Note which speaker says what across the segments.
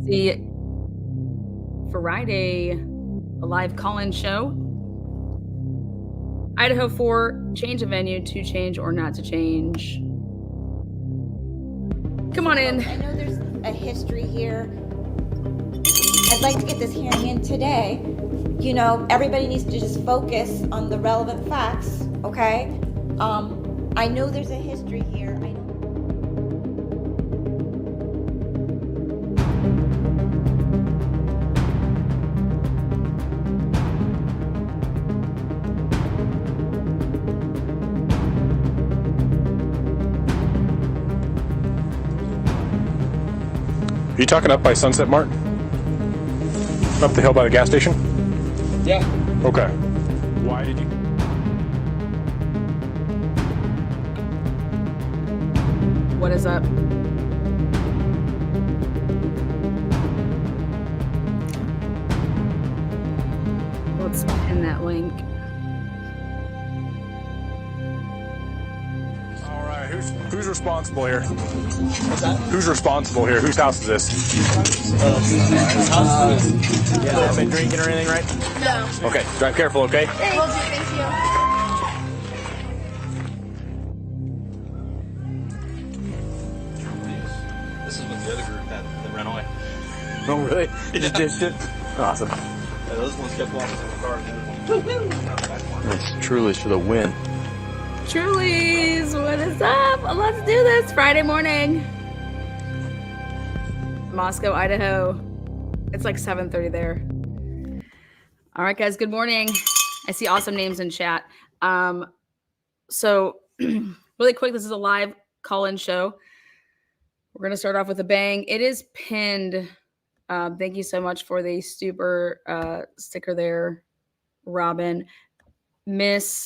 Speaker 1: See, Friday, a live call-in show. Idaho4, change of venue to change or not to change. Come on in.
Speaker 2: I know there's a history here. I'd like to get this hearing in today. You know, everybody needs to just focus on the relevant facts, okay? I know there's a history here.
Speaker 3: Are you talking up by Sunset Mart? Up the hill by the gas station?
Speaker 4: Yeah.
Speaker 3: Okay. Why did you?
Speaker 1: What is up? Let's pin that link.
Speaker 3: All right. Who's responsible here?
Speaker 4: What's that?
Speaker 3: Who's responsible here? Whose house is this?
Speaker 4: Yeah, haven't been drinking or anything, right?
Speaker 5: No.
Speaker 3: Okay. Drive careful, okay?
Speaker 5: Will do, thank you.
Speaker 4: This is with the other group that ran away.
Speaker 3: Oh, really? You just ditched it? Awesome.
Speaker 4: Yeah, those ones kept walking in the car and the other one.
Speaker 3: It's Truly's for the win.
Speaker 1: Truly's, what is up? Let's do this Friday morning. Moscow, Idaho. It's like 7:30 there. All right, guys, good morning. I see awesome names in chat. So really quick, this is a live call-in show. We're going to start off with a bang. It is pinned. Thank you so much for the super sticker there, Robin. Miss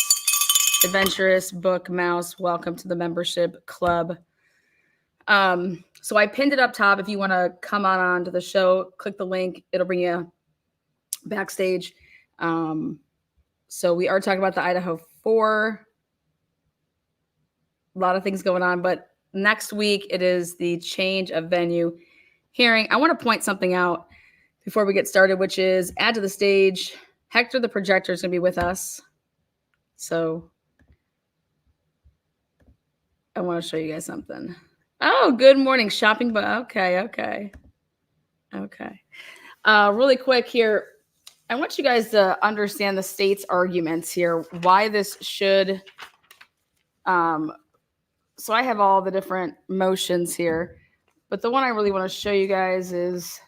Speaker 1: Adventurous Book Mouse, welcome to the membership club. So I pinned it up top. If you want to come on to the show, click the link. It'll bring you backstage. So we are talking about the Idaho4. A lot of things going on, but next week it is the change of venue hearing. I want to point something out before we get started, which is add to the stage. Hector the projector is going to be with us. So I want to show you guys something. Oh, good morning. Shopping, but okay. Really quick here. I want you guys to understand the state's arguments here, why this should. So I have all the different motions here, but the one I really want to show you guys is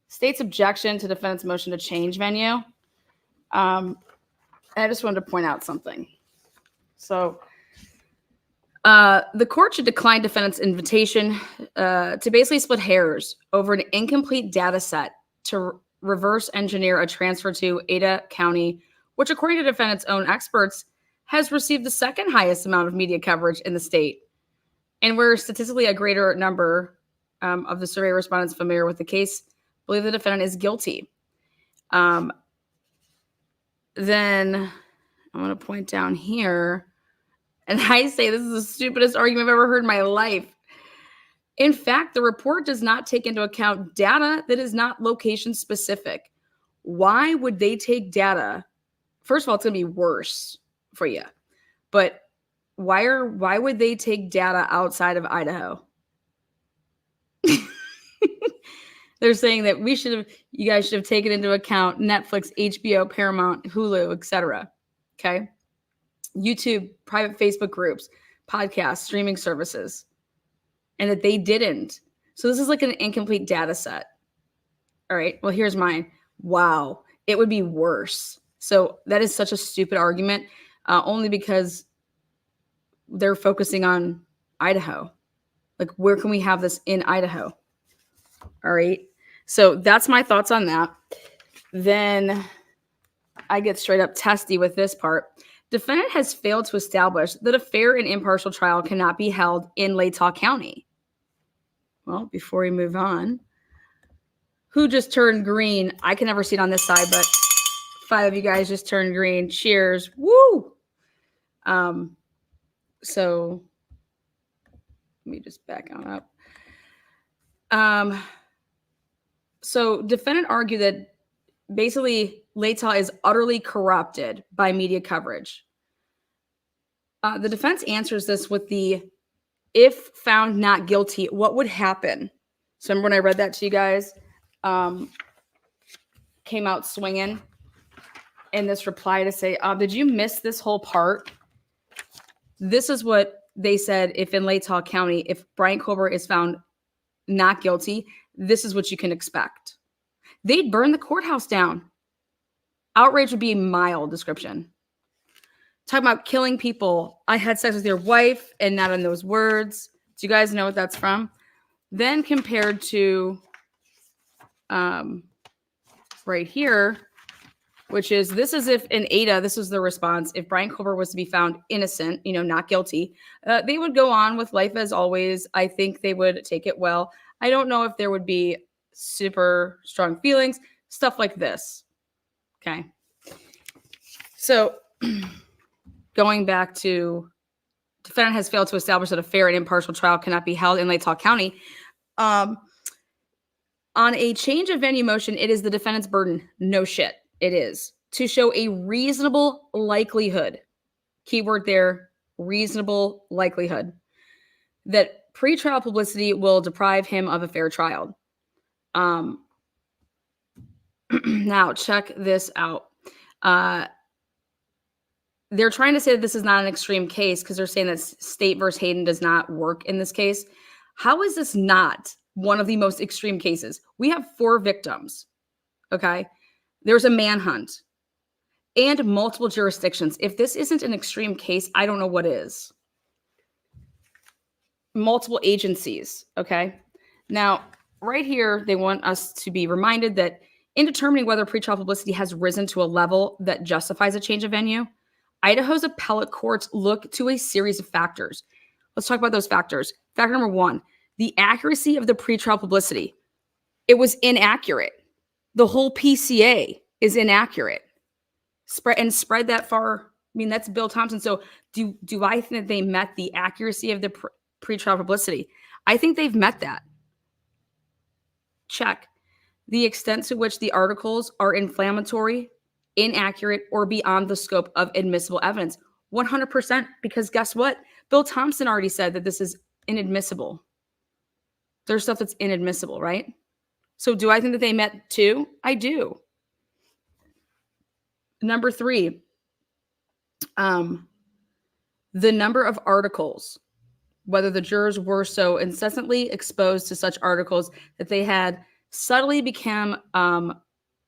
Speaker 1: state's objection to defendant's motion to change venue. And I just wanted to point out something. So the court should decline defendant's invitation to basically split hairs over an incomplete data set to reverse engineer a transfer to Ada County, which according to defendant's own experts has received the second highest amount of media coverage in the state, and where statistically a greater number of the survey respondents familiar with the case believe the defendant is guilty. Then I want to point down here, and I say this is the stupidest argument I've ever heard in my life. In fact, the report does not take into account data that is not location specific. Why would they take data? First of all, it's going to be worse for you. But why would they take data outside of Idaho? They're saying that you guys should have taken into account Netflix, HBO, Paramount, Hulu, etc. Okay. YouTube, private Facebook groups, podcasts, streaming services, and that they didn't. So this is like an incomplete data set. All right. Well, here's mine. Wow. It would be worse. So that is such a stupid argument, only because they're focusing on Idaho. Like, where can we have this in Idaho? All right. So that's my thoughts on that. Then I get straight up testy with this part. Defendant has failed to establish that a fair and impartial trial cannot be held in Latah County. Well, before we move on, who just turned green? I can never see it on this side, but 5 of you guys just turned green. Cheers. Woo! So let me just back on up. So defendant argued that basically Latal is utterly corrupted by media coverage. The defense answers this with the, if found not guilty, what would happen? So remember when I read that to you guys, came out swinging in this reply to say, did you miss this whole part? This is what they said. If in Latal County, if Brian Colbert is found not guilty, this is what you can expect. They'd burn the courthouse down. Outrage would be a mild description. Talking about killing people. I had sex with your wife and not in those words. Do you guys know what that's from? Then compared to right here, which is, this is if in Ada, this was the response. If Brian Colbert was to be found innocent, not guilty, they would go on with life as always. I think they would take it well. I don't know if there would be super strong feelings, stuff like this. Okay. So going back to defendant has failed to establish that a fair and impartial trial cannot be held in Latal County. On a change of venue motion, it is the defendant's burden. No shit. It is to show a reasonable likelihood. Keyword there, reasonable likelihood that pretrial publicity will deprive him of a fair trial. Now check this out. They're trying to say that this is not an extreme case because they're saying that State versus Hayden does not work in this case. How is this not one of the most extreme cases? We have 4 victims. Okay. There's a manhunt and multiple jurisdictions. If this isn't an extreme case, I don't know what is. Multiple agencies. Okay. Now, right here, they want us to be reminded that in determining whether pretrial publicity has risen to a level that justifies a change of venue, Idaho's appellate courts look to a series of factors. Let's talk about those factors. Factor number 1, the accuracy of the pretrial publicity. It was inaccurate. The whole PCA is inaccurate. Spread that far. I mean, that's Bill Thompson. So do I think that they met the accuracy of the pretrial publicity? I think they've met that. Check. The extent to which the articles are inflammatory, inaccurate, or beyond the scope of admissible evidence. 100%, because guess what? Bill Thompson already said that this is inadmissible. There's stuff that's inadmissible, right? So do I think that they met too? I do. Number 3, the number of articles, whether the jurors were so incessantly exposed to such articles that they had subtly become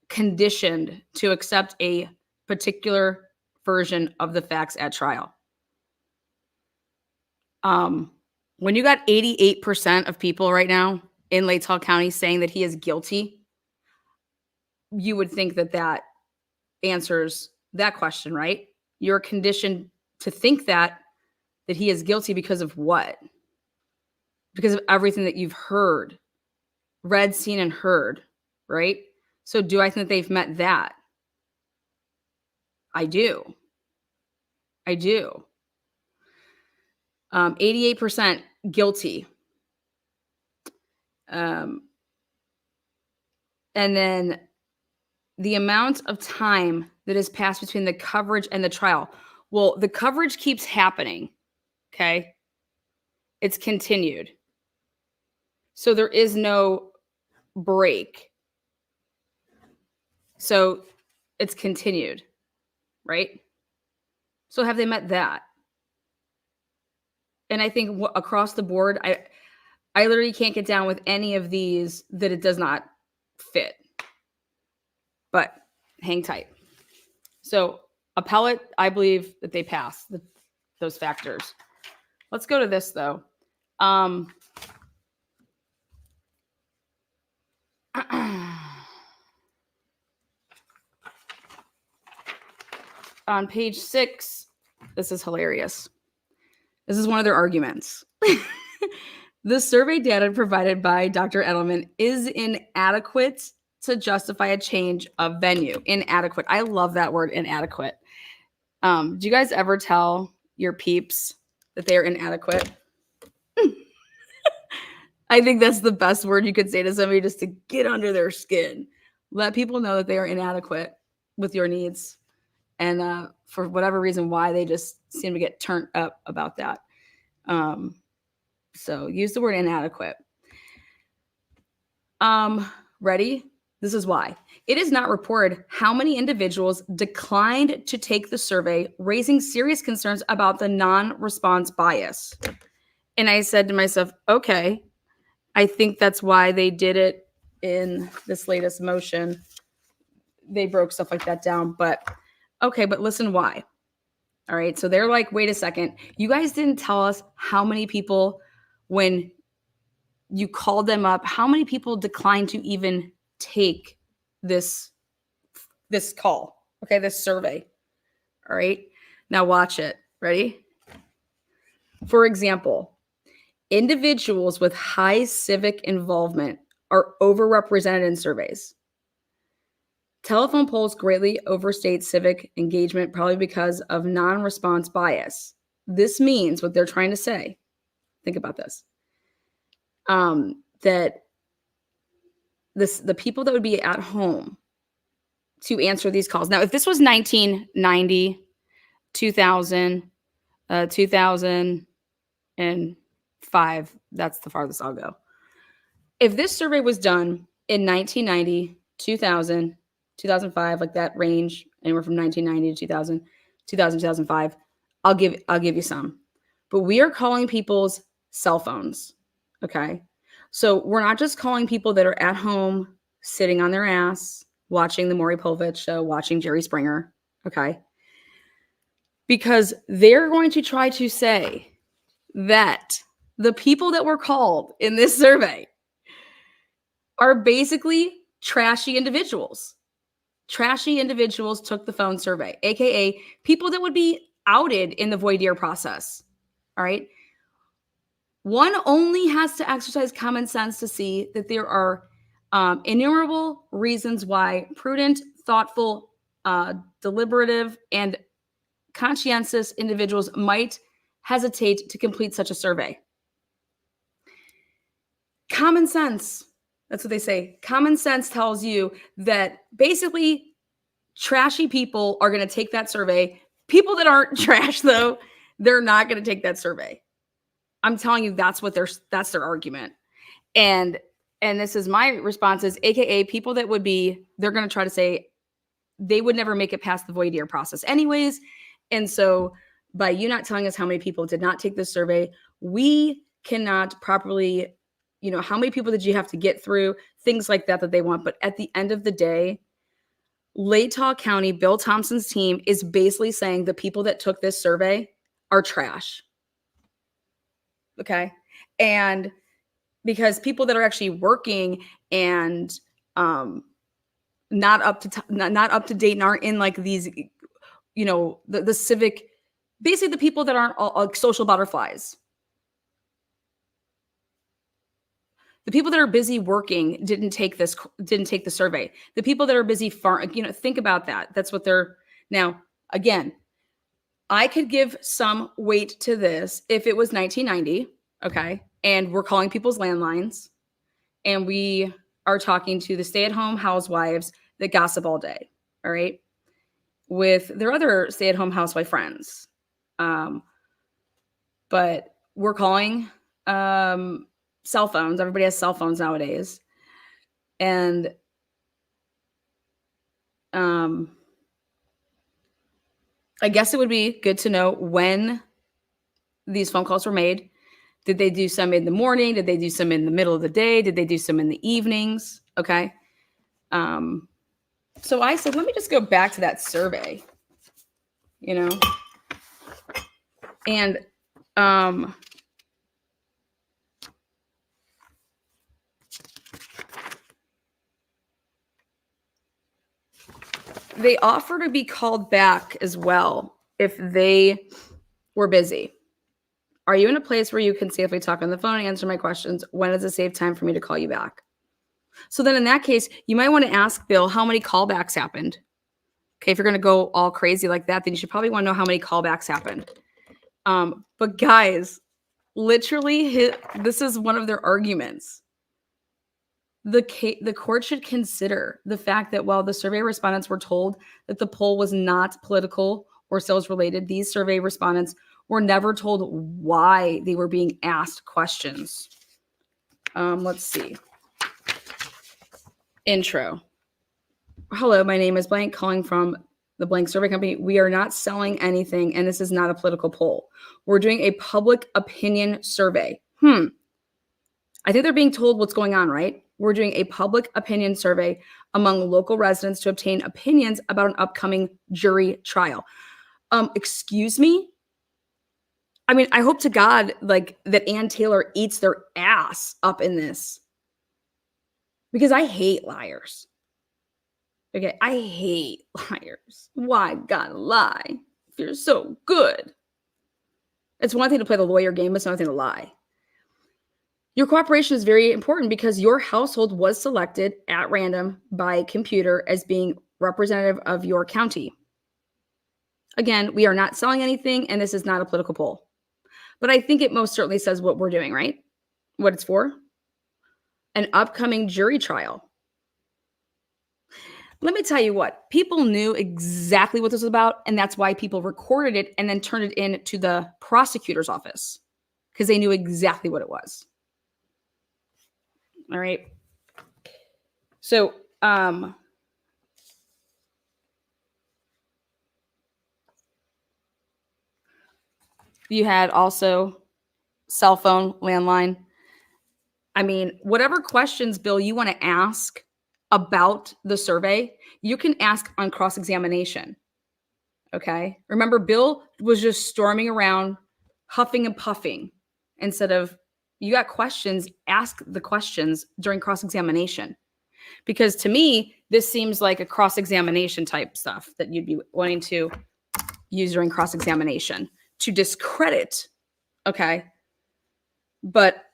Speaker 1: conditioned to accept a particular version of the facts at trial. When you got 88% of people right now in Latal County saying that he is guilty, you would think that that answers that question, right? You're conditioned to think that he is guilty because of what? Because of everything that you've heard, read, seen, and heard, right? So do I think that they've met that? I do. 88% guilty. And then the amount of time that has passed between the coverage and the trial. Well, the coverage keeps happening. Okay. It's continued. So there is no break. So it's continued, right? So have they met that? And I think across the board, I literally can't get down with any of these that it does not fit. But hang tight. So appellate, I believe that they pass those factors. Let's go to this though. On page 6, this is hilarious. This is one of their arguments. The survey data provided by Dr. Edelman is inadequate to justify a change of venue. Inadequate. I love that word, inadequate. Do you guys ever tell your peeps that they are inadequate? I think that's the best word you could say to somebody, just to get under their skin. Let people know that they are inadequate with your needs. And for whatever reason, why they just seem to get turned up about that. So use the word inadequate. Ready? This is why. It is not reported how many individuals declined to take the survey, raising serious concerns about the non-response bias. And I said to myself, okay, I think that's why they did it in this latest motion. They broke stuff like that down, but okay, but listen why. All right, so they're like, wait a second, you guys didn't tell us how many people, when you called them up, how many people declined to even take this call, okay, this survey. All right, now watch it. Ready? For example, individuals with high civic involvement are overrepresented in surveys. Telephone polls greatly overstate civic engagement, probably because of non-response bias. This means what they're trying to say. Think about this. That the people that would be at home to answer these calls. Now, if this was 1990, 2000, 2005, that's the farthest I'll go. If this survey was done in 1990, 2000, 2005, like that range, anywhere from 1990 to 2000, 2005, I'll give you some. But we are calling people's cell phones, okay? So we're not just calling people that are at home, sitting on their ass, watching the Maury Povich show, watching Jerry Springer, okay? Because they're going to try to say that the people that were called in this survey are basically trashy individuals. Trashy individuals took the phone survey, aka people that would be outed in the voir dire process. All right. One only has to exercise common sense to see that there are innumerable reasons why prudent, thoughtful, deliberative, and conscientious individuals might hesitate to complete such a survey. Common sense. That's what they say. Common sense tells you that basically trashy people are going to take that survey. People that aren't trash, though, they're not going to take that survey. I'm telling you, that's their argument. And this is my response is, AKA people that would be, they're going to try to say they would never make it past the voir dire process anyways. And so by you not telling us how many people did not take this survey, we cannot properly, how many people did you have to get through, things like that they want. But at the end of the day, Latah County, Bill Thompson's team is basically saying the people that took this survey are trash. Okay. And because people that are actually working and not up to date and aren't in like these, the civic, basically the people that aren't all social butterflies. The people that are busy working didn't take the survey. The people that are busy think about that. That's what they're now. Again, I could give some weight to this if it was 1990, okay, and we're calling people's landlines, and we are talking to the stay-at-home housewives that gossip all day, all right, with their other stay-at-home housewife friends. But we're calling cell phones. Everybody has cell phones nowadays. And I guess it would be good to know when these phone calls were made. Did they do some in the morning? Did they do some in the middle of the day? Did they do some in the evenings? Okay. So I said, let me just go back to that survey, and they offer to be called back as well if they were busy. Are you in a place where you can safely talk on the phone and answer my questions? When is a safe time for me to call you back? So then in that case, you might want to ask Bill how many callbacks happened. Okay, if you're going to go all crazy like that, then you should probably want to know how many callbacks happened. But guys, literally, this is one of their arguments. The court should consider the fact that while the survey respondents were told that the poll was not political or sales related, these survey respondents were never told why they were being asked questions. Let's see. Intro. Hello, my name is blank, calling from the blank survey company. We are not selling anything, and this is not a political poll. We're doing a public opinion survey. I think they're being told what's going on, right? We're doing a public opinion survey among local residents to obtain opinions about an upcoming jury trial. Excuse me? I mean, I hope to God like that Ann Taylor eats their ass up in this, because I hate liars. Okay, I hate liars. Why gotta lie if you're so good? It's one thing to play the lawyer game, it's another thing to lie. Your cooperation is very important because your household was selected at random by computer as being representative of your county. Again, we are not selling anything, and this is not a political poll. But I think it most certainly says what we're doing, right? What it's for? An upcoming jury trial. Let me tell you what, people knew exactly what this was about, and that's why people recorded it and then turned it in to the prosecutor's office, because they knew exactly what it was. All right. So, you had also cell phone, landline. I mean, whatever questions, Bill, you want to ask about the survey, you can ask on cross-examination. Okay. Remember, Bill was just storming around, huffing and puffing instead of, you got questions, ask the questions during cross-examination. Because to me, this seems like a cross-examination type stuff that you'd be wanting to use during cross-examination to discredit. Okay. But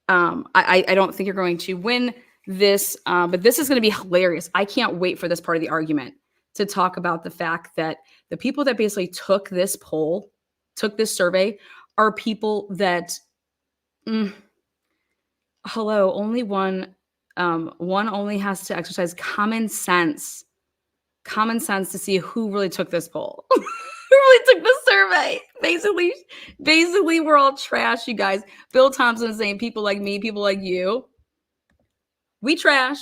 Speaker 1: I don't think you're going to win this, but this is going to be hilarious. I can't wait for this part of the argument to talk about the fact that the people that basically took this poll, took this survey, are people that only one only has to exercise common sense to see who really took this poll. Who really took the survey. Basically we're all trash, you guys. Bill Thompson is saying people like me, people like you, we trash,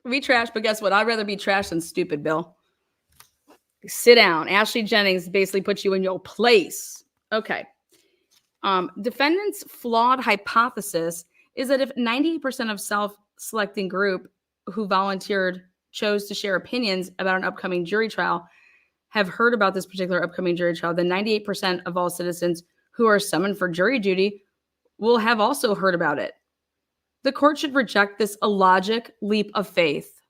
Speaker 1: but guess what? I'd rather be trash than stupid, Bill. Sit down. Ashley Jennings basically puts you in your place. Okay. Defendant's flawed hypothesis is that if 98% of self-selecting group who volunteered chose to share opinions about an upcoming jury trial have heard about this particular upcoming jury trial, then 98% of all citizens who are summoned for jury duty will have also heard about it. The court should reject this illogic leap of faith.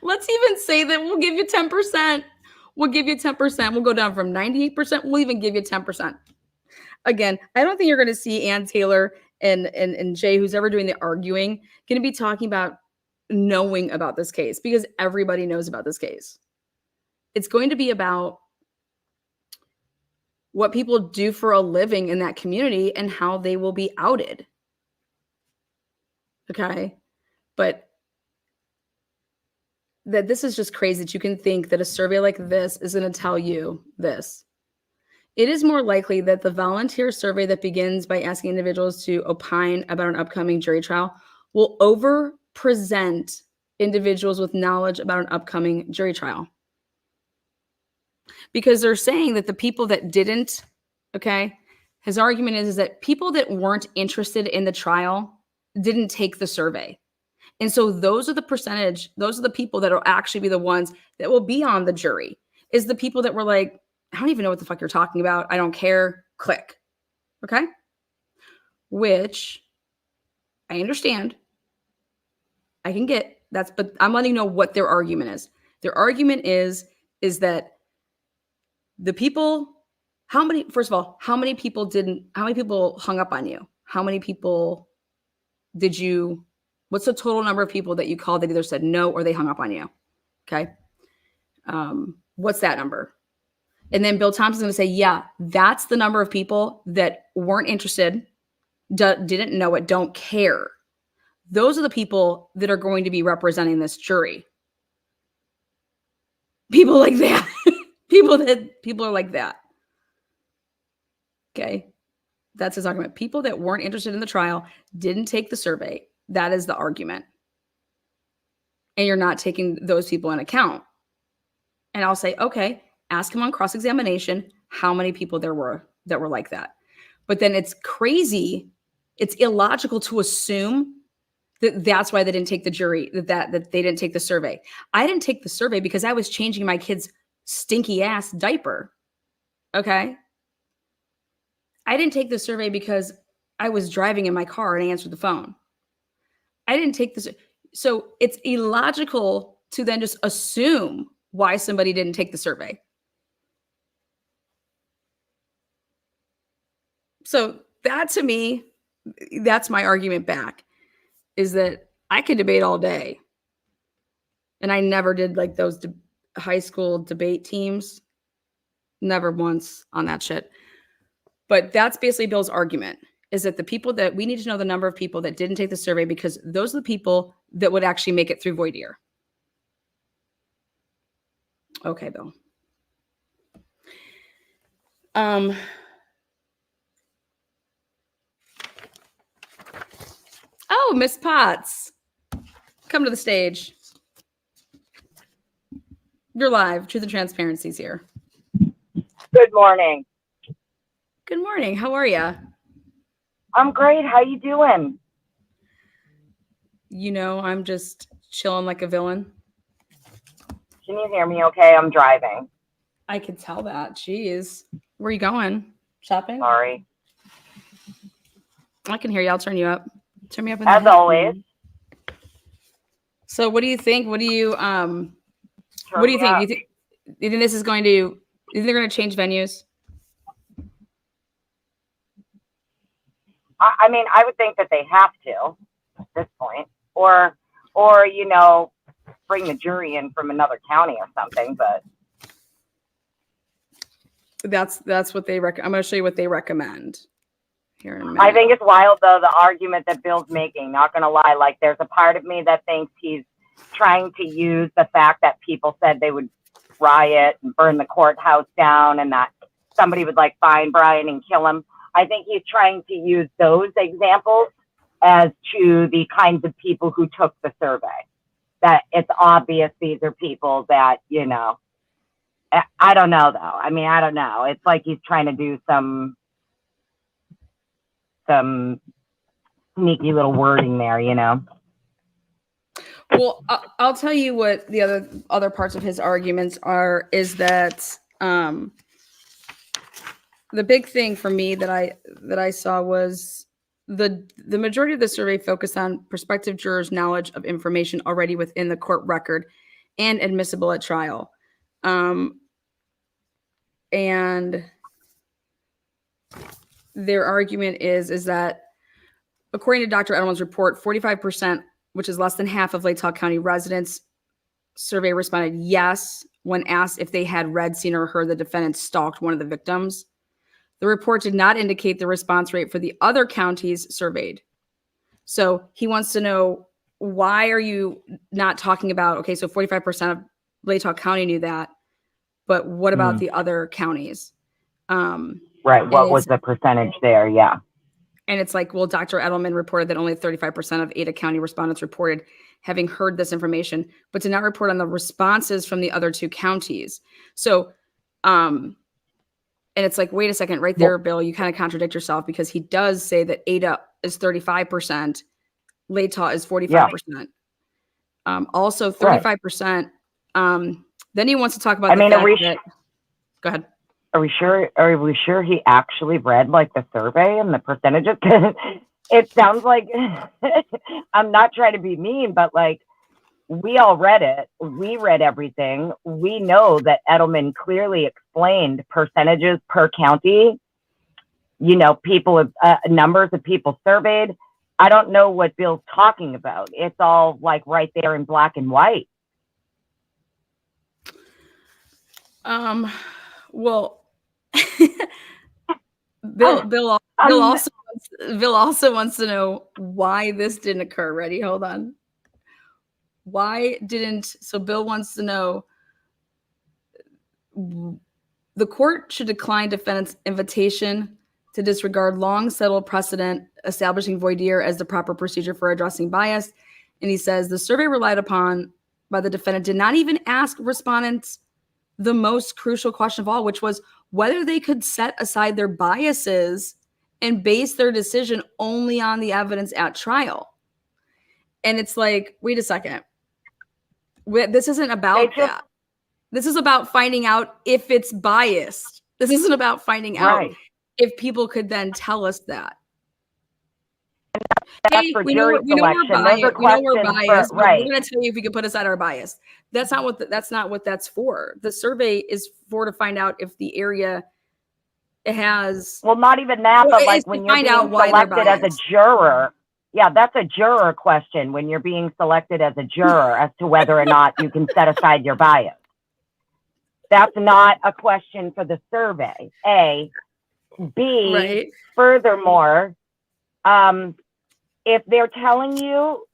Speaker 1: Let's even say that we'll give you 10%. We'll give you 10%. We'll go down from 98%. We'll even give you 10%. Again, I don't think you're going to see Ann Taylor and Jay, who's ever doing the arguing, going to be talking about knowing about this case, because everybody knows about this case. It's going to be about what people do for a living in that community and how they will be outed. Okay? But that this is just crazy that you can think that a survey like this is going to tell you this. It is more likely that the volunteer survey that begins by asking individuals to opine about an upcoming jury trial will over-present individuals with knowledge about an upcoming jury trial. Because they're saying that the people that didn't, okay, his argument is that people that weren't interested in the trial didn't take the survey. And so those are the percentage, those are the people that will actually be the ones that will be on the jury, is the people that were like, I don't even know what the fuck you're talking about. I don't care. Click. Okay? Which I understand. I can get that's, but I'm letting you know what their argument is. Their argument is that the people, first of all, how many people hung up on you? How many people what's the total number of people that you called that either said no or they hung up on you? Okay. What's that number? And then Bill Thompson's going to say, yeah, that's the number of people that weren't interested, didn't know it, don't care. Those are the people that are going to be representing this jury. People like that. People are like that. Okay. That's his argument. People that weren't interested in the trial didn't take the survey. That is the argument. And you're not taking those people in account. And I'll say, okay, ask him on cross-examination how many people there were that were like that. But then it's crazy. It's illogical to assume that that's why they didn't take the jury, that they didn't take the survey. I didn't take the survey because I was changing my kid's stinky ass diaper. Okay. I didn't take the survey because I was driving in my car and I answered the phone. I didn't take this. So it's illogical to then just assume why somebody didn't take the survey. So that, to me, that's my argument back, is that I could debate all day. And I never did like those high school debate teams. Never once on that shit. But that's basically Bill's argument, is that the people that we need to know the number of people that didn't take the survey, because those are the people that would actually make it through voir dire. Okay, Bill. Oh, Miss Potts, come to the stage. You're live. Truth and Transparency's here.
Speaker 5: Good morning.
Speaker 1: Good morning. How are you?
Speaker 5: I'm great. How you doing?
Speaker 1: You know, I'm just chilling like a villain.
Speaker 5: Can you hear me okay? I'm driving.
Speaker 1: I could tell that. Jeez. Where are you going? Shopping?
Speaker 5: Sorry.
Speaker 1: I can hear you. I'll turn you up. Turn me up.
Speaker 5: As always.
Speaker 1: So what do you think? What do you think? You think this is going to, you think they're going to change venues?
Speaker 5: I mean, I would think that they have to at this point, or you know, bring the jury in from another county or something. But
Speaker 1: that's what they recommend. I'm going to show you what they recommend here in a minute.
Speaker 5: I think it's wild though, the argument that Bill's making. Not gonna lie, like there's a part of me that thinks he's trying to use the fact that people said they would riot and burn the courthouse down, and that somebody would like find Brian and kill him. I think he's trying to use those examples as to the kinds of people who took the survey. That it's obvious these are people that, you know, I don't know though. I mean, I don't know. It's like he's trying to do some sneaky little wording there, you know?
Speaker 1: Well, I'll tell you what the other parts of his arguments are, is that the big thing for me that I saw was the majority of the survey focused on prospective jurors' knowledge of information already within the court record and admissible at trial. And their argument is that according to Dr. Edelman's report, 45%, which is less than half of Latah County residents, survey responded yes when asked if they had read, seen, or heard the defendant stalked one of the victims. The report did not indicate the response rate for the other counties surveyed. So he wants to know, why are you not talking about, okay, so 45% of Latah County knew that, but what about the other counties?
Speaker 5: Right. What was the percentage there? Yeah.
Speaker 1: And it's like, well, Dr. Edelman reported that only 35% of Ada County respondents reported having heard this information, but did not report on the responses from the other two counties. So, and it's like, wait a second, right there, Bill, you kind of contradict yourself, because he does say that Ada is 35%, Latah is 45%. Yeah. Also 35%. Right. Then he wants to talk about go ahead.
Speaker 5: Are we sure he actually read like the survey and the percentages? It sounds like, I'm not trying to be mean, but like, we all read it. We read everything. We know that Edelman clearly explained percentages per county, you know, people, numbers of people surveyed. I don't know what Bill's talking about. It's all like right there in black and white.
Speaker 1: Well, Bill also wants to know why this didn't occur. Ready? Hold on. Why didn't, so Bill wants to know, the court should decline defendant's invitation to disregard long settled precedent establishing voir dire as the proper procedure for addressing bias. And he says the survey relied upon by the defendant did not even ask respondents the most crucial question of all, which was whether they could set aside their biases and base their decision only on the evidence at trial. And it's like, wait a second. This isn't about that. This is about finding out if it's biased. This isn't about finding out if people could then tell us that. Hey, we know we're biased. Right. We're going to tell you if we can put aside our bias. That's not what that's for. The survey is for to find out if the area has.
Speaker 5: Well, not even that, but like when you're being selected as a juror. Yeah, that's a juror question when you're being selected as a juror as to whether or not you can set aside your bias. That's not a question for the survey. A. B. Right. Furthermore, if they're telling you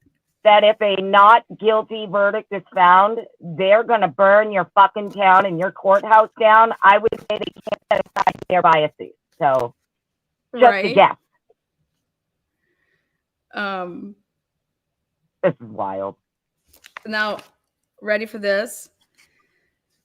Speaker 5: that if a not guilty verdict is found, they're going to burn your fucking town and your courthouse down, I would say they can't set aside their biases. So, just a guess. This is wild.
Speaker 1: Now, ready for this?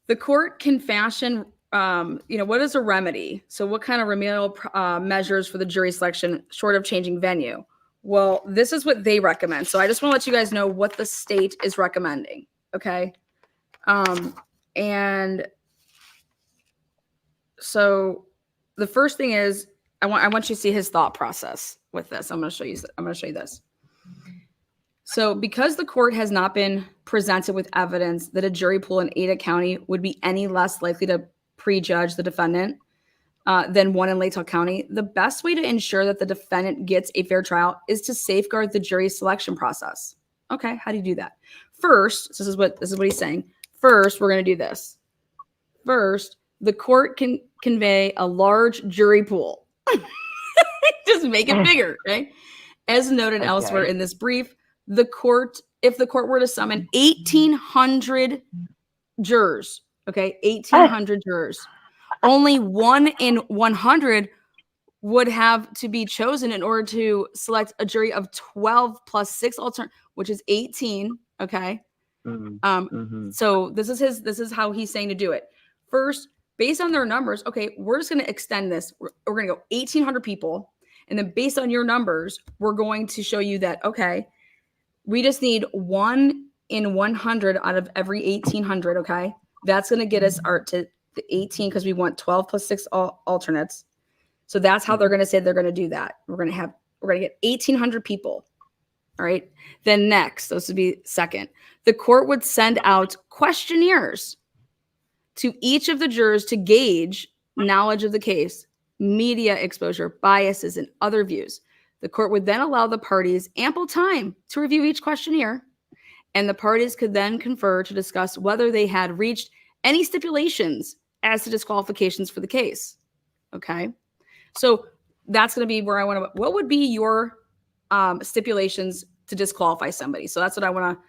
Speaker 1: The court can fashion, what is a remedy? So what kind of remedial measures for the jury selection short of changing venue? Well, this is what they recommend. So I just want to let you guys know what the state is recommending. Okay. And so the first thing is I want you to see his thought process with this. I'm going to show you this. So because the court has not been presented with evidence that a jury pool in Ada County would be any less likely to prejudge the defendant than one in Latah County, the best way to ensure that the defendant gets a fair trial is to safeguard the jury selection process. Okay, how do you do that? First, this is what he's saying. First, we're going to do this. First, the court can convey a large jury pool. Just make it bigger, okay? As noted elsewhere in this brief, if the court were to summon 1,800 jurors, okay, 1,800 jurors, only 1 in 100 would have to be chosen in order to select a jury of 12 plus 6 alternate, which is 18. Okay. So this is how he's saying to do it. First, based on their numbers, okay, we're just going to extend this. We're going to go 1,800 people. And then based on your numbers, we're going to show you that, okay, we just need 1 in 100 out of every 1,800. Okay. That's going to get us to the 18 because we want 12 plus 6 alternates. So that's how they're going to say they're going to do that. We're going to get 1,800 people. All right. Then next, this would be second, the court would send out questionnaires to each of the jurors to gauge knowledge of the case, media exposure, biases, and other views. The court would then allow the parties ample time to review each questionnaire, and the parties could then confer to discuss whether they had reached any stipulations as to disqualifications for the case. Okay. So that's going to be where I want to, what would be your stipulations to disqualify somebody? So that's what I want to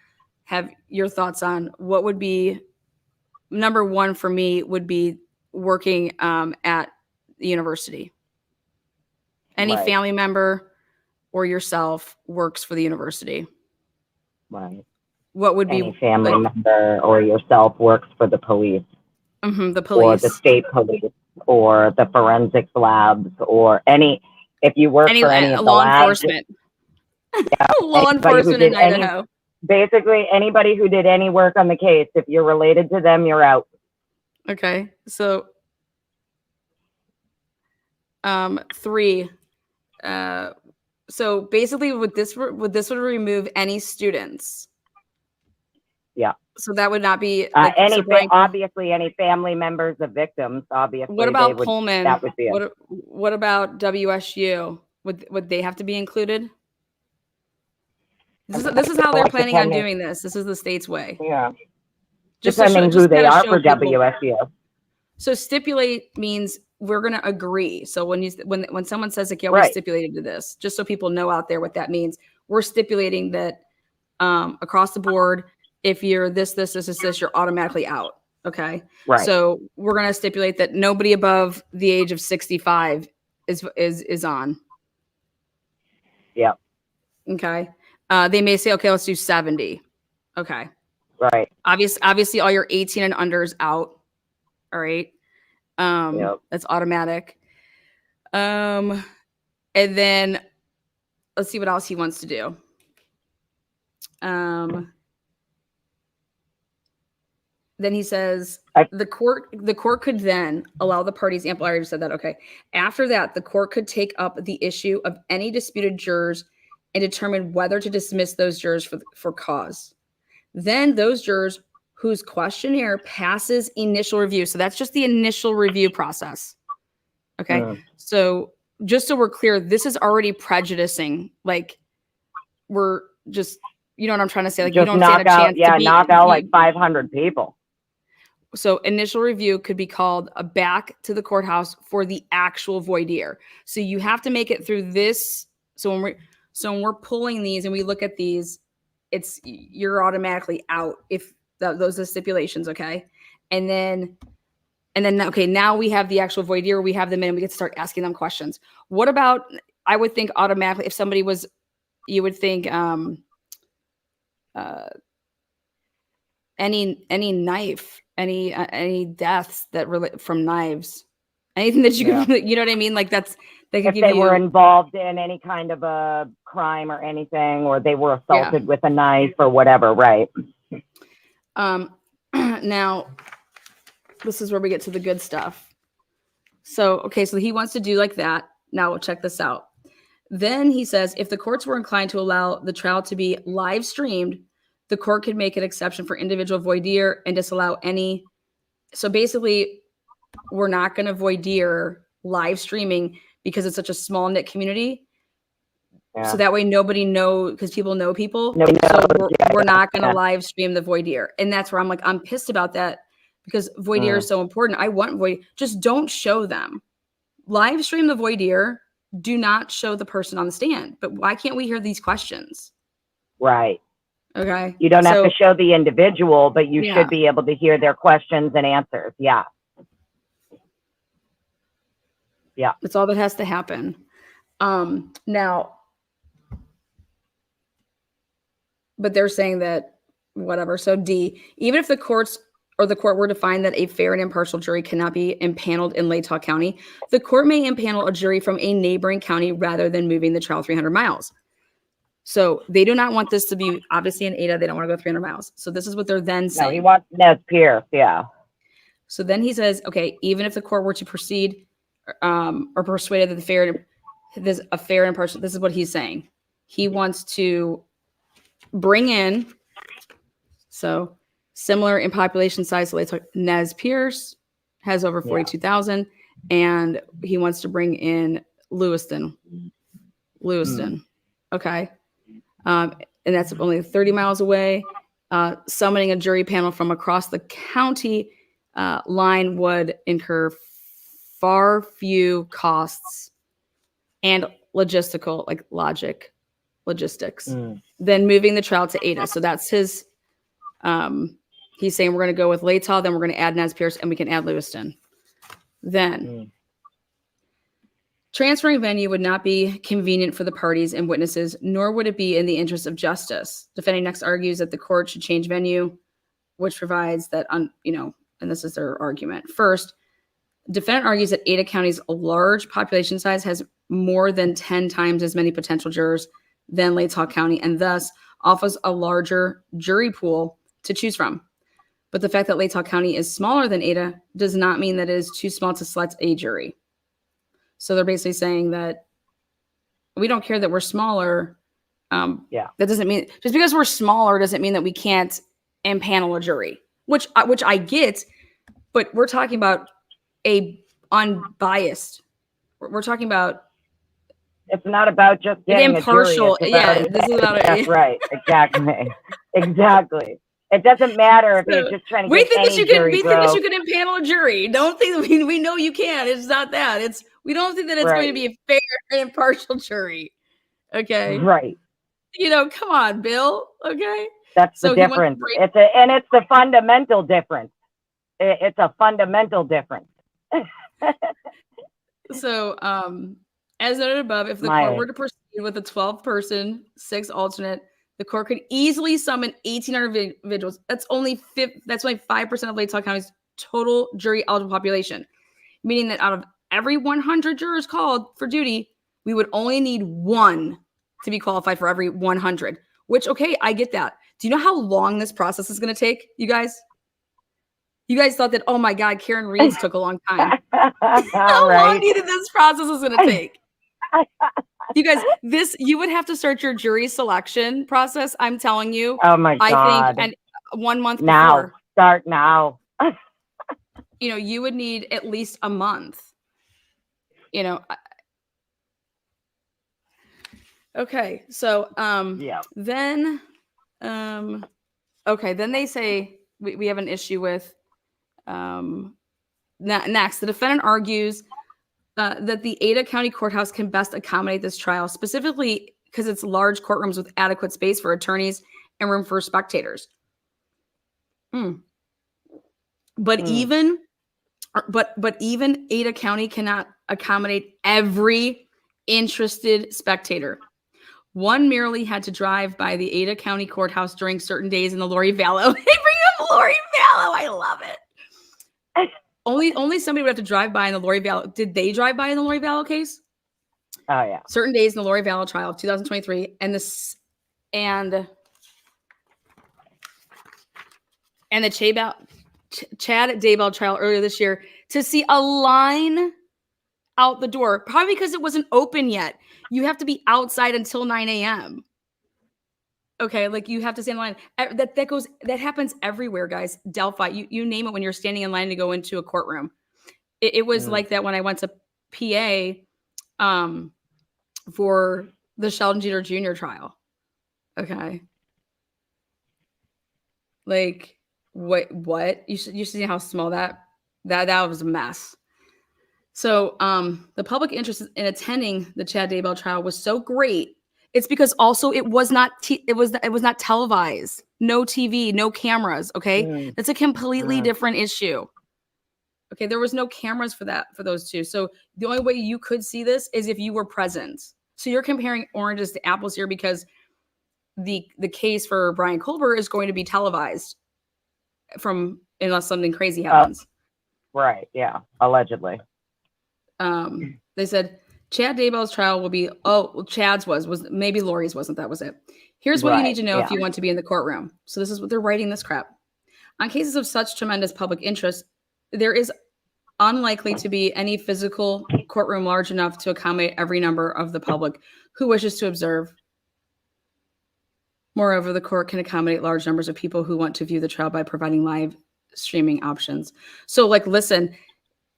Speaker 1: have your thoughts on. What would be number one for me would be working at the university. Any family member or yourself works for the university.
Speaker 5: Right.
Speaker 1: What would
Speaker 5: Any family member or yourself works for the police.
Speaker 1: The police.
Speaker 5: Or the state police or the forensics labs or if you work for any of the
Speaker 1: law
Speaker 5: labs.
Speaker 1: Enforcement. Yeah, law enforcement in Idaho.
Speaker 5: Basically, anybody who did any work on the case, if you're related to them, you're out.
Speaker 1: Okay. So 3. So basically this would remove any students.
Speaker 5: Yeah.
Speaker 1: So that would not be
Speaker 5: obviously any family members of victims. Obviously,
Speaker 1: what about Pullman?
Speaker 5: That would be
Speaker 1: what about WSU? Would they have to be included? This is how they're planning on doing this. This is the state's way.
Speaker 5: Yeah. Depending who they are for WSU.
Speaker 1: So stipulate means we're going to agree. So when someone says like, yeah, we stipulated to this, just so people know out there what that means, we're stipulating that across the board, if you're this, you're automatically out. Okay.
Speaker 5: Right.
Speaker 1: So we're going to stipulate that nobody above the age of 65 is on.
Speaker 5: Yep.
Speaker 1: Okay. They may say, okay, let's do 70. Okay.
Speaker 5: Right.
Speaker 1: Obviously all your 18 and unders out. All right. That's automatic. And then let's see what else he wants to do. Then he says the court could then allow the parties ample. I already said that. Okay. After that, the court could take up the issue of any disputed jurors and determine whether to dismiss those jurors for cause. Then those jurors whose questionnaire passes initial review. So that's just the initial review process. Okay. So just so we're clear, this is already prejudicing. Like we're just, you know what I'm trying to say? Like
Speaker 5: just
Speaker 1: you don't
Speaker 5: knock
Speaker 1: stand a chance
Speaker 5: out,
Speaker 1: to be,
Speaker 5: knock out like 500 people.
Speaker 1: So initial review could be called back to the courthouse for the actual voir dire. So you have to make it through this. So when we're pulling these and we look at these, you're automatically out if those are the stipulations. Okay. And then, okay, now we have the actual voir dire. We have them in and we get to start asking them questions. What about, I would think automatically if somebody was, you would think, any knife, any deaths that relate from knives, anything that you could, you know what I mean? Like they could
Speaker 5: if
Speaker 1: give
Speaker 5: they
Speaker 1: you,
Speaker 5: were involved in any kind of a crime or anything, or they were assaulted with a knife or whatever. Right.
Speaker 1: Now this is where we get to the good stuff. So, okay. So he wants to do like that. Now we'll check this out. Then he says, if the courts were inclined to allow the trial to be live streamed, the court could make an exception for individual voir dire and disallow any. So basically, we're not going to voir dire live streaming because it's such a small knit community. Yeah. So that way nobody knows, because people know people. So we're not going to live stream the voir dire. And that's where I'm like, I'm pissed about that because voir dire is so important. I want voir dire. Just don't show them. Live stream the voir dire. Do not show the person on the stand. But why can't we hear these questions?
Speaker 5: Right.
Speaker 1: Okay.
Speaker 5: You don't have to show the individual, but you should be able to hear their questions and answers. Yeah. Yeah.
Speaker 1: That's all that has to happen. Now, but they're saying that whatever. So D, even if the courts or the court were to find that a fair and impartial jury cannot be impaneled in Latah County, the court may impanel a jury from a neighboring county rather than moving the trial 300 miles. So they do not want this to be, obviously in Ada, they don't want to go 300 miles. So this is what they're then saying.
Speaker 5: No, he wants Nez Pierce, yeah.
Speaker 1: So then he says, okay, even if the court were to proceed or persuaded that there's a fair and impartial, this is what he's saying. He wants to bring in, so similar in population size, so Nez Pierce has over 42,000, and he wants to bring in Lewiston. Okay. And that's only 30 miles away. Summoning a jury panel from across the county line would incur far few costs and logistics than moving the trial to Ada. So that's his, he's saying we're going to go with Latah, then we're going to add Nez Pierce, and we can add Lewiston. Then transferring venue would not be convenient for the parties and witnesses, nor would it be in the interest of justice. Defending next argues that the court should change venue, which provides that, and this is their argument. First, defendant argues that Ada County's large population size has more than 10 times as many potential jurors than Latah County, and thus offers a larger jury pool to choose from. But the fact that Latah County is smaller than Ada does not mean that it is too small to select a jury. So they're basically saying that we don't care that we're smaller. That doesn't mean, just because we're smaller doesn't mean that we can't impanel a jury, which I get, but we're talking about a unbiased. We're talking about.
Speaker 5: It's not about just getting
Speaker 1: impartial.
Speaker 5: A jury.
Speaker 1: This is about
Speaker 5: That's right. Exactly. Exactly. It doesn't matter if
Speaker 1: So,
Speaker 5: they're just trying to
Speaker 1: we
Speaker 5: get
Speaker 1: think that
Speaker 5: any
Speaker 1: you can.
Speaker 5: jury
Speaker 1: We think that
Speaker 5: bro.
Speaker 1: you can impanel a jury. Don't think we know you can. It's not that. We don't think that it's going to be a fair and impartial jury. Okay.
Speaker 5: Right.
Speaker 1: Come on, Bill. Okay.
Speaker 5: That's
Speaker 1: So
Speaker 5: the difference. It's the fundamental difference. It's a fundamental difference.
Speaker 1: So, as noted above, if the court were to proceed with a 12-person, 6 alternate, the court could easily summon 1,800 individuals. That's only 5% of Latah County's total jury eligible population, meaning that out of every 100 jurors called for duty, we would only need 1 to be qualified for every 100. Which, okay, I get that. Do you know how long this process is going to take, you guys? You guys thought that, oh my God, Karen Reed's took a long time. How long do you think this process is going to take? You guys, you would have to start your jury selection process. I'm telling you.
Speaker 5: Oh my God.
Speaker 1: I think, and 1 month
Speaker 5: now,
Speaker 1: before.
Speaker 5: Start now.
Speaker 1: You would need at least a month. Okay, so then then they say we have an issue with next, the defendant argues that the Ada County Courthouse can best accommodate this trial, specifically because it's large courtrooms with adequate space for attorneys and room for spectators. But even Ada County cannot accommodate every interested spectator. One merely had to drive by the Ada County Courthouse during certain days in the Lori Vallow. They bring up Lori Vallow. I love it. Only somebody would have to drive by in the Lori Vallow. Did they drive by in the Lori Vallow case?
Speaker 5: Oh yeah.
Speaker 1: Certain days in the Lori Vallow trial of 2023, and the Chad Daybell trial earlier this year to see a line out the door, probably because it wasn't open yet. You have to be outside until 9 a.m. Okay, like you have to stand in line. That happens everywhere, guys. Delphi, you name it when you're standing in line to go into a courtroom. It was like that when I went to PA for the Sheldon Jeter Jr. trial. Okay. Like what? You should see how small that was a mess. So the public interest in attending the Chad Daybell trial was so great. It's because also it was not televised. No TV, no cameras. Okay, that's a completely different issue. Okay, there was no cameras for those two. So the only way you could see this is if you were present. So you're comparing oranges to apples here because the case for Brian Colbert is going to be televised unless something crazy happens.
Speaker 5: Right. Yeah. Allegedly.
Speaker 1: They said Chad Daybell's trial will be, Chad's was maybe Lori's wasn't, that was it. Here's what you need to know if you want to be in the courtroom. So this is what they're writing this crap. On cases of such tremendous public interest, there is unlikely to be any physical courtroom large enough to accommodate every number of the public who wishes to observe. Moreover, the court can accommodate large numbers of people who want to view the trial by providing live streaming options. So listen,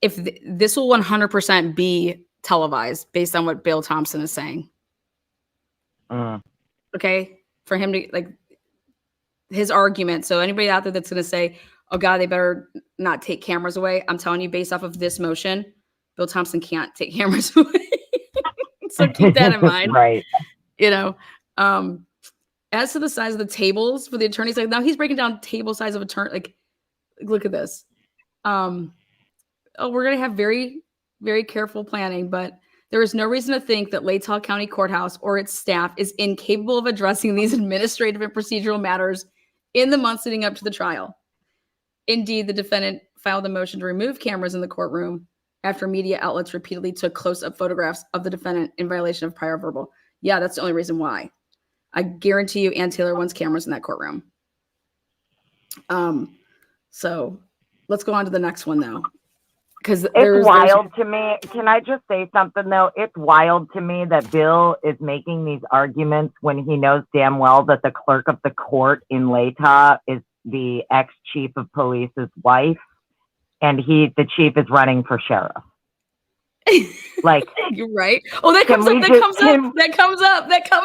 Speaker 1: if this will 100% be televised based on what Bill Thompson is saying. Okay. For him to his argument. So anybody out there that's going to say, oh God, they better not take cameras away. I'm telling you, based off of this motion, Bill Thompson can't take cameras away. So keep that in mind.
Speaker 5: Right.
Speaker 1: As to the size of the tables for the attorneys, now he's breaking down table size of attorney. Look at this. We're going to have very, very careful planning, but there is no reason to think that Latah County Courthouse or its staff is incapable of addressing these administrative and procedural matters in the months leading up to the trial. Indeed, the defendant filed a motion to remove cameras in the courtroom after media outlets repeatedly took close-up photographs of the defendant in violation of prior verbal. Yeah, that's the only reason why. I guarantee you Ann Taylor wants cameras in that courtroom. So let's go on to the next one, though. Because
Speaker 5: it's wild to me. Can I just say something, though? It's wild to me that Bill is making these arguments when he knows damn well that the clerk of the court in Latah is the ex-chief of police's wife, and the chief is running for sheriff.
Speaker 1: You're right. Oh, that comes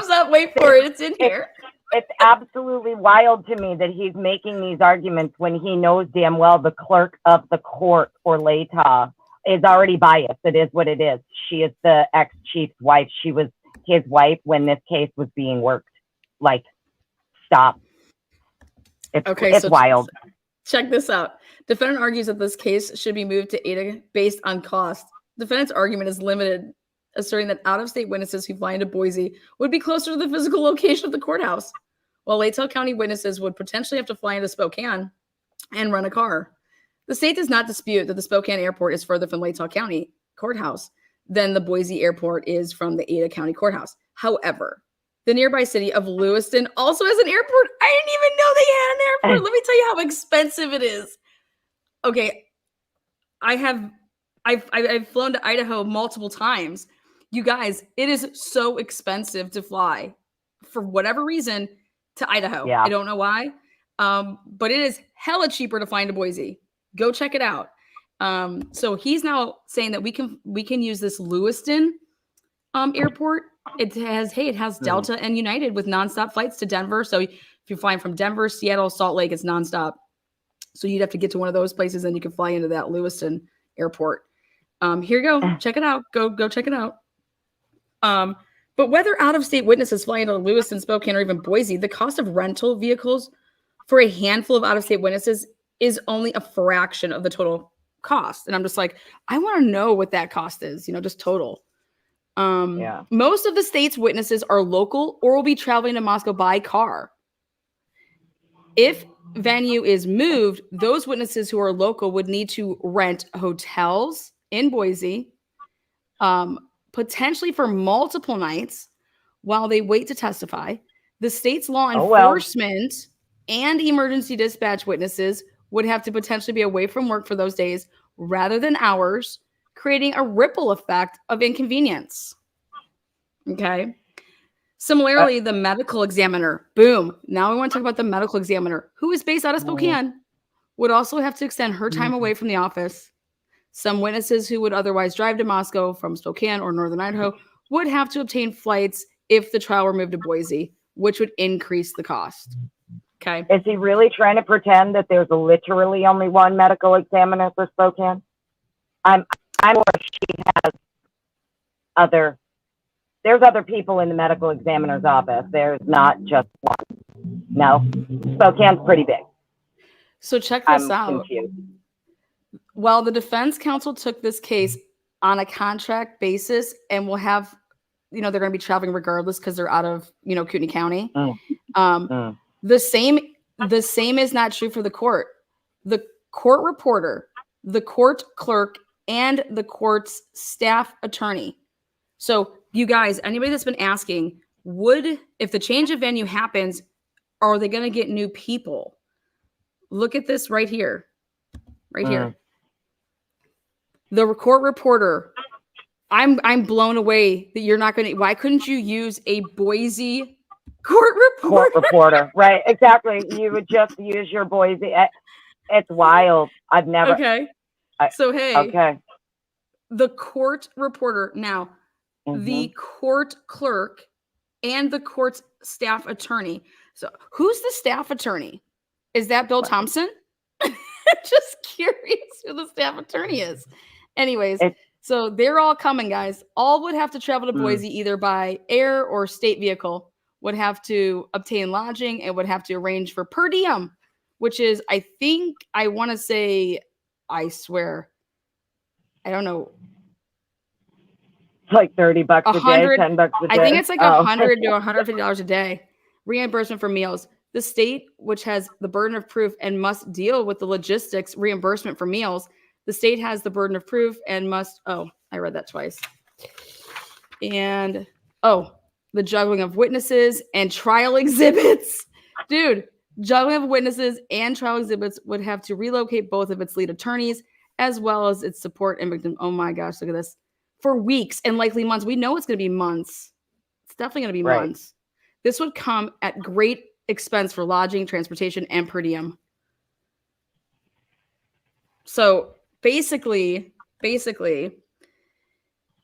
Speaker 1: up. Wait for it. It's in here.
Speaker 5: It's absolutely wild to me that he's making these arguments when he knows damn well the clerk of the court for Latah is already biased. It is what it is. She is the ex-chief's wife. She was his wife when this case was being worked. Like, stop. It's wild.
Speaker 1: Check this out. Defendant argues that this case should be moved to Ada based on cost. Defendant's argument is limited, asserting that out-of-state witnesses who fly into Boise would be closer to the physical location of the courthouse, while Latah County witnesses would potentially have to fly into Spokane and rent a car. The state does not dispute that the Spokane airport is further from Latah County courthouse than the Boise airport is from the Ada County courthouse. However, the nearby city of Lewiston also has an airport. I didn't even know they had an airport. Let me tell you how expensive it is. Okay, I've flown to Idaho multiple times. You guys, it is so expensive to fly for whatever reason to Idaho.
Speaker 5: Yeah.
Speaker 1: I don't know why, but it is hella cheaper to fly into Boise. Go check it out. So he's now saying that we can use this Lewiston airport. It has Delta and United with nonstop flights to Denver. So if you're flying from Denver, Seattle, Salt Lake, it's nonstop. So you'd have to get to one of those places, and you can fly into that Lewiston airport. Here you go. Check it out. Go check it out. But whether out-of-state witnesses fly into Lewiston, Spokane, or even Boise, the cost of rental vehicles for a handful of out-of-state witnesses is only a fraction of the total cost. And I'm just like, I want to know what that cost is, just total. Most of the state's witnesses are local or will be traveling to Moscow by car. If venue is moved, those witnesses who are local would need to rent hotels in Boise, potentially for multiple nights while they wait to testify. The state's law enforcement and emergency dispatch witnesses would have to potentially be away from work for those days rather than hours, creating a ripple effect of inconvenience. Okay. Similarly, the medical examiner, boom. Now we want to talk about the medical examiner, who is based out of Spokane, would also have to extend her time away from the office. Some witnesses who would otherwise drive to Moscow from Spokane or Northern Idaho would have to obtain flights if the trial were moved to Boise, which would increase the cost. Okay.
Speaker 5: Is he really trying to pretend that there's literally only one medical examiner for Spokane? I'm sure she has there's other people in the medical examiner's office. There's not just one. No, Spokane's pretty big.
Speaker 1: So check this
Speaker 5: I'm
Speaker 1: out.
Speaker 5: Confused.
Speaker 1: Well, the defense counsel took this case on a contract basis and will have, they're going to be traveling regardless because they're out of, Kootenai County. The same is not true for the court. The court reporter, the court clerk, and the court's staff attorney. So you guys, anybody that's been asking, if the change of venue happens, are they going to get new people? Look at this right here. Right here. The court reporter. I'm blown away that you're not going to. Why couldn't you use a Boise court reporter?
Speaker 5: Right, exactly. You would just use your Boise. It's wild. I've never.
Speaker 1: Okay. The court reporter now. The court clerk and the court's staff attorney. So who's the staff attorney? Is that Bill Thompson? Just curious who the staff attorney is. Anyways, so they're all coming, guys. All would have to travel to Boise either by air or state vehicle, would have to obtain lodging, and would have to arrange for per diem, which is, I swear, I don't know.
Speaker 5: Like $30 a day, $10 a day.
Speaker 1: I think it's like $100 to $150 a day. Reimbursement for meals. The state, which has the burden of proof and must deal with the logistics reimbursement for meals, the state has the burden of proof and must, I read that twice. And, the juggling of witnesses and trial exhibits. Dude, juggling of witnesses and trial exhibits would have to relocate both of its lead attorneys as well as its support and victim. Oh my gosh, look at this. For weeks and likely months. We know it's going to be months. It's definitely going to be months. This would come at great expense for lodging, transportation, and per diem. So basically,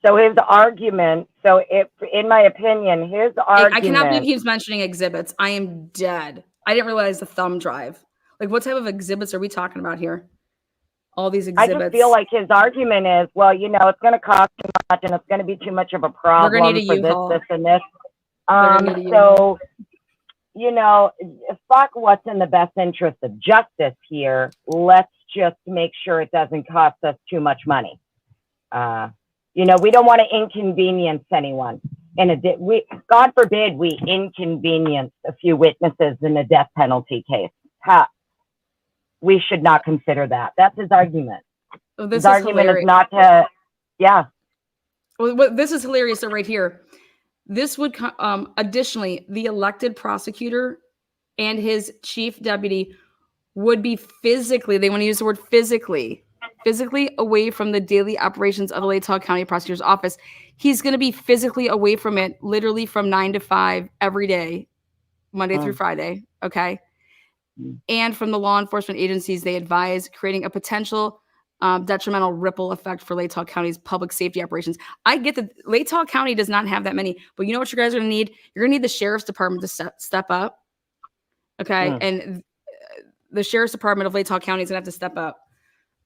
Speaker 5: So his argument, so if, in my opinion, his argument.
Speaker 1: I cannot believe he's mentioning exhibits. I am dead. I didn't realize the thumb drive. Like, what type of exhibits are we talking about here? All these exhibits.
Speaker 5: I just feel like his argument is, well, you know, it's going to cost too much and it's going to be too much of a problem
Speaker 1: need a
Speaker 5: for this,
Speaker 1: U-Haul.
Speaker 5: this, and this.
Speaker 1: So,
Speaker 5: you know, fuck what's in the best interest of justice here. Let's just make sure it doesn't cost us too much money. You know, we don't want to inconvenience anyone. God forbid we inconvenience a few witnesses in a death penalty case. We should not consider that. That's his argument.
Speaker 1: Well,
Speaker 5: his argument is not to, yeah.
Speaker 1: Well, this is hilarious right here. This would, additionally, the elected prosecutor and his chief deputy would be physically, they want to use the word physically away from the daily operations of the Latah County Prosecutor's Office. He's going to be physically away from it, literally from 9 to 5 every day, Monday through Friday. Okay. And from the law enforcement agencies, they advise creating a potential detrimental ripple effect for Latah County's public safety operations. I get that Latah County does not have that many, but you know what you guys are going to need? You're going to need the sheriff's department to step up. Okay. And the sheriff's department of Latah County is going to have to step up.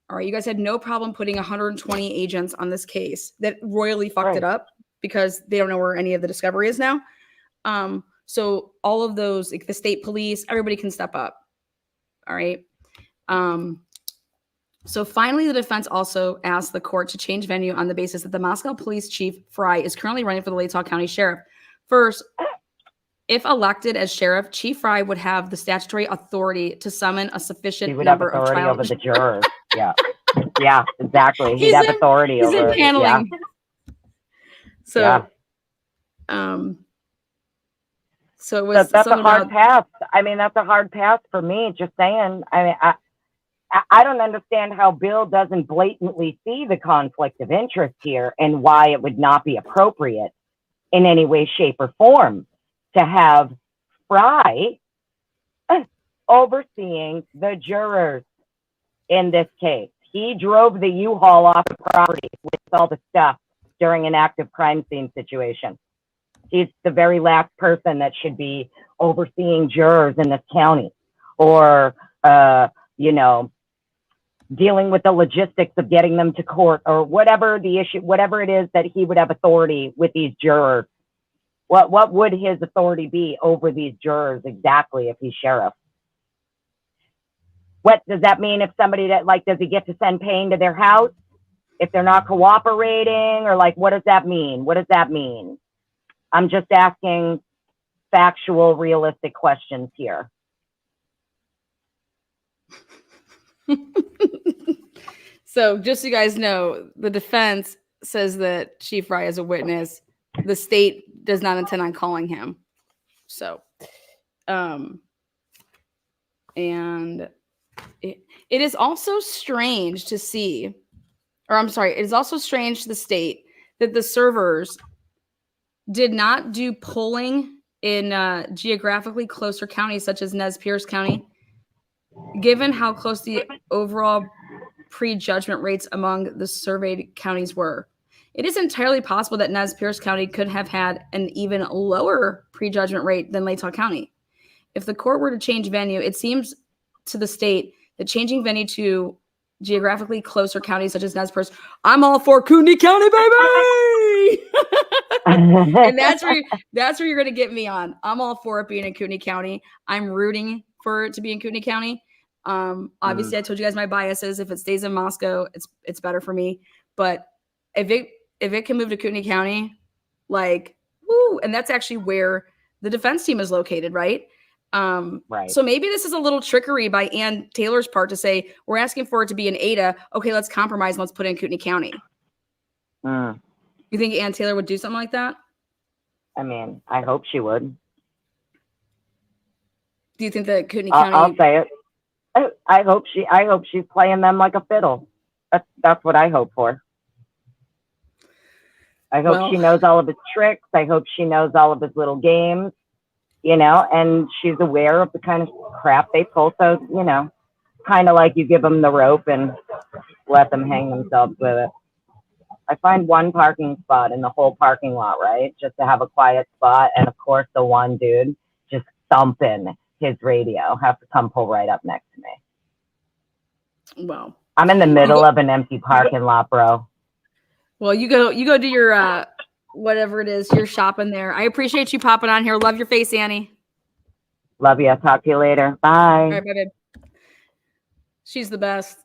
Speaker 1: All right. You guys had no problem putting 120 agents on this case that royally fucked it up because they don't know where any of the discovery is now. So all of those, like the state police, everybody can step up. All right. So finally, the defense also asked the court to change venue on the basis that the Moscow Police Chief Fry is currently running for the Latah County Sheriff. First, if elected as sheriff, Chief Fry would have the statutory authority to summon a sufficient number of trial.
Speaker 5: He would have authority over the jurors. Yeah. Yeah, exactly. He'd have authority over.
Speaker 1: He's in paneling.
Speaker 5: Yeah.
Speaker 1: So, so it was.
Speaker 5: That's a hard pass. I mean, that's a hard pass for me. Just saying. I mean, I don't understand how Bill doesn't blatantly see the conflict of interest here and why it would not be appropriate in any way, shape, or form to have Fry overseeing the jurors in this case. He drove the U-Haul off the property with all the stuff during an active crime scene situation. He's the very last person that should be overseeing jurors in this county or, you know, dealing with the logistics of getting them to court or whatever the issue, whatever it is that he would have authority with these jurors. What would his authority be over these jurors exactly if he's sheriff? What does that mean if somebody that, like, does he get to send pain to their house if they're not cooperating, or like, what does that mean? What does that mean? I'm just asking factual, realistic questions here.
Speaker 1: So just so you guys know, the defense says that Chief Fry is a witness. The state does not intend on calling him. So, and it is also strange to see, or I'm sorry, it is also strange to the state that the servers did not do polling in geographically closer counties such as Nez Perce County, given how close the overall prejudgment rates among the surveyed counties were. It is entirely possible that Nez Perce County could have had an even lower prejudgment rate than Latah County. If the court were to change venue, it seems to the state that changing venue to geographically closer counties such as Nez Perce, I'm all for Kootenai County, baby! And that's where you're going to get me on. I'm all for it being in Kootenai County. I'm rooting for it to be in Kootenai County. Obviously, I told you guys my biases. If it stays in Moscow, it's better for me. But if it can move to Kootenai County, like, woo, and that's actually where the defense team is located, right?
Speaker 5: Right.
Speaker 1: So maybe this is a little trickery by Ann Taylor's part to say, we're asking for it to be in Ada. Okay, let's compromise and let's put it in Kootenai County. You think Ann Taylor would do something like that?
Speaker 5: I mean, I hope she would.
Speaker 1: Do you think that Kootenai County?
Speaker 5: I'll say it. I hope she's playing them like a fiddle. That's what I hope for. I hope she knows all of his tricks. I hope she knows all of his little games, you know, and she's aware of the kind of crap they pull. So, you know, kind of like you give them the rope and let them hang themselves with it. I find one parking spot in the whole parking lot, right? Just to have a quiet spot. And of course, the one dude just thumping his radio has to come pull right up next to me.
Speaker 1: Well,
Speaker 5: I'm in the middle of an empty parking lot, bro.
Speaker 1: well, you go do your whatever it is, you're shopping there. I appreciate you popping on here. Love your face, Annie.
Speaker 5: Love you. I'll talk to you later. Bye.
Speaker 1: All right, bye, babe. She's the best.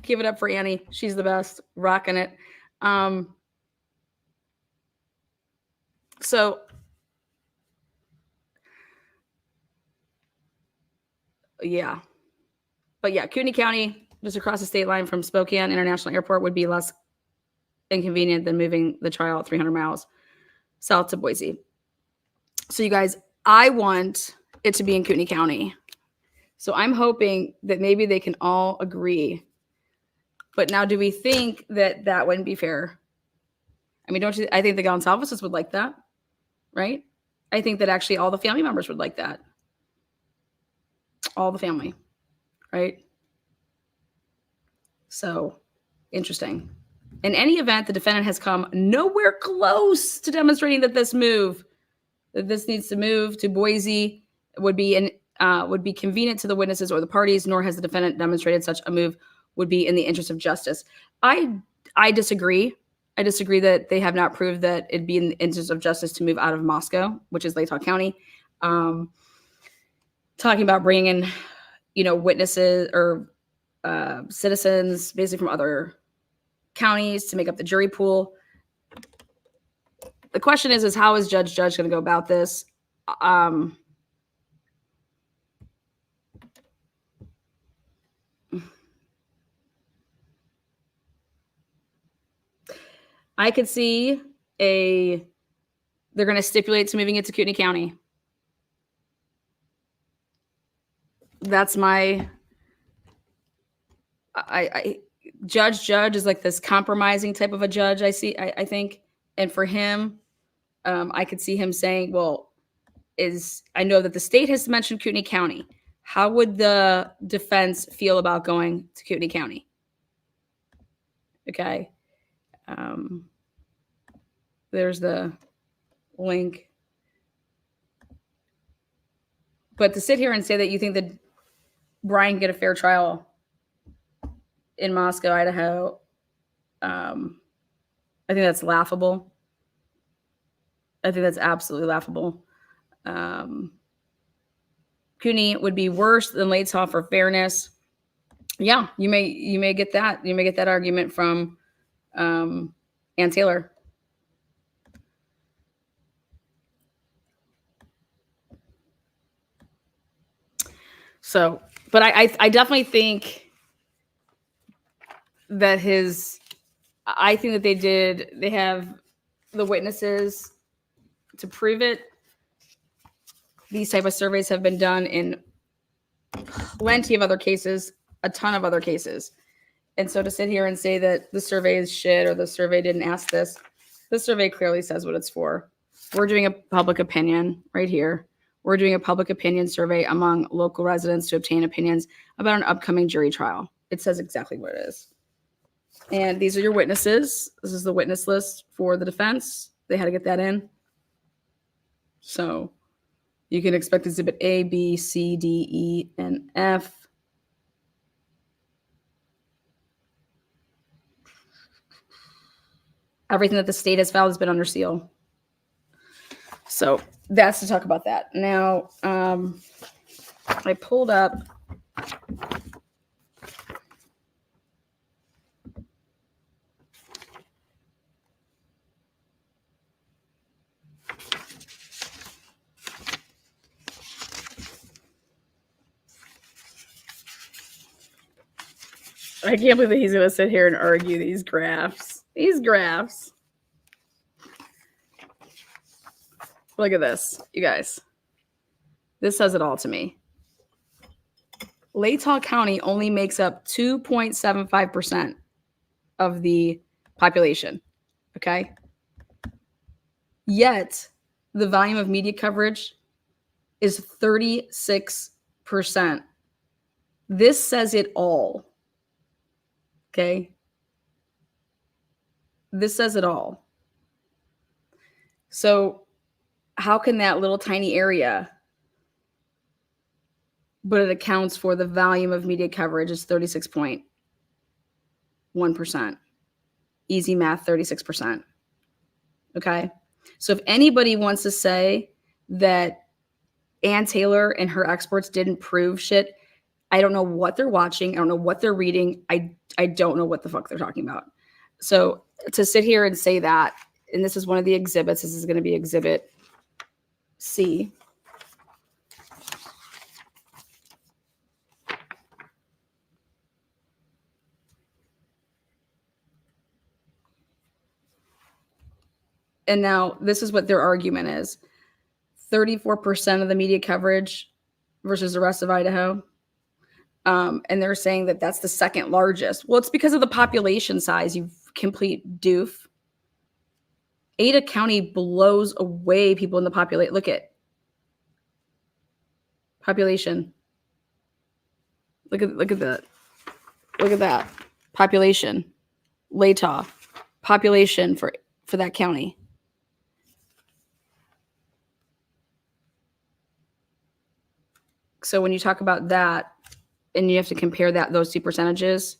Speaker 1: Give it up for Annie. She's the best. Rocking it. So yeah. But yeah, Kootenai County, just across the state line from Spokane International Airport, would be less inconvenient than moving the trial 300 miles south to Boise. So you guys, I want it to be in Kootenai County. So I'm hoping that maybe they can all agree. But now, do we think that that wouldn't be fair? I mean, don't you? I think the Gonsalveses would like that, right? I think that actually all the family members would like that. All the family, right? So interesting. In any event, the defendant has come nowhere close to demonstrating that this needs to move to Boise would be convenient to the witnesses or the parties, nor has the defendant demonstrated such a move would be in the interest of justice. I disagree. I disagree that they have not proved that it'd be in the interest of justice to move out of Moscow, which is Latah County. Talking about bringing in, witnesses or citizens basically from other counties to make up the jury pool. The question is how is Judge going to go about this? I could see they're going to stipulate to moving it to Kootenai County. That's my, Judge is like this compromising type of a judge. I think. And for him, I could see him saying, well, I know that the state has mentioned Kootenai County. How would the defense feel about going to Kootenai County? Okay. There's the link. But to sit here and say that you think that Brian can get a fair trial in Moscow, Idaho, I think that's laughable. I think that's absolutely laughable. Kootenai would be worse than Latah for fairness. Yeah, you may get that. You may get that argument from Ann Taylor. So, but I definitely think that I think that they have the witnesses to prove it. These type of surveys have been done in plenty of other cases, a ton of other cases. And so to sit here and say that the survey is shit or the survey didn't ask this, the survey clearly says what it's for. We're doing a public opinion right here. We're doing a public opinion survey among local residents to obtain opinions about an upcoming jury trial. It says exactly what it is. And these are your witnesses. This is the witness list for the defense. They had to get that in. So you can expect exhibit A, B, C, D, E, and F. Everything that the state has filed has been under seal. So that's to talk about that. Now, I pulled up I can't believe that he's going to sit here and argue these graphs. These graphs. Look at this, you guys. This says it all to me. Latah County only makes up 2.75% of the population. Okay. Yet the volume of media coverage is 36%. This says it all. Okay. This says it all. So how can that little tiny area, but it accounts for the volume of media coverage is 36.1%. Easy math, 36%. Okay. So if anybody wants to say that Ann Taylor and her experts didn't prove shit, I don't know what they're watching. I don't know what they're reading. I don't know what the fuck they're talking about. So to sit here and say that, and this is one of the exhibits, this is going to be exhibit C. And now this is what their argument is. 34% of the media coverage versus the rest of Idaho. And they're saying that that's the second largest. Well, it's because of the population size, you complete doof. Ada County blows away people in the population. Look at population. Look at that. Look at that. Population. Latah. Population for that county. So when you talk about that, and you have to compare those two percentages,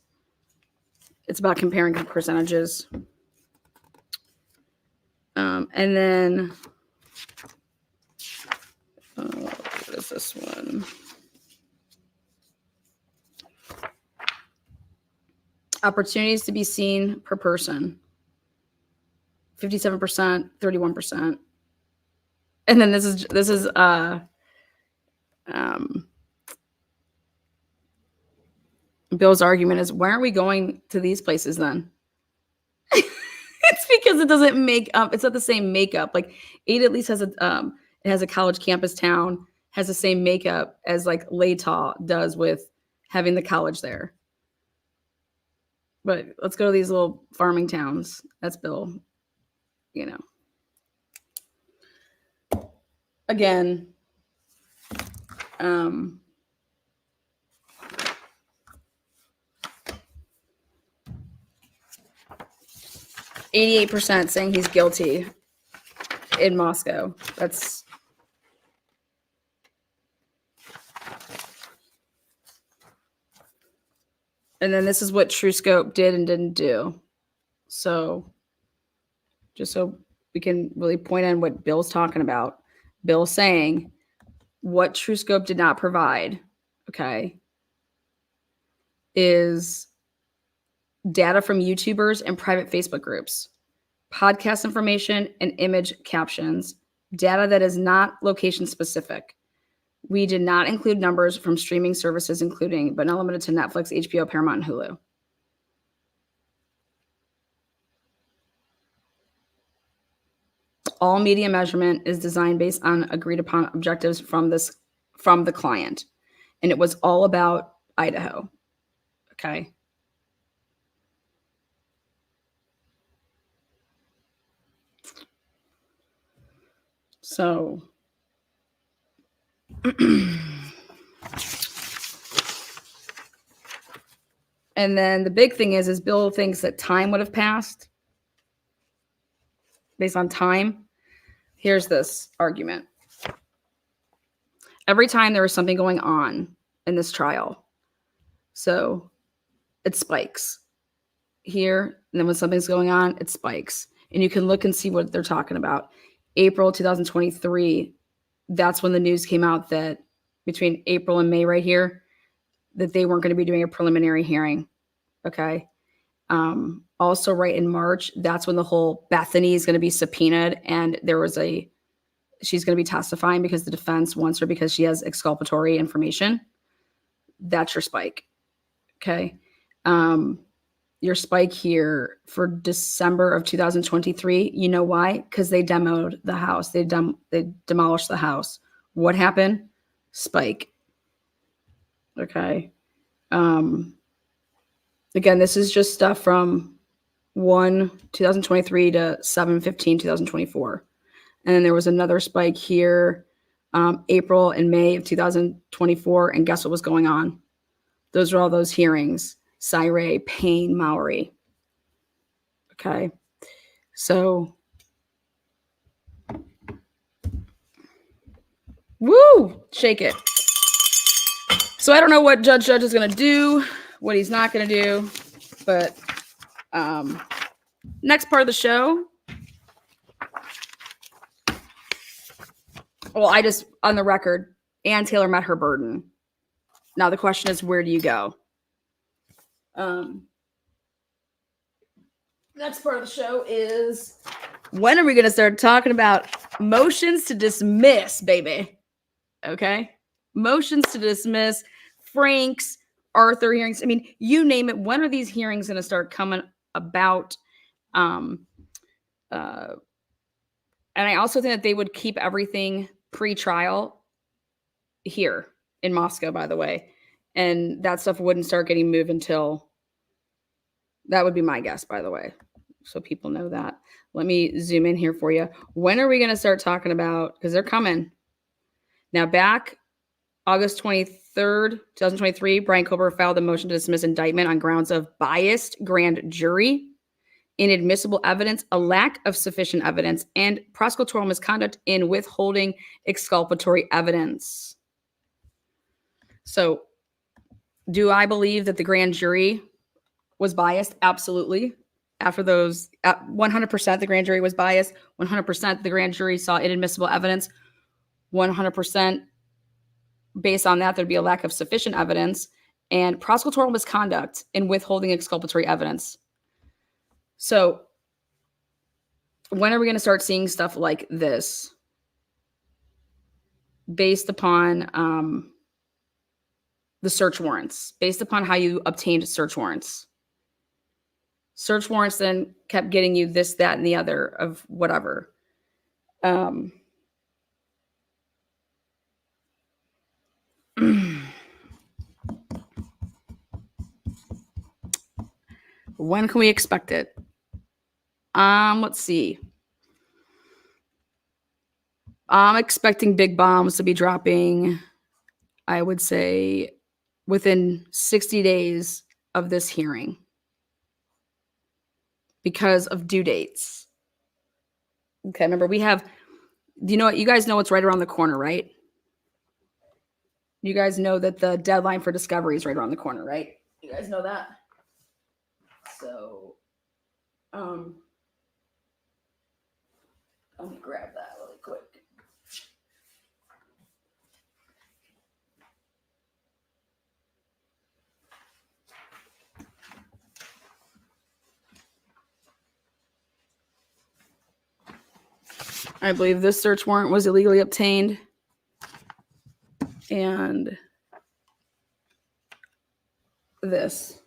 Speaker 1: it's about comparing percentages. And then, what is this one? Opportunities to be seen per person. 57%, 31%. And then this is Bill's argument is, why aren't we going to these places then? It's because it doesn't make up. It's not the same makeup. Like Ada at least has it has a college campus town, has the same makeup as like Latah does with having the college there. But let's go to these little farming towns. That's Bill. You know. Again, 88% saying he's guilty in Moscow. That's and then this is what TrueScope did and didn't do. So just so we can really point on what Bill's talking about. Bill's saying what TrueScope did not provide, okay, is data from YouTubers and private Facebook groups, podcast information and image captions, data that is not location specific. We did not include numbers from streaming services, including but not limited to Netflix, HBO, Paramount, and Hulu. All media measurement is designed based on agreed upon objectives from the client. And it was all about Idaho. Okay. So and then the big thing is Bill thinks that time would have passed based on time. Here's this argument. Every time there was something going on in this trial, so it spikes here, and then when something's going on, it spikes. And you can look and see what they're talking about. April 2023, that's when the news came out that between April and May right here, that they weren't going to be doing a preliminary hearing. Okay. Also right in March, that's when the whole Bethany is going to be subpoenaed. And she's going to be testifying because the defense wants her because she has exculpatory information. That's your spike. Okay. Your spike here for December of 2023, you know why? Because they demoed the house. They demolished the house. What happened? Spike. Okay. Again, this is just stuff from 1/2023 to 7/15/2024. And then there was another spike here, April and May of 2024. And guess what was going on? Those are all those hearings. Syray, Payne, Mowry. Okay. So, woo, shake it. So I don't know what Judge is going to do, what he's not going to do, but next part of the show. Well, I just, on the record, Ann Taylor met her burden. Now the question is, where do you go? Next part of the show is, when are we going to start talking about motions to dismiss, baby? Okay? Motions to dismiss, Frank's, Arthur hearings. I mean, you name it. When are these hearings going to start coming about? And I also think that they would keep everything pre-trial here in Moscow, by the way. And that stuff wouldn't start getting moved until, that would be my guess, by the way. So people know that. Let me zoom in here for you. When are we going to start talking about, because they're coming. Now back August 23rd, 2023, Brian Kober filed a motion to dismiss indictment on grounds of biased grand jury, inadmissible evidence, a lack of sufficient evidence, and prosecutorial misconduct in withholding exculpatory evidence. So, do I believe that the grand jury was biased? Absolutely. After those, 100% the grand jury was biased. 100% the grand jury saw inadmissible evidence. 100% based on that, there'd be a lack of sufficient evidence and prosecutorial misconduct in withholding exculpatory evidence. So when are we going to start seeing stuff like this based upon the search warrants, based upon how you obtained search warrants? Search warrants then kept getting you this, that, and the other of whatever. When can we expect it? Let's see. I'm expecting big bombs to be dropping, I would say, within 60 days of this hearing because of due dates. Okay, remember we have, you know what? You guys know what's right around the corner, right? You guys know that the deadline for discovery is right around the corner, right? You guys know that? So, let me grab that really quick. I believe this search warrant was illegally obtained. And this,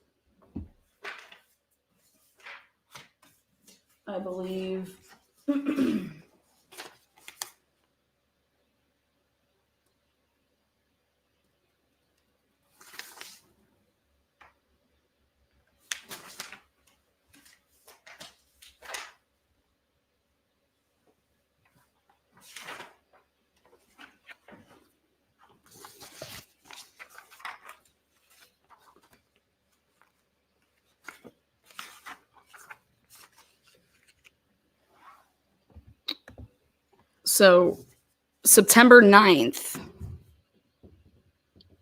Speaker 1: I believe. So September 9th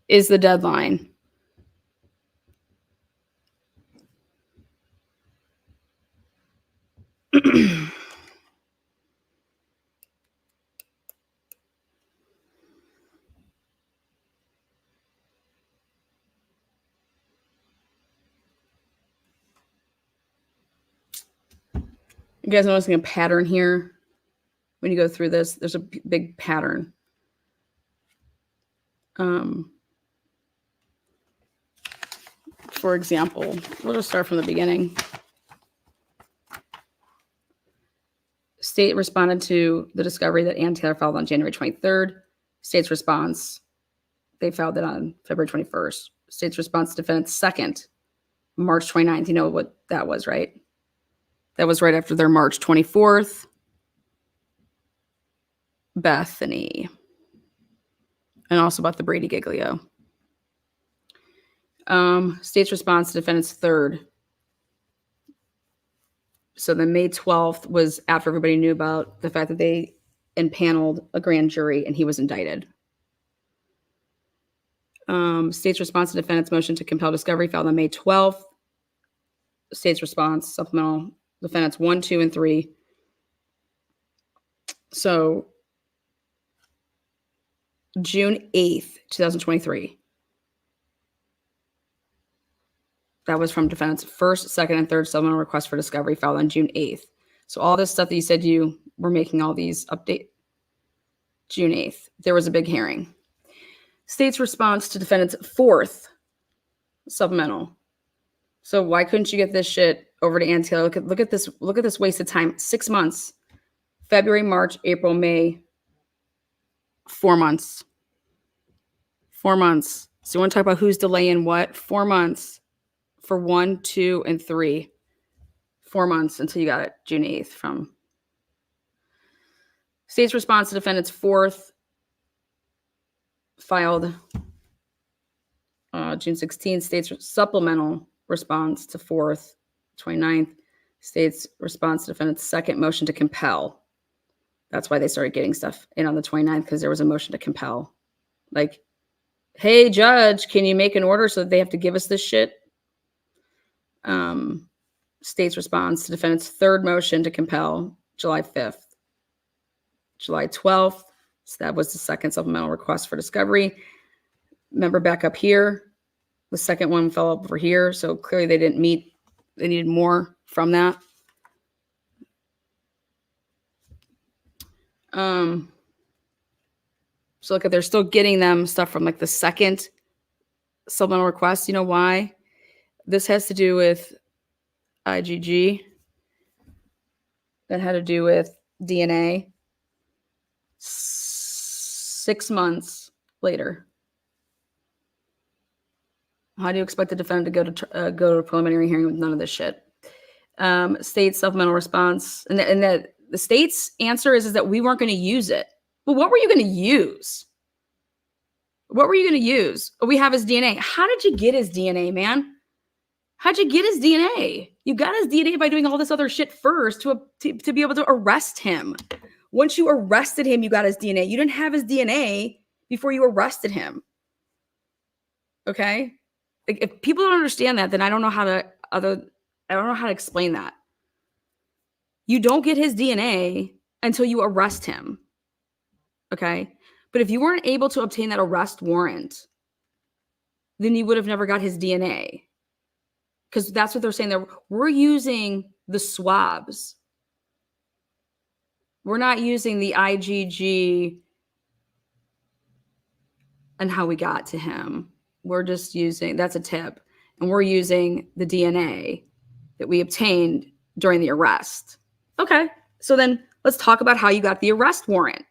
Speaker 1: is the deadline. You guys noticing a pattern here? When you go through this, there's a big pattern. For example, we'll just start from the beginning. State responded to the discovery that Ann Taylor filed on January 23rd. State's response, they filed it on February 21st. State's response, defendant's second, March 29th. You know what that was, right? That was right after their March 24th. Bethany. And also about the Brady Giglio. State's response to defendant's third. So then May 12th was after everybody knew about the fact that they impaneled a grand jury and he was indicted. State's response to defendant's motion to compel discovery filed on May 12th. State's response, supplemental defendants 1, 2, and 3. So June 8th, 2023. That was from defendants' first, second, and third supplemental request for discovery filed on June 8th. So all this stuff that you said you were making all these update, June 8th, there was a big hearing. State's response to defendant's fourth supplemental. So why couldn't you get this shit over to Ann Taylor? Look at this wasted time. 6 months. February, March, April, May. 4 months. 4 months. So you want to talk about who's delaying what? 4 months for 1, 2, and 3. 4 months until you got it June 8th from State's response to defendant's fourth filed June 16th. State's supplemental response to fourth, 29th. State's response to defendant's second motion to compel. That's why they started getting stuff in on the 29th, because there was a motion to compel. Like, hey, judge, can you make an order so that they have to give us this shit? State's response to defendant's third motion to compel, July 5th. July 12th, so that was the second supplemental request for discovery. Remember back up here, the second one fell over here, so clearly they didn't meet. They needed more from that. So look at, they're still getting them stuff from like the second supplemental request. You know why? This has to do with IgG. That had to do with DNA. 6 months later. How do you expect the defendant to go to a preliminary hearing with none of this shit? State supplemental response, and the state's answer is that we weren't going to use it. Well, what were you going to use? What were you going to use? Oh, we have his DNA. How did you get his DNA, man? How'd you get his DNA? You got his DNA by doing all this other shit first to be able to arrest him. Once you arrested him, you got his DNA. You didn't have his DNA before you arrested him. Okay? Like, if people don't understand that, then I don't know how to explain that. You don't get his DNA until you arrest him. Okay? But if you weren't able to obtain that arrest warrant, then you would have never got his DNA. Because that's what they're saying there. We're using the swabs. We're not using the IgG and how we got to him. We're just using, that's a tip. And we're using the DNA that we obtained during the arrest. Okay. So then let's talk about how you got the arrest warrant.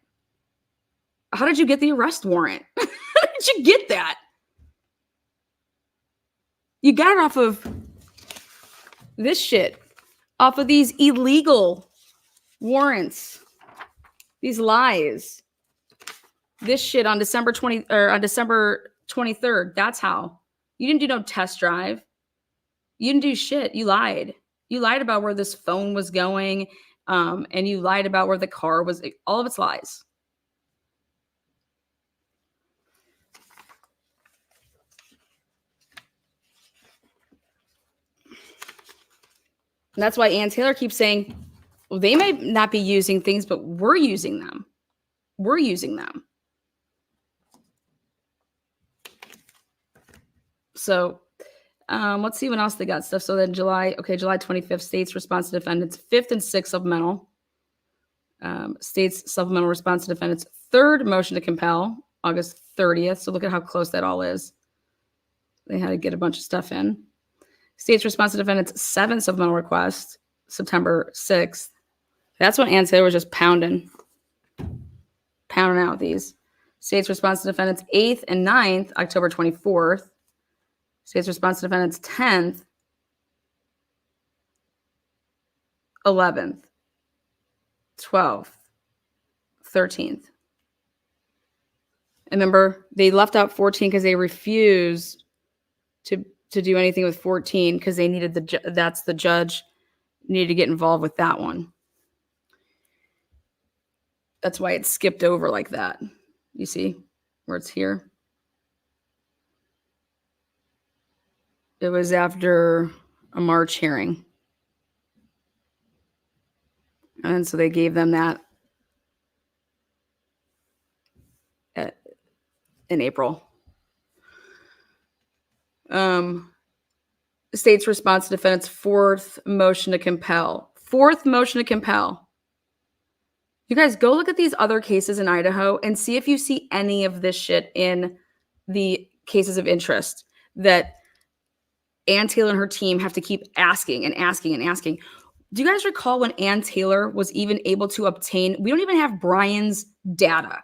Speaker 1: How did you get the arrest warrant? How did you get that? You got it off of this shit, off of these illegal warrants, these lies, this shit on December 23rd. That's how. You didn't do no test drive. You didn't do shit. You lied. You lied about where this phone was going, and you lied about where the car was. All of it's lies. And that's why Ann Taylor keeps saying, well, they may not be using things, but we're using them. We're using them. So let's see what else they got stuff. So then July 25th, state's response to defendant's fifth and sixth supplemental. State's supplemental response to defendant's third motion to compel, August 30th. So look at how close that all is. They had to get a bunch of stuff in. State's response to defendant's seventh supplemental request, September 6th. That's when Ann Taylor was just pounding out these. State's response to defendant's 8th and 9th, October 24th. State's response to defendant's 10th, 11th, 12th, 13th. And remember, they left out 14 because they refused to do anything with 14 because they needed that's the judge need to get involved with that one. That's why it skipped over like that. You see where it's here? It was after a March hearing. And so they gave them that in April. The state's response to defendant's fourth motion to compel. Fourth motion to compel. You guys go look at these other cases in Idaho and see if you see any of this shit in the cases of interest that Ann Taylor and her team have to keep asking and asking and asking. Do you guys recall when Ann Taylor was even able to obtain, we don't even have Brian's data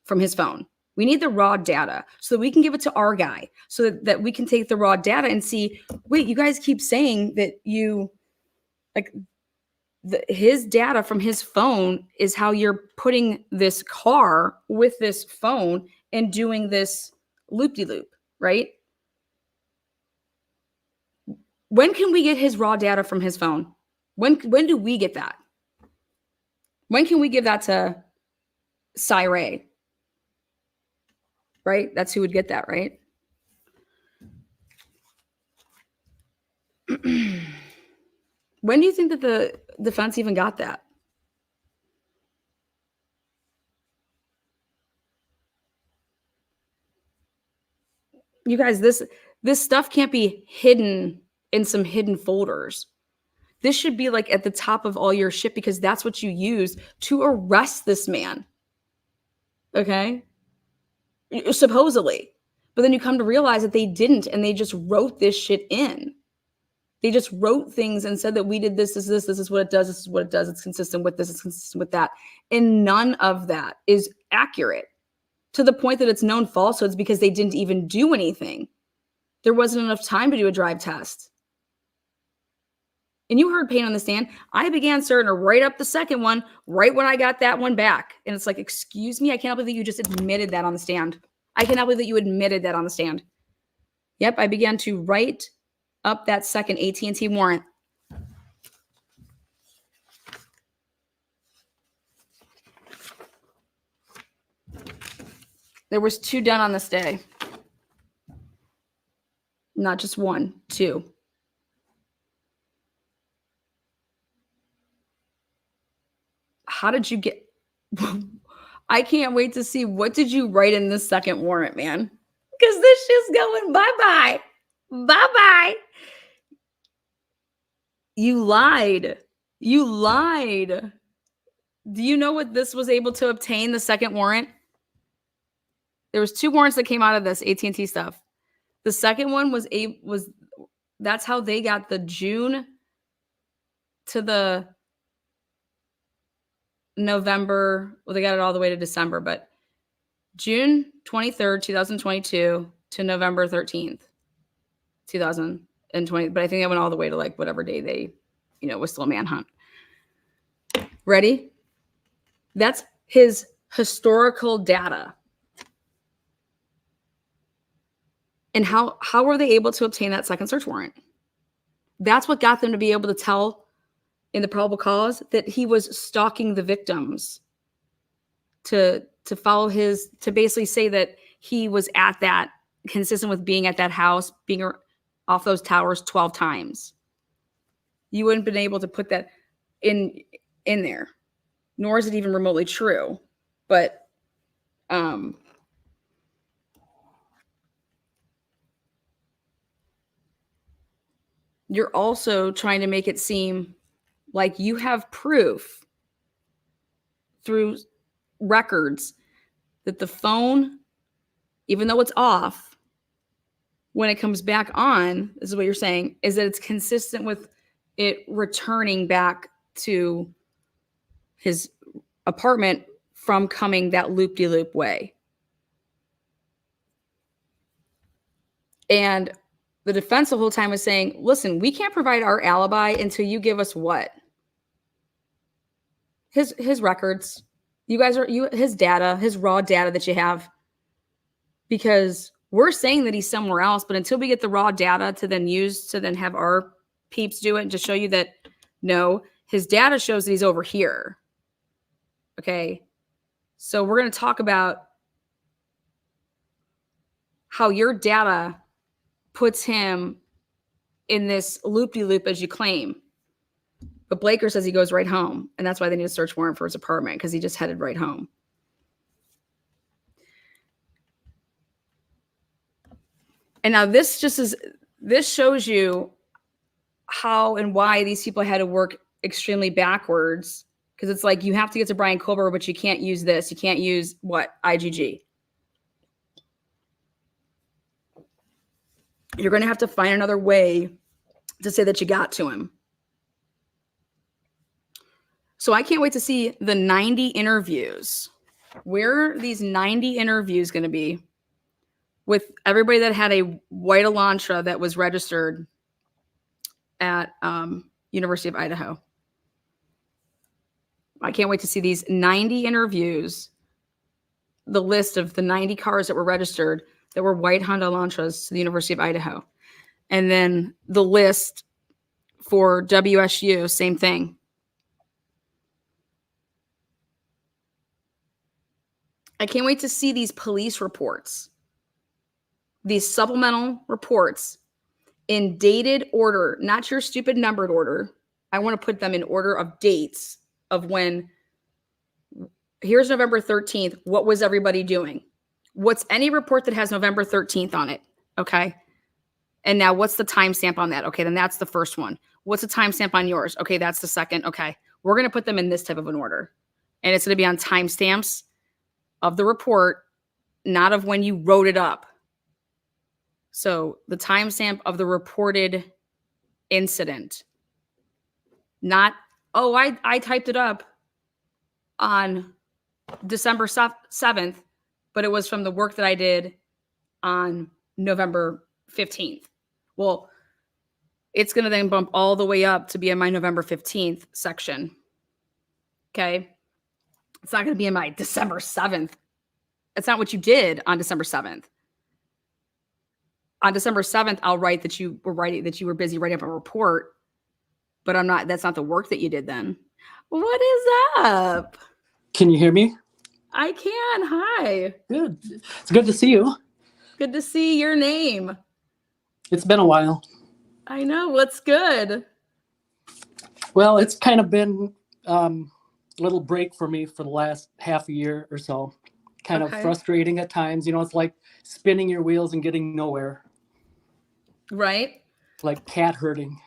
Speaker 1: from his phone. We need the raw data so that we can give it to our guy so that we can take the raw data and see, wait, you guys keep saying that you, like, his data from his phone is how you're putting this car with this phone and doing this loop-de-loop, right? When can we get his raw data from his phone? When do we get that? When can we give that to Cy-Ray? Right? That's who would get that, right? When do you think that the defense even got that? You guys, this stuff can't be hidden in some hidden folders. This should be like at the top of all your shit because that's what you use to arrest this man. Okay? Supposedly. But then you come to realize that they didn't and they just wrote this shit in. They just wrote things and said that we did this is what it does, this is what it does, it's consistent with this, it's consistent with that. And none of that is accurate to the point that it's known falsehoods because they didn't even do anything. There wasn't enough time to do a drive test. And you heard Payne on the stand. I began starting to write up the second one right when I got that one back. And it's like, excuse me, I cannot believe that you just admitted that on the stand. I cannot believe that you admitted that on the stand. Yep, I began to write up that second AT&T warrant. There was 2 done on this day. Not just 1, 2. How did you get... I can't wait to see what did you write in this second warrant, man? Because this shit's going bye-bye. Bye-bye. You lied. You lied. Do you know what this was able to obtain, the second warrant? There was 2 warrants that came out of this AT&T stuff. The second one was that's how they got the June to the November. Well, they got it all the way to December, but June 23rd, 2022 to November 13th, 2020. But I think they went all the way to like whatever day they, was still a manhunt. Ready? That's his historical data. And how were they able to obtain that second search warrant? That's what got them to be able to tell in the probable cause that he was stalking the victims to follow to basically say that he was at that, consistent with being at that house, being off those towers 12 times. You wouldn't have been able to put that in there, nor is it even remotely true. But you're also trying to make it seem like you have proof through records that the phone, even though it's off, when it comes back on, this is what you're saying, is that it's consistent with it returning back to his apartment from coming that loop-de-loop way. And the defense the whole time was saying, listen, we can't provide our alibi until you give us what? His records. You guys his data, his raw data that you have. Because we're saying that he's somewhere else, but until we get the raw data to then use to then have our peeps do it and to show you that No, his data shows that he's over here. Okay. So we're going to talk about how your data puts him in this loop-de-loop as you claim. But Blaker says he goes right home, and that's why they need a search warrant for his apartment, because he just headed right home. And now this shows you how and why these people had to work extremely backwards, because it's like you have to get to Brian Kober, but you can't use this. You can't use what? IGG. You're going to have to find another way to say that you got to him. So I can't wait to see the 90 interviews. Where are these 90 interviews going to be with everybody that had a white Elantra that was registered at University of Idaho? I can't wait to see these 90 interviews, the list of the 90 cars that were registered that were white Honda Elantras to the University of Idaho. And then the list for WSU, same thing. I can't wait to see these police reports, these supplemental reports in dated order, not your stupid numbered order. I want to put them in order of dates of when. Here's November 13th. What was everybody doing? What's any report that has November 13th on it? Okay. And now what's the timestamp on that? Okay, then that's the first one. What's the timestamp on yours? Okay, that's the second. Okay. We're going to put them in this type of an order. And it's going to be on timestamps of the report, not of when you wrote it up. So the timestamp of the reported incident. Not, oh, I typed it up on December 7th, but it was from the work that I did on November 15th. Well, it's going to then bump all the way up to be in my November 15th section. Okay. It's not going to be in my December 7th. That's not what you did on December 7th. On December 7th, I'll write that you were busy writing up a report, but that's not the work that you did then. What is up?
Speaker 6: Can you hear me?
Speaker 1: I can. Hi.
Speaker 6: Good. It's good to see you.
Speaker 1: Good to see your name.
Speaker 6: It's been a while.
Speaker 1: I know. What's good?
Speaker 6: Well, it's kind of been a little break for me for the last half a year or so. Kind of frustrating at times. It's like spinning your wheels and getting nowhere. Right. Like cat herding.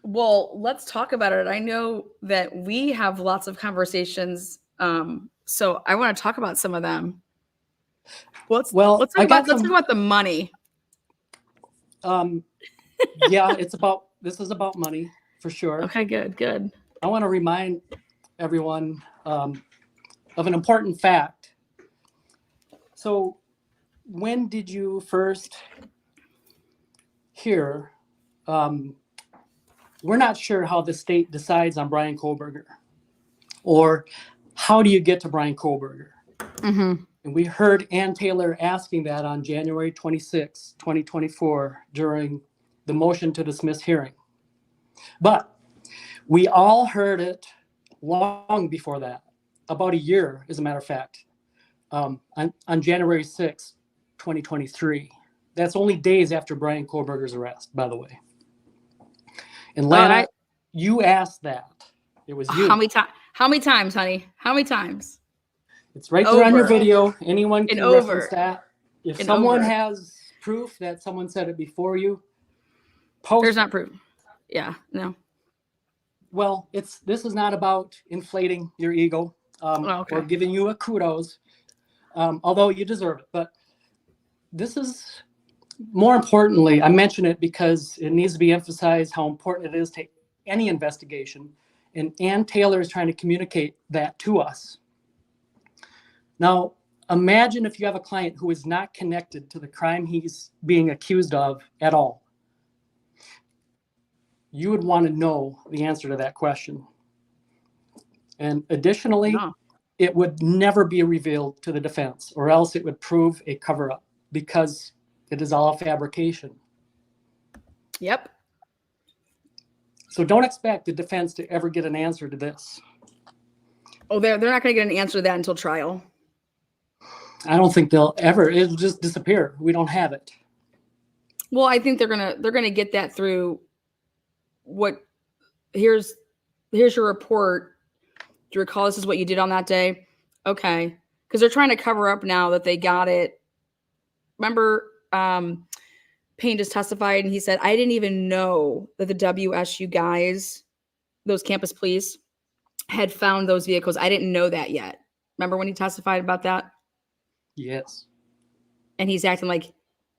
Speaker 1: Well, let's talk about it. I know that we have lots of conversations. So I want to talk about some of them. Let's talk about the money.
Speaker 6: Yeah, this is about money for sure.
Speaker 1: Okay, good.
Speaker 6: I want to remind everyone of an important fact. So when did you first hear, we're not sure how the state decides on Brian Koberger, or how do you get to Brian Koberger?
Speaker 1: Mm-hmm.
Speaker 6: And we heard Ann Taylor asking that on January 26, 2024, during the motion to dismiss hearing. But we all heard it long before that, about a year, as a matter of fact, on January 6, 2023. That's only days after Brian Koberger's arrest, by the way. And Lana, you asked that. It was you.
Speaker 1: How many times, honey? How many times?
Speaker 6: It's right there on your video. Anyone can reference that. If someone has proof that someone said it before you, post.
Speaker 1: There's not proof. Yeah, no.
Speaker 6: Well, this is not about inflating your ego or giving you a kudos, although you deserve it. But this is, more importantly, I mention it because it needs to be emphasized how important it is to any investigation. And Ann Taylor is trying to communicate that to us. Now, imagine if you have a client who is not connected to the crime he's being accused of at all. You would want to know the answer to that question. And additionally, it would never be revealed to the defense, or else it would prove a cover-up, because it is all a fabrication.
Speaker 1: Yep.
Speaker 6: So don't expect the defense to ever get an answer to this.
Speaker 1: Oh, they're not going to get an answer to that until trial.
Speaker 6: I don't think they'll ever. It'll just disappear. We don't have it.
Speaker 1: Well, I think they're gonna get that through what. Here's your report. Do you recall this is what you did on that day? Okay, because they're trying to cover up now that they got it. Remember, Payne just testified and he said, I didn't even know that the WSU guys, those campus police, had found those vehicles. I didn't know that yet. Remember when he testified about that?
Speaker 6: Yes.
Speaker 1: And he's acting like,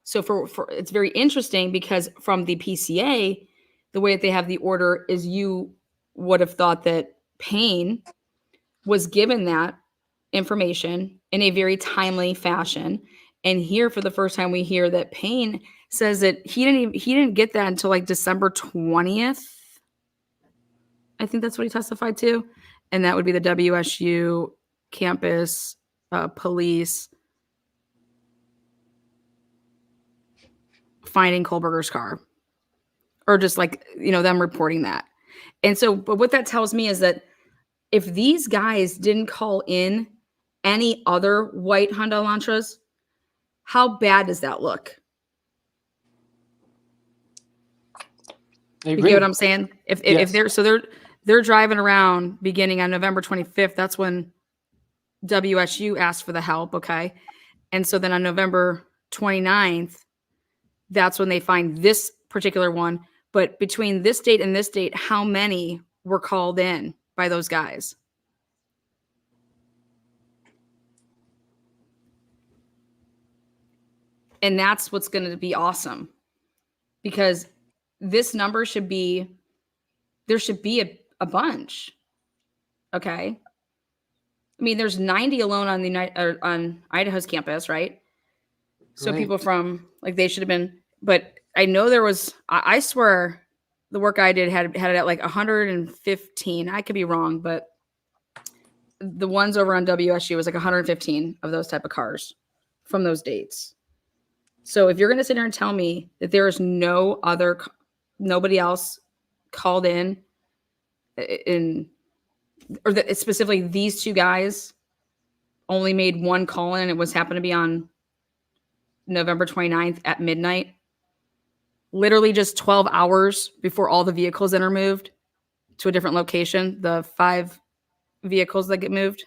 Speaker 1: so for it's very interesting because from the PCA, the way that they have the order is you would have thought that Payne was given that information in a very timely fashion. And here for the first time, we hear that Payne says that he didn't get that until like December 20th. I think that's what he testified to. And that would be the WSU campus police finding Kohlberger's car, or just like, them reporting that. And so, but what that tells me is that if these guys didn't call in any other white Honda Elantras, how bad does that look?
Speaker 6: I
Speaker 1: You
Speaker 6: agree.
Speaker 1: get what I'm saying? If
Speaker 6: Yes.
Speaker 1: they're driving around beginning on November 25th, that's when WSU asked for the help, okay? And so then on November 29th, that's when they find this particular one. But between this date and this date, how many were called in by those guys? And that's what's going to be awesome, because this number should be, there should be a bunch. Okay. I mean, there's 90 alone on Idaho's campus, right? So
Speaker 6: Right.
Speaker 1: people from, like, they should have been, but I know there was, I swear the work I did had it at like 115. I could be wrong, but the ones over on WSU was like 115 of those type of cars from those dates. So if you're going to sit here and tell me that there is nobody else called in, or that specifically these two guys only made one call in, and it happened to be on November 29th at midnight, literally just 12 hours before all the vehicles that are moved to a different location, the 5 vehicles that get moved.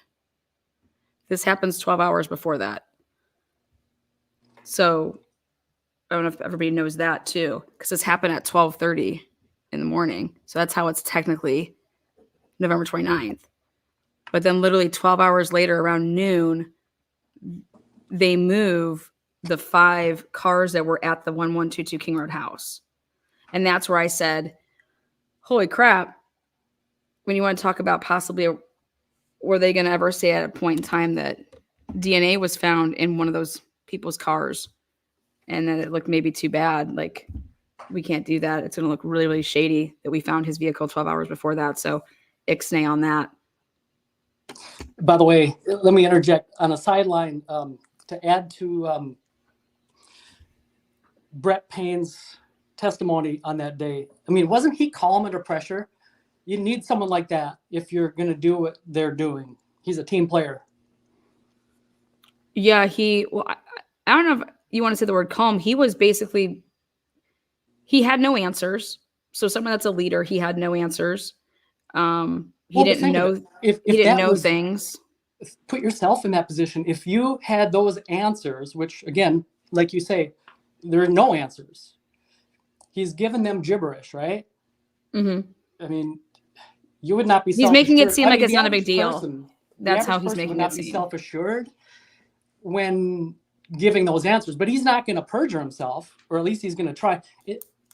Speaker 1: This happens 12 hours before that. So I don't know if everybody knows that too, because this happened at 12:30 in the morning. So that's how it's technically November 29th. But then literally 12 hours later, around noon, they move the 5 cars that were at the 1122 King Road house. And that's where I said, holy crap, when you want to talk about possibly, were they going to ever say at a point in time that DNA was found in one of those people's cars and that it looked maybe too bad? Like, we can't do that. It's going to look really, really shady that we found his vehicle 12 hours before that. So ixnay on that.
Speaker 6: By the way, let me interject on a sideline to add to Brett Payne's testimony on that day. I mean, wasn't he calm under pressure? You need someone like that if you're going to do what they're doing. He's a team player.
Speaker 1: Yeah, I don't know if you want to say the word calm. He was basically, he had no answers. So someone that's a leader, he had no answers. He didn't know. He didn't know things.
Speaker 6: Put yourself in that position. If you had those answers, which again, like you say, there are no answers. He's given them gibberish, right?
Speaker 1: Mm-hmm.
Speaker 6: I mean, you would not be.
Speaker 1: He's making it seem like it's not a big deal. That's how he's making it seem.
Speaker 6: Be self-assured when giving those answers, but he's not going to perjure himself, or at least he's going to try.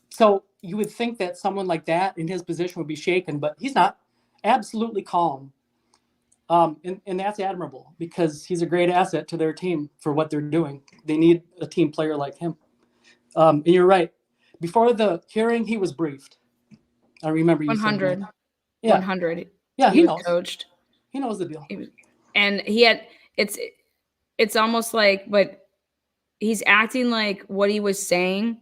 Speaker 6: So you would think that someone like that in his position would be shaken, but he's not. Absolutely calm. And that's admirable because he's a great asset to their team for what they're doing. They need a team player like him. And you're right. Before the hearing, he was briefed. I remember you
Speaker 1: 100.
Speaker 6: Yeah.
Speaker 1: 100.
Speaker 6: Yeah,
Speaker 1: he
Speaker 6: he
Speaker 1: was
Speaker 6: knows.
Speaker 1: coached.
Speaker 6: He knows the deal.
Speaker 1: And he had, it's almost like, but he's acting like what he was saying,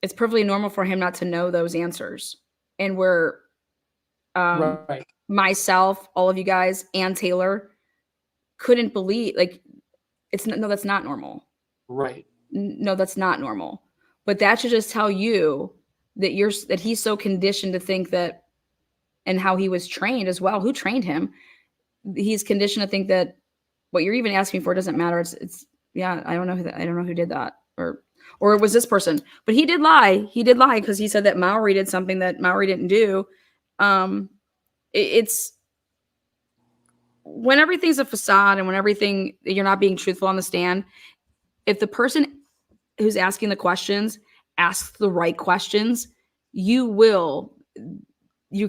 Speaker 1: it's perfectly normal for him not to know those answers. and where
Speaker 6: Right.
Speaker 1: myself, all of you guys, and Taylor couldn't believe, like, no, that's not normal.
Speaker 6: Right.
Speaker 1: No, that's not normal. But that should just tell you that he's so conditioned to think that, and how he was trained as well. Who trained him? He's conditioned to think that what you're even asking for doesn't matter. It's yeah. I don't know who did that, or it was this person. But he did lie. He did lie because he said that Maori did something that Maori didn't do. It's when everything's a facade and when everything, you're not being truthful on the stand. If the person who's asking the questions asks the right questions, you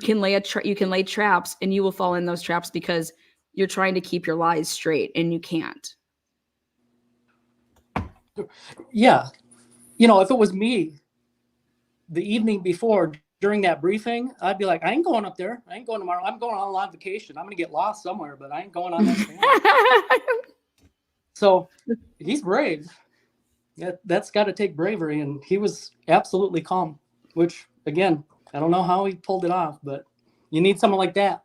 Speaker 1: can lay traps, and you will fall in those traps because you're trying to keep your lies straight and you can't.
Speaker 6: Yeah. If it was me the evening before during that briefing, I'd be like, I ain't going up there. I ain't going tomorrow. I'm going on vacation. I'm going to get lost somewhere, but I ain't going on that stand. So he's brave. That's got to take bravery. And he was absolutely calm, which, again, I don't know how he pulled it off, but you need someone like that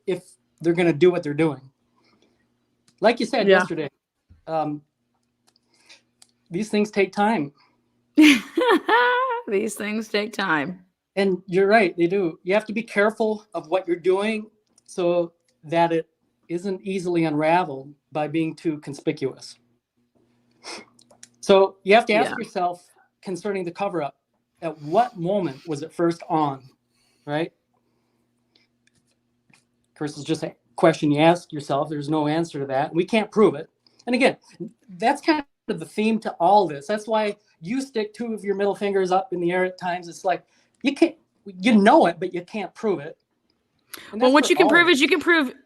Speaker 6: if they're going to do what they're doing. Like you said yesterday, these things take time.
Speaker 1: These things take time.
Speaker 6: And you're right, they do. You have to be careful of what you're doing so that it isn't easily unraveled by being too conspicuous. So you have to ask yourself concerning the cover-up, at what moment was it first on, right? Of course, it's just a question you ask yourself. There's no answer to that. We can't prove it. And again, that's kind of the theme to all this. That's why you stick two of your middle fingers up in the air at times. It's like, you know it, but you can't prove it.
Speaker 1: Well, what you can prove is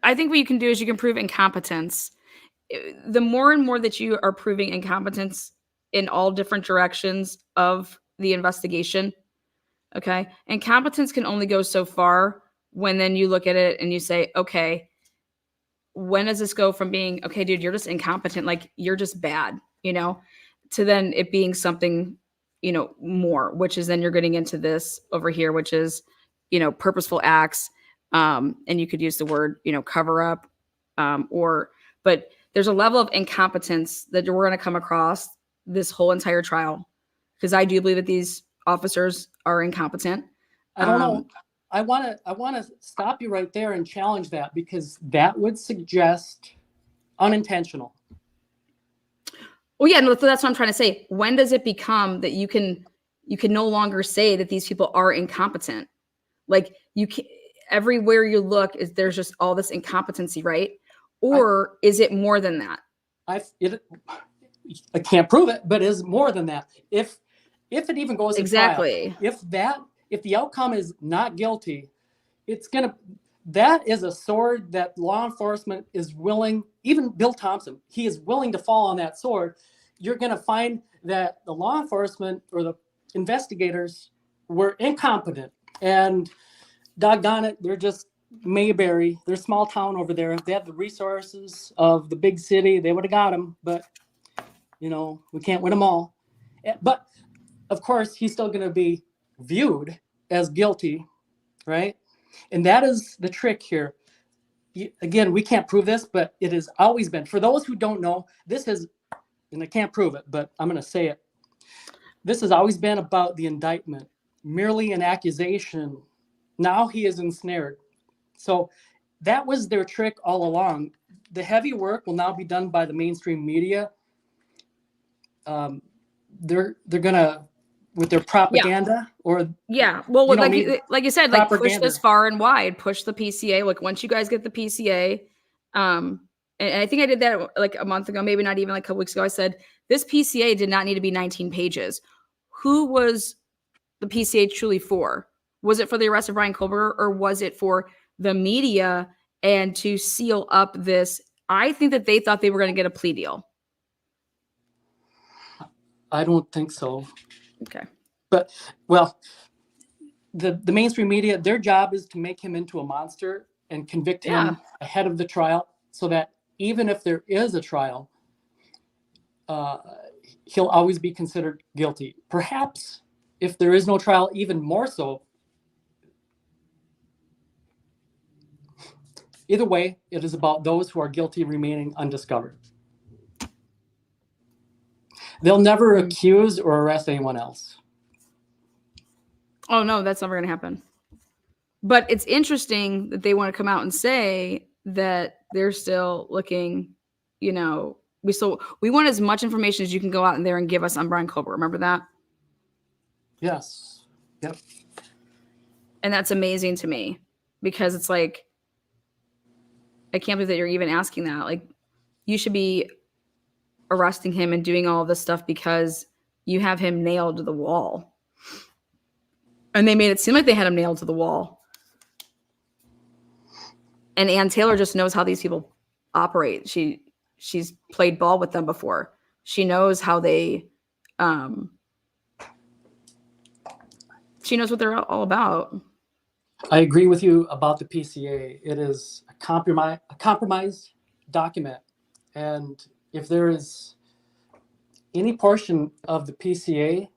Speaker 1: I think what you can do is you can prove incompetence. The more and more that you are proving incompetence in all different directions of the investigation, okay? Incompetence can only go so far when then you look at it and you say, okay, when does this go from being, okay, dude, you're just incompetent, like you're just bad, to then it being something, more, which is then you're getting into this over here, which is, purposeful acts. And you could use the word, cover up, but there's a level of incompetence that we're going to come across this whole entire trial, because I do believe that these officers are incompetent.
Speaker 6: I don't know. I want to stop you right there and challenge that, because that would suggest unintentional.
Speaker 1: Well, yeah, no, that's what I'm trying to say. When does it become that you can no longer say that these people are incompetent? Like you can, everywhere you look there's just all this incompetency, right? Or is it more than that? I
Speaker 6: can't prove it, but it is more than that. If it even goes to trial, if the outcome is not guilty, that is a sword that law enforcement is willing, even Bill Thompson, he is willing to fall on that sword. You're going to find that the law enforcement or the investigators were incompetent, and doggone it, they're just Mayberry. They're a small town over there. If they had the resources of the big city, they would have got him, but we can't win them all. But of course, he's still going to be viewed as guilty, right? And that is the trick here. Again, we can't prove this, but it has always been. For those who don't know, and I can't prove it, but I'm going to say it. This has always been about the indictment, merely an accusation. Now he is ensnared. So that was their trick all along. The heavy work will now be done by the mainstream media. They're gonna, with their propaganda
Speaker 1: well, like you said, like push this far and wide, push the PCA. Like once you guys get the PCA, and I think I did that like a month ago, maybe not even like a couple weeks ago. I said this PCA did not need to be 19 pages. Who was the PCA truly for? Was it for the arrest of Ryan Colbert, or was it for the media and to seal up this? I think that they thought they were going to get a plea deal.
Speaker 6: I don't think so.
Speaker 1: Okay.
Speaker 6: But, well, the mainstream media, their job is to make him into a monster and convict him ahead of the trial, so that even if there is a trial, he'll always be considered guilty. Perhaps if there is no trial, even more so, Either way, it is about those who are guilty remaining undiscovered. They'll never accuse or arrest anyone else.
Speaker 1: Oh, no, that's never going to happen. But it's interesting that they want to come out and say that they're still looking, you know, we want as much information as you can go out in there and give us on Brian Kober. Remember that?
Speaker 6: Yes. Yep.
Speaker 1: And that's amazing to me because it's like, I can't believe that you're even asking that. Like, you should be arresting him and doing all this stuff because you have him nailed to the wall. And they made it seem like they had him nailed to the wall. And Ann Taylor just knows how these people operate. She's played ball with them before. She knows how they she knows what they're all about.
Speaker 6: I agree with you about the PCA. It is a compromised document. And if there is any portion of the PCA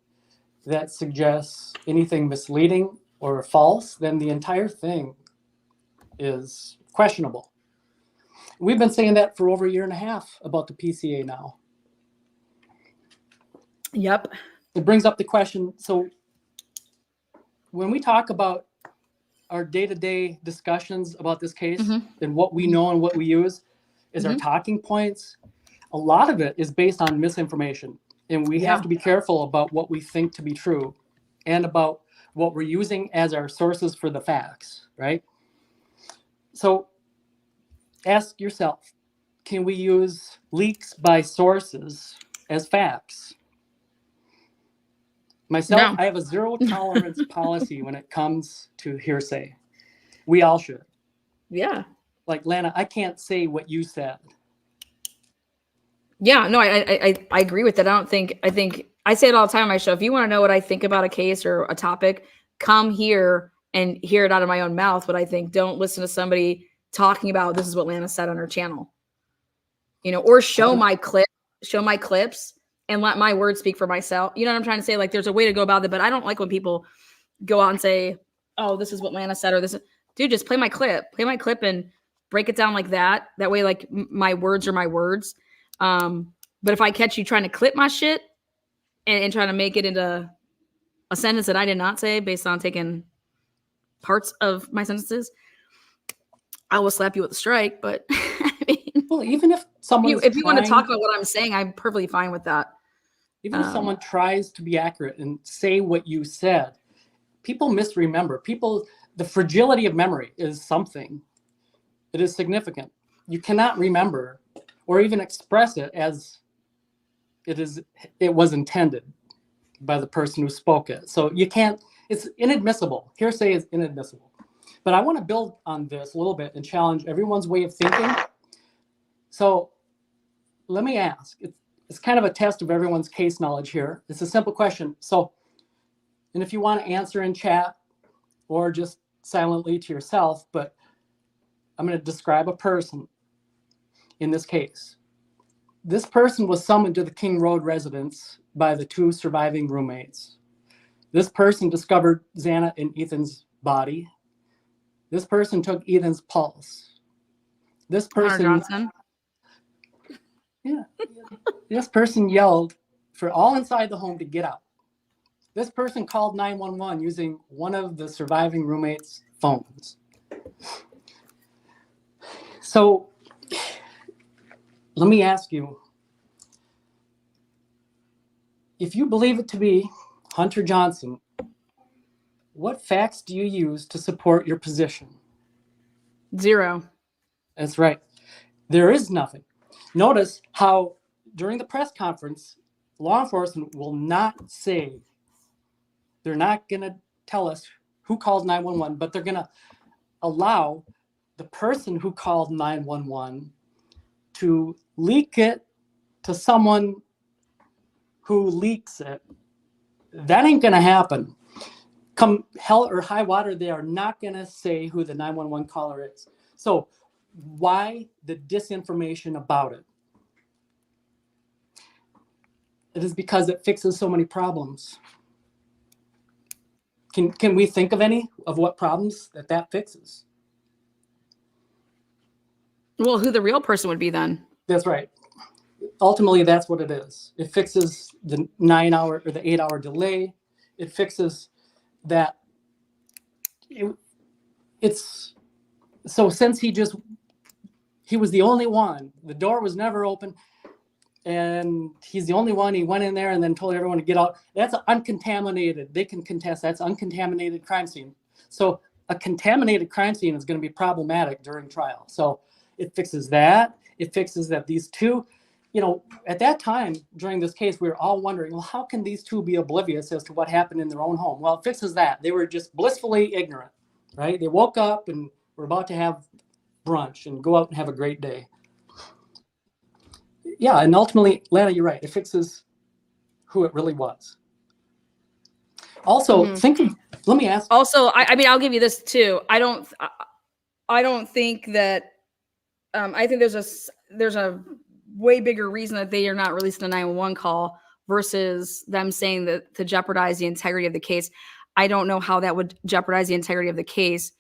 Speaker 6: that suggests anything misleading or false, then the entire thing is questionable. We've been saying that for over a year and a half about the PCA now.
Speaker 1: Yep.
Speaker 6: It brings up the question. So when we talk about our day-to-day discussions about this case and what we know and what we use as our talking points, a lot of it is based on misinformation. And we have to be careful about what we think to be true and about what we're using as our sources for the facts, right? So ask yourself, can we use leaks by sources as facts? Myself,
Speaker 1: No.
Speaker 6: I have a zero tolerance policy when it comes to hearsay. We all should.
Speaker 1: Yeah.
Speaker 6: Like, Lana, I can't say what you said.
Speaker 1: Yeah, no, I agree with that. I think I say it all the time on my show. If you want to know what I think about a case or a topic, come here and hear it out of my own mouth. What I think. Don't listen to somebody talking about this is what Lana said on her channel. You know, or show my clips and let my words speak for myself. You know what I'm trying to say? Like, there's a way to go about it, but I don't like when people go out and say, "Oh, this is what Lana said," or "This." Dude, just play my clip and break it down like that. That way, like, my words are my words. But if I catch you trying to clip my shit and trying to make it into a sentence that I did not say based on taking parts of my sentences, I will slap you with a strike. But I mean,
Speaker 6: well, even if someone
Speaker 1: if you want to talk about what I'm saying, I'm perfectly fine with that.
Speaker 6: Even if someone tries to be accurate and say what you said, people misremember. The fragility of memory is something. It is significant. You cannot remember or even express it as it was intended by the person who spoke it. So you can't, it's inadmissible. Hearsay is inadmissible. But I want to build on this a little bit and challenge everyone's way of thinking. So let me ask, it's kind of a test of everyone's case knowledge here. It's a simple question. So, and if you want to answer in chat or just silently to yourself, but I'm going to describe a person in this case. This person was summoned to the King Road residence by the two surviving roommates. This person discovered Xana in Ethan's body. This person took Ethan's pulse. This person,
Speaker 1: Johnson.
Speaker 6: Yeah. This person yelled for all inside the home to get out. This person called 911 using one of the surviving roommates' phones. So let me ask you, if you believe it to be Hunter Johnson, what facts do you use to support your position?
Speaker 1: Zero.
Speaker 6: That's right. There is nothing. Notice how during the press conference, law enforcement will not say, they're not going to tell us who called 911, but they're going to allow the person who called 911 to leak it to someone who leaks it. That ain't going to happen. Come hell or high water, they are not going to say who the 911 caller is. So why the disinformation about it? It is because it fixes so many problems. Can we think of any of what problems that fixes?
Speaker 1: Well, who the real person would be then?
Speaker 6: That's right. Ultimately, that's what it is. It fixes the 9-hour or the 8-hour delay. It fixes that. It's so since he was the only one, the door was never open, and he's the only one. He went in there and then told everyone to get out. That's uncontaminated. They can contest that's uncontaminated crime scene. So a contaminated crime scene is going to be problematic during trial. So it fixes that. It fixes that these two, at that time during this case, we were all wondering, well, how can these two be oblivious as to what happened in their own home? Well, it fixes that. They were just blissfully ignorant, right? They woke up and were about to have brunch and go out and have a great day. Yeah, and ultimately, Lana, you're right. It fixes who it really was. Also, let me ask.
Speaker 1: Also, I mean, I'll give you this too. I don't think that. I think there's a way bigger reason that they are not releasing a 911 call versus them saying that to jeopardize the integrity of the case. I don't know how that would jeopardize the integrity of the case,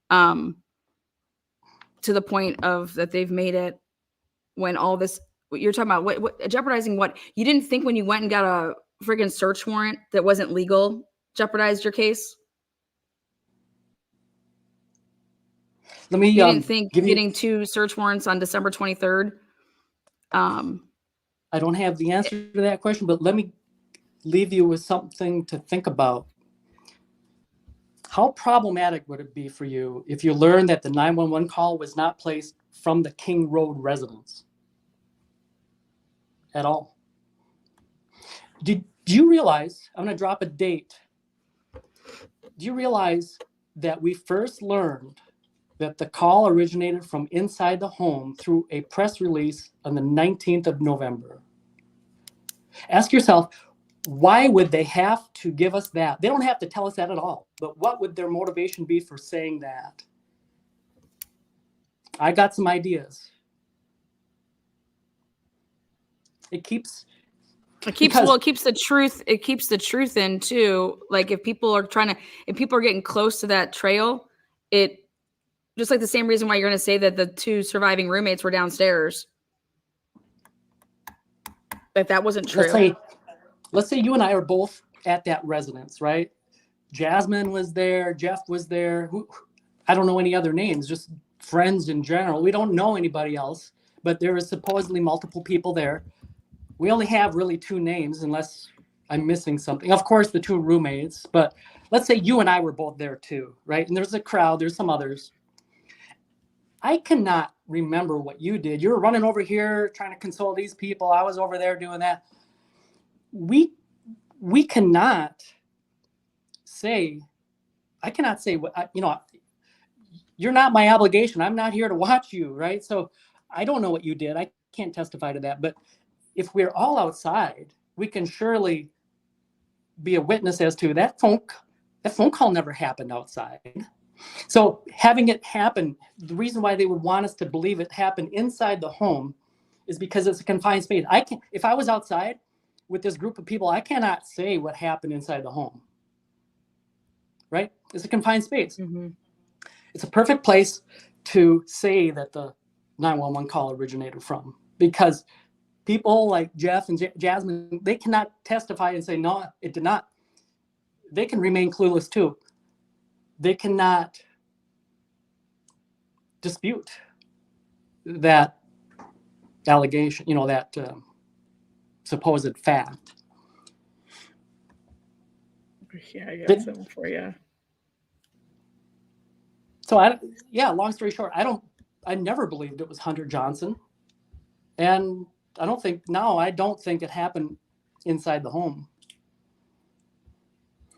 Speaker 1: to the point of that they've made it when all this. You're talking about what jeopardizing what? You didn't think when you went and got a friggin' search warrant that wasn't legal jeopardized your case?
Speaker 6: Let me.
Speaker 1: You didn't think getting 2 search warrants on December 23rd?
Speaker 6: I don't have the answer to that question, but let me leave you with something to think about. How problematic would it be for you if you learned that the 911 call was not placed from the King Road residence at all? Do you realize, I'm going to drop a date. Do you realize that we first learned that the call originated from inside the home through a press release on the 19th of November? Ask yourself, why would they have to give us that? They don't have to tell us that at all, but what would their motivation be for saying that? I got some ideas. It keeps the
Speaker 1: truth. It keeps the truth in too. Like if people are getting close to that trail, it just like the same reason why you're going to say that the 2 surviving roommates were downstairs. If that wasn't true.
Speaker 6: Let's say you and I are both at that residence, right? Jasmine was there, Jeff was there. I don't know any other names, just friends in general. We don't know anybody else, but there is supposedly multiple people there. We only have really 2 names unless I'm missing something. Of course, the 2 roommates, but let's say you and I were both there too, right? And there's a crowd, there's some others. I cannot remember what you did. You were running over here trying to console these people. I was over there doing that. We cannot say, I cannot say what, you're not my obligation. I'm not here to watch you, right? So I don't know what you did. I can't testify to that. But if we're all outside, we can surely be a witness as to that phone call never happened outside. So having it happen, the reason why they would want us to believe it happened inside the home is because it's a confined space. If I was outside with this group of people, I cannot say what happened inside the home, right? It's a confined space. Mm-hmm. It's a perfect place to say that the 911 call originated from, because people like Jeff and Jasmine, they cannot testify and say, no, it did not. They can remain clueless too. They cannot dispute that allegation, that supposed fact.
Speaker 1: Yeah, I got something for you.
Speaker 6: So long story short, I never believed it was Hunter Johnson. And I don't think it happened inside the home.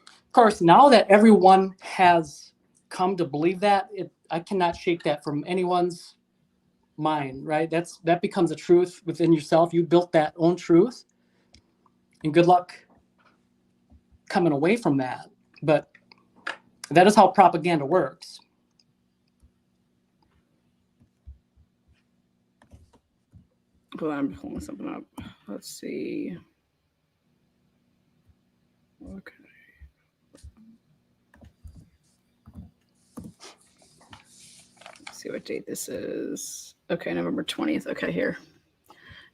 Speaker 6: Of course, now that everyone has come to believe that, I cannot shake that from anyone's mind, right? That becomes a truth within yourself. You built that own truth, and good luck coming away from that. But that is how propaganda works.
Speaker 1: Well, I'm pulling something up. Let's see. Okay. Let's see what date this is. Okay, November 20th. Okay, here.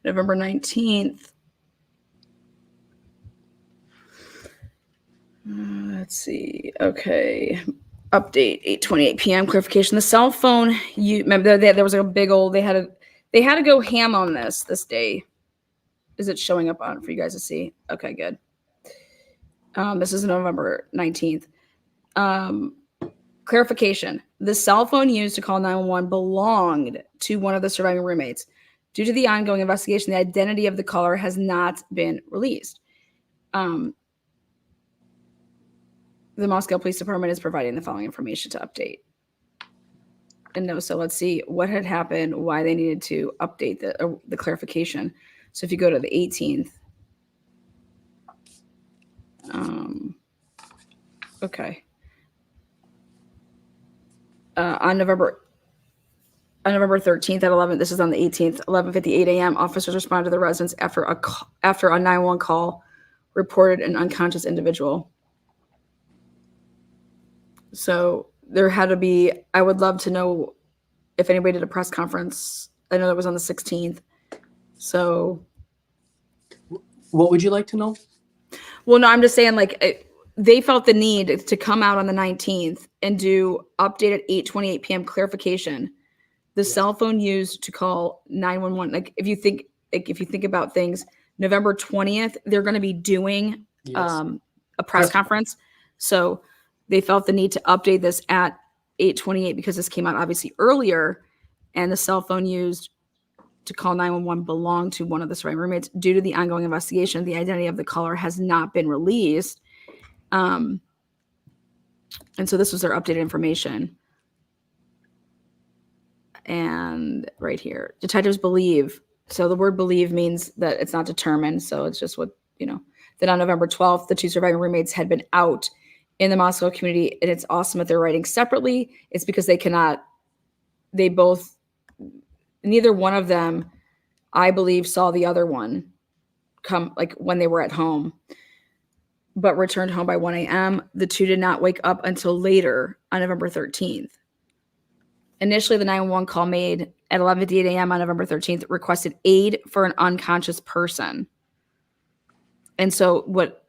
Speaker 1: November 19th. Let's see. Okay. Update 8:28 p.m. Clarification. The cell phone. You remember there was a big old. They had to go ham on this day. Is it showing up on for you guys to see? Okay, good. This is November 19th. Clarification. The cell phone used to call 911 belonged to one of the surviving roommates. Due to the ongoing investigation, the identity of the caller has not been released. The Moscow Police Department is providing the following information to update. And no, so let's see what had happened, why they needed to update the clarification. So if you go to the 18th, okay. On November 13th at 11, this is on the 18th, 11:58 a.m., officers responded to the residence after a 911 call reported an unconscious individual. So there had to be, I would love to know if anybody did a press conference. I know that was on the 16th. So
Speaker 6: what would you like to know?
Speaker 1: Well, no, I'm just saying they felt the need to come out on the 19th and do updated 8:28 p.m. clarification. The cell phone used to call 911. If you think about things, November 20th, they're going to be doing a press conference. So they felt the need to update this at 8:28 because this came out obviously earlier, and the cell phone used to call 911 belonged to one of the surviving roommates. Due to the ongoing investigation, the identity of the caller has not been released. And so this was their updated information. And right here, detectives believe. So the word believe means that it's not determined. So it's just that on November 12th, the two surviving roommates had been out in the Moscow community. And it's awesome that they're writing separately. It's because neither one of them, I believe, saw the other one come when they were at home, but returned home by 1 a.m. The two did not wake up until later on November 13th. Initially, the 911 call made at 11:58 a.m. on November 13th requested aid for an unconscious person. And so what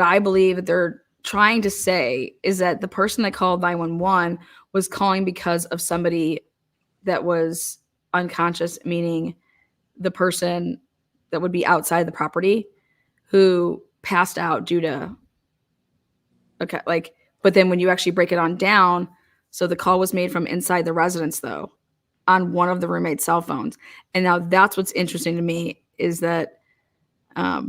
Speaker 1: I believe that they're trying to say is that the person that called 911 was calling because of somebody that was unconscious, meaning the person that would be outside the property who passed out due to but then when you actually break it on down, so the call was made from inside the residence though, on one of the roommate's cell phones. And now that's what's interesting to me is that how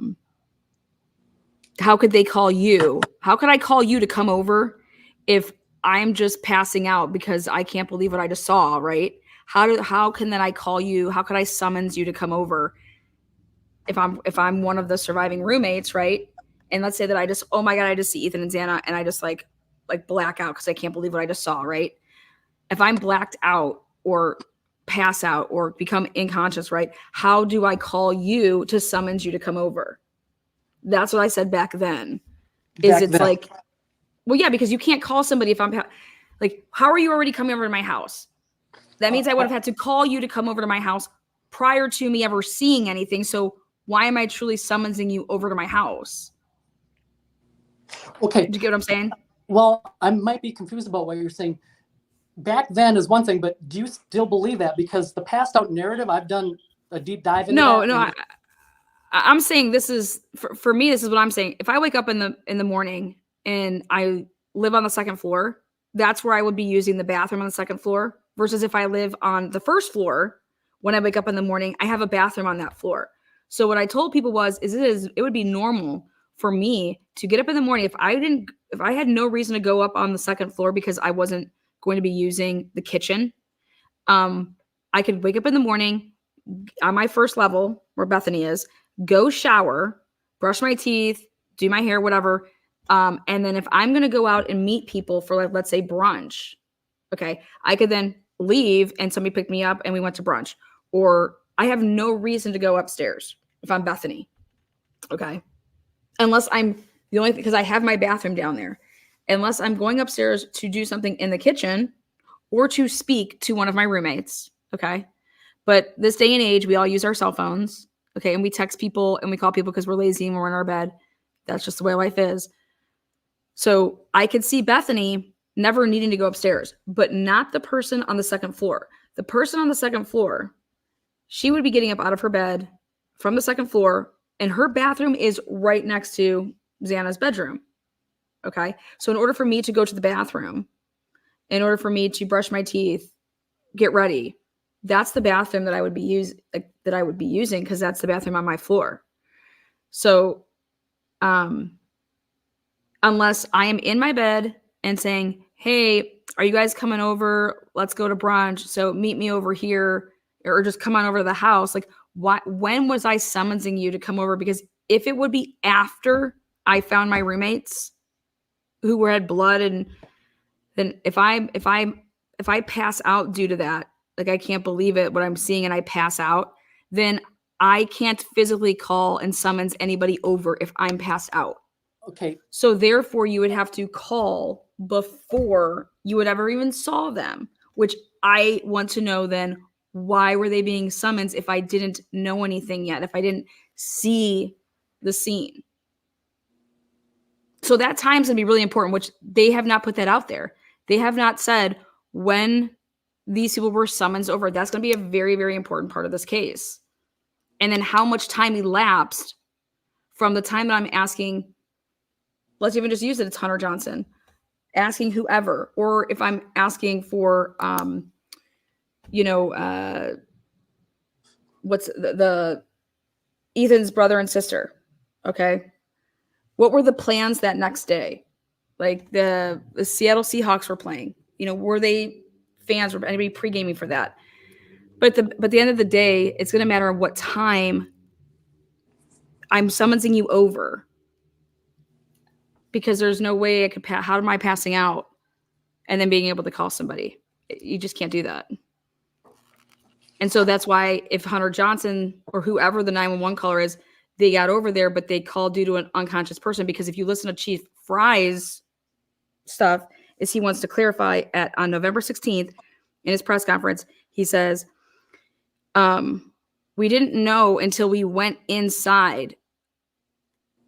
Speaker 1: could they call you? How could I call you to come over if I'm just passing out because I can't believe what I just saw, right? How can then I call you? How could I summons you to come over if I'm one of the surviving roommates, right? And let's say that I just, oh my God, I just see Ethan and Xana and I just like black out because I can't believe what I just saw, right? If I'm blacked out or pass out or become unconscious, right? How do I call you to summons you to come over? That's what I said back then. Well, yeah, because you can't call somebody if I'm how are you already coming over to my house? That means I would have had to call you to come over to my house prior to me ever seeing anything. So why am I truly summoning you over to my house?
Speaker 6: Okay.
Speaker 1: Do you get what I'm saying?
Speaker 6: Well, I might be confused about what you're saying. Back then is one thing, but do you still believe that? Because the passed out narrative, I've done a deep dive into that.
Speaker 1: I'm saying this is, for me, this is what I'm saying. If I wake up in the morning and I live on the second floor, that's where I would be using the bathroom on the second floor. Versus if I live on the first floor, when I wake up in the morning, I have a bathroom on that floor. So what I told people it would be normal for me to get up in the morning if I had no reason to go up on the second floor because I wasn't going to be using the kitchen. I could wake up in the morning on my first level where Bethany is, go shower, brush my teeth, do my hair, whatever. And then if I'm going to go out and meet people for let's say brunch, okay, I could then leave and somebody picked me up and we went to brunch. Or I have no reason to go upstairs if I'm Bethany. Okay. Unless I'm the only thing, because I have my bathroom down there. Unless I'm going upstairs to do something in the kitchen or to speak to one of my roommates. Okay. But this day and age, we all use our cell phones. Okay. And we text people and we call people because we're lazy and we're in our bed. That's just the way life is. So I could see Bethany never needing to go upstairs, but not the person on the second floor. The person on the second floor, she would be getting up out of her bed from the second floor, and her bathroom is right next to Xana's bedroom. Okay. So in order for me to go to the bathroom, in order for me to brush my teeth, get ready, that's the bathroom that I would be using because that's the bathroom on my floor. So unless I am in my bed and saying, hey, are you guys coming over? Let's go to brunch. So meet me over here or just come on over to the house. Like, when was I summoning you to come over? Because if it would be after I found my roommates who had blood, and then if I pass out due to that, like I can't believe it, what I'm seeing, and I pass out, then I can't physically call and summons anybody over if I'm passed out.
Speaker 6: Okay.
Speaker 1: So therefore, you would have to call before you would ever even saw them, which I want to know then, why were they being summoned if I didn't know anything yet, if I didn't see the scene? So that time's going to be really important, which they have not put that out there. They have not said when these people were summoned over. That's going to be a very, very important part of this case. And then how much time elapsed from the time that I'm asking, let's even just use it, it's Hunter Johnson, asking whoever, or if I'm asking for, what's the Ethan's brother and sister. Okay. What were the plans that next day? Like the Seattle Seahawks were playing, were they fans? Were anybody pre-gaming for that? But at the end of the day, it's going to matter what time I'm summoning you over, because there's no way I could how am I passing out and then being able to call somebody? You just can't do that. And so that's why if Hunter Johnson or whoever the 911 caller is, they got over there, but they called due to an unconscious person. Because if you listen to Chief Fry's stuff, is he wants to clarify on November 16th in his press conference, he says, we didn't know until we went inside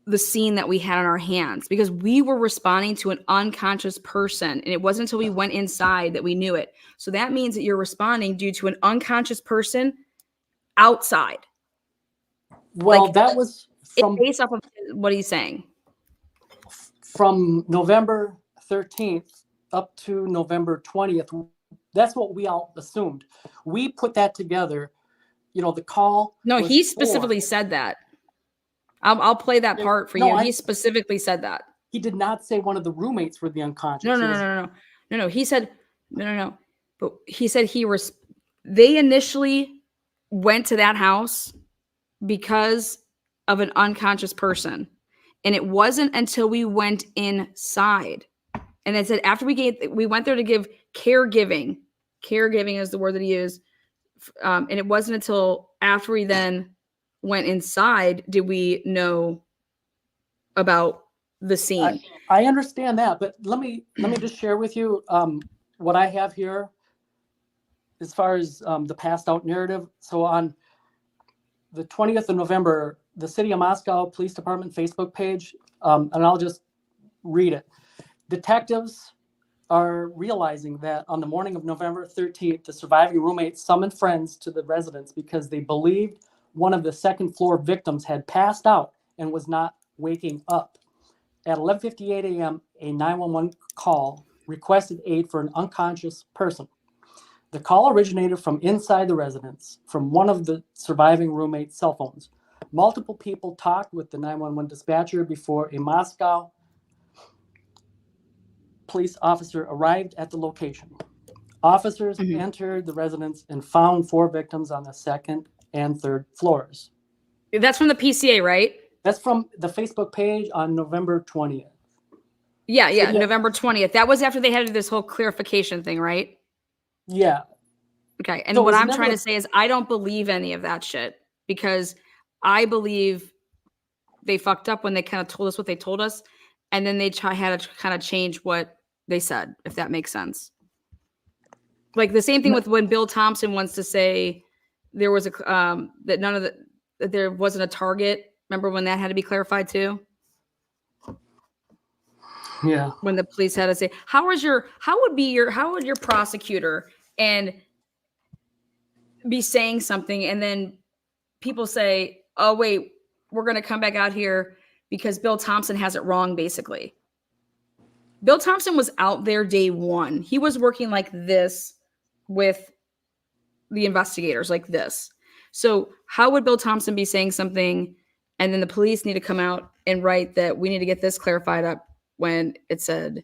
Speaker 1: the scene that we had on our hands, because we were responding to an unconscious person, and it wasn't until we went inside that we knew it. So that means that you're responding due to an unconscious person outside.
Speaker 6: Well,
Speaker 1: like,
Speaker 6: that was from
Speaker 1: based off of what he's saying.
Speaker 6: From November 13th up to November 20th. That's what we all assumed. We put that together. The call.
Speaker 1: No, he specifically said that. I'll play that part for you. He specifically said that.
Speaker 6: He did not say one of the roommates were the unconscious.
Speaker 1: No. He said no. But he said they initially went to that house because of an unconscious person, and it wasn't until we went inside. And it said after we went there to give caregiving. Caregiving is the word that he used, and it wasn't until after we then went inside did we know about the scene.
Speaker 6: I understand that, but let me just share with you what I have here as far as the passed out narrative. So on the 20th of November, the City of Moscow Police Department Facebook page, and I'll just read it. Detectives are realizing that on the morning of November 13th, the surviving roommates summoned friends to the residence because they believed one of the second floor victims had passed out and was not waking up. At 11:58 a.m., a 911 call requested aid for an unconscious person. The call originated from inside the residence, from one of the surviving roommates' cell phones. Multiple people talked with the 911 dispatcher before a Moscow police officer arrived at the location. Officers entered the residence and found 4 victims on the second and third floors.
Speaker 1: That's from the PCA, right?
Speaker 6: That's from the Facebook page on November 20th.
Speaker 1: Yeah, November 20th. That was after they had this whole clarification thing, right?
Speaker 6: Yeah.
Speaker 1: Okay. And so what I'm trying to say is I don't believe any of that shit, because I believe they fucked up when they kind of told us what they told us, and then they had to kind of change what they said, if that makes sense. Like the same thing with when Bill Thompson wants to say there was a that none of the that there wasn't a target. Remember when that had to be clarified too?
Speaker 6: Yeah.
Speaker 1: When the police had to say, how would your prosecutor and be saying something and then people say, oh wait, we're going to come back out here because Bill Thompson has it wrong, basically. Bill Thompson was out there day one. He was working like this with the investigators, like this. So how would Bill Thompson be saying something and then the police need to come out and write that we need to get this clarified up when it said,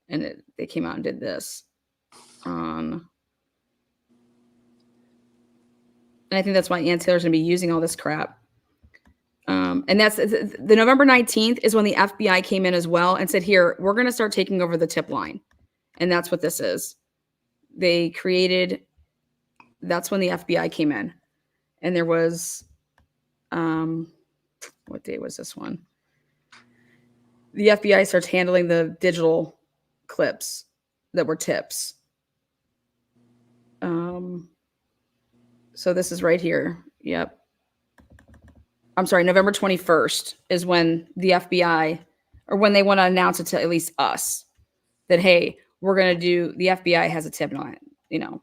Speaker 1: and they came out and did this and I think that's why Ann Taylor's going to be using all this crap. And that's the November 19th is when the FBI came in as well and said, here, we're going to start taking over the tip line. And that's what this is. That's when the FBI came in. And there was, what day was this one? The FBI starts handling the digital clips that were tips. So this is right here. Yep. I'm sorry, November 21st is when the FBI, or when they want to announce it to at least us, that, hey, we're going to do, the FBI has a tip line, you know.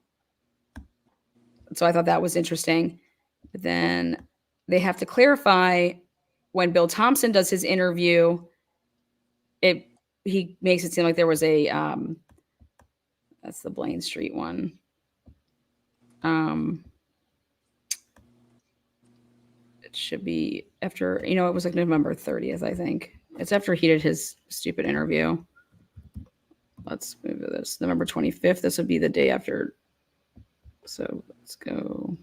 Speaker 1: So I thought that was interesting. But then they have to clarify when Bill Thompson does his interview, he makes it seem like there was a, that's the Blaine Street one. It should be after, it was like November 30th, I think. It's after he did his stupid interview. Let's move to this. November 25th. This would be the day after. So let's go.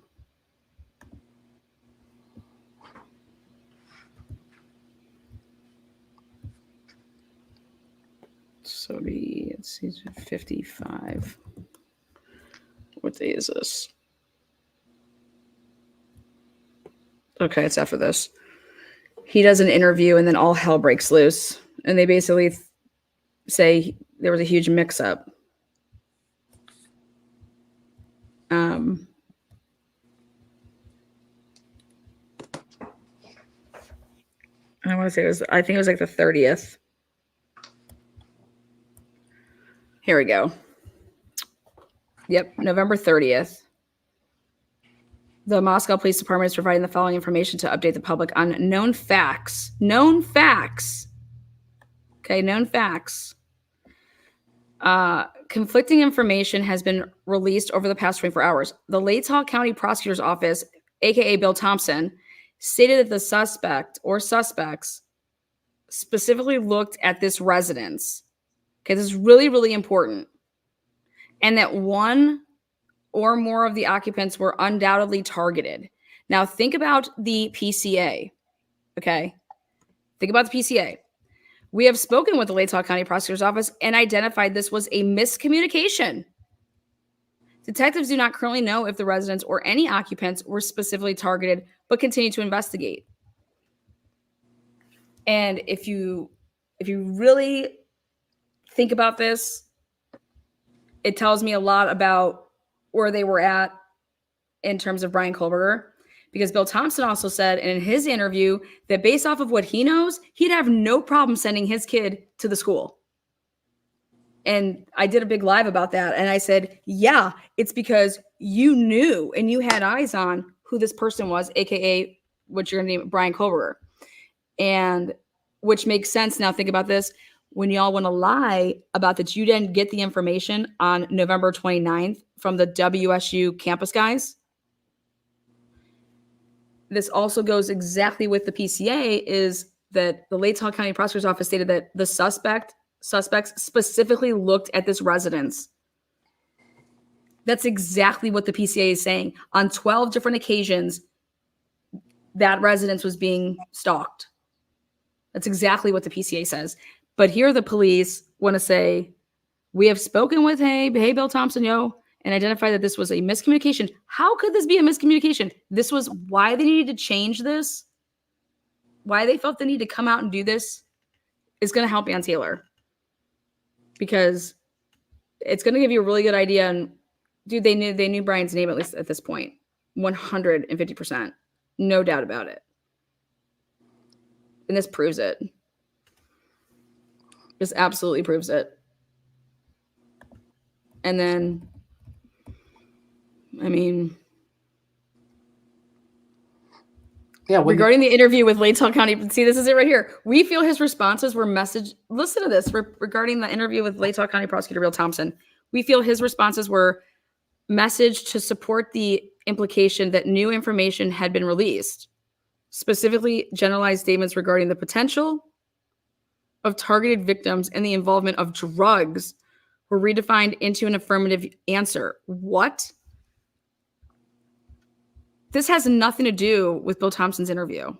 Speaker 1: So let's see, 55. What day is this? Okay, it's after this. He does an interview and then all hell breaks loose. And they basically say there was a huge mix-up. I want to say I think it was like the 30th. Here we go. Yep, November 30th. The Moscow Police Department is providing the following information to update the public on known facts. Known facts. Okay, known facts. Conflicting information has been released over the past 24 hours. The Latah County Prosecutor's Office, aka Bill Thompson, stated that the suspect or suspects specifically looked at this residence. Okay, this is really, really important. And that one or more of the occupants were undoubtedly targeted. Now, think about the PCA, okay? Think about the PCA. We have spoken with the Latah County Prosecutor's Office and identified this was a miscommunication. Detectives do not currently know if the residents or any occupants were specifically targeted, but continue to investigate. And if you really think about this, it tells me a lot about where they were at in terms of Brian Kohlberger, because Bill Thompson also said in his interview that based off of what he knows, he'd have no problem sending his kid to the school. And I did a big live about that. And I said, yeah, it's because you knew and you had eyes on who this person was, AKA what you're going to name Brian Kohlberger. And which makes sense. Now think about this. When y'all want to lie about that you didn't get the information on November 29th from the WSU campus guys, this also goes exactly with the PCA, is that the Latah County Prosecutor's Office stated that the suspects specifically looked at this residence. That's exactly what the PCA is saying. On 12 different occasions, that residence was being stalked. That's exactly what the PCA says. But here the police want to say, we have spoken with, hey, Bill Thompson, and identified that this was a miscommunication. How could this be a miscommunication? This was why they needed to change this. Why they felt the need to come out and do this is going to help Ann Taylor. Because it's going to give you a really good idea on Dude, they knew Brian's name at least at this point. 150%. No doubt about it. And this proves it. This absolutely proves it. And then, I mean, yeah. Regarding the interview with Latah County, see, this is it right here. We feel his responses were message. Listen to this regarding the interview with Latah County Prosecutor Bill Thompson. We feel his responses were message to support the implication that new information had been released, specifically generalized statements regarding the potential of targeted victims and the involvement of drugs were redefined into an affirmative answer. What? This has nothing to do with Bill Thompson's interview.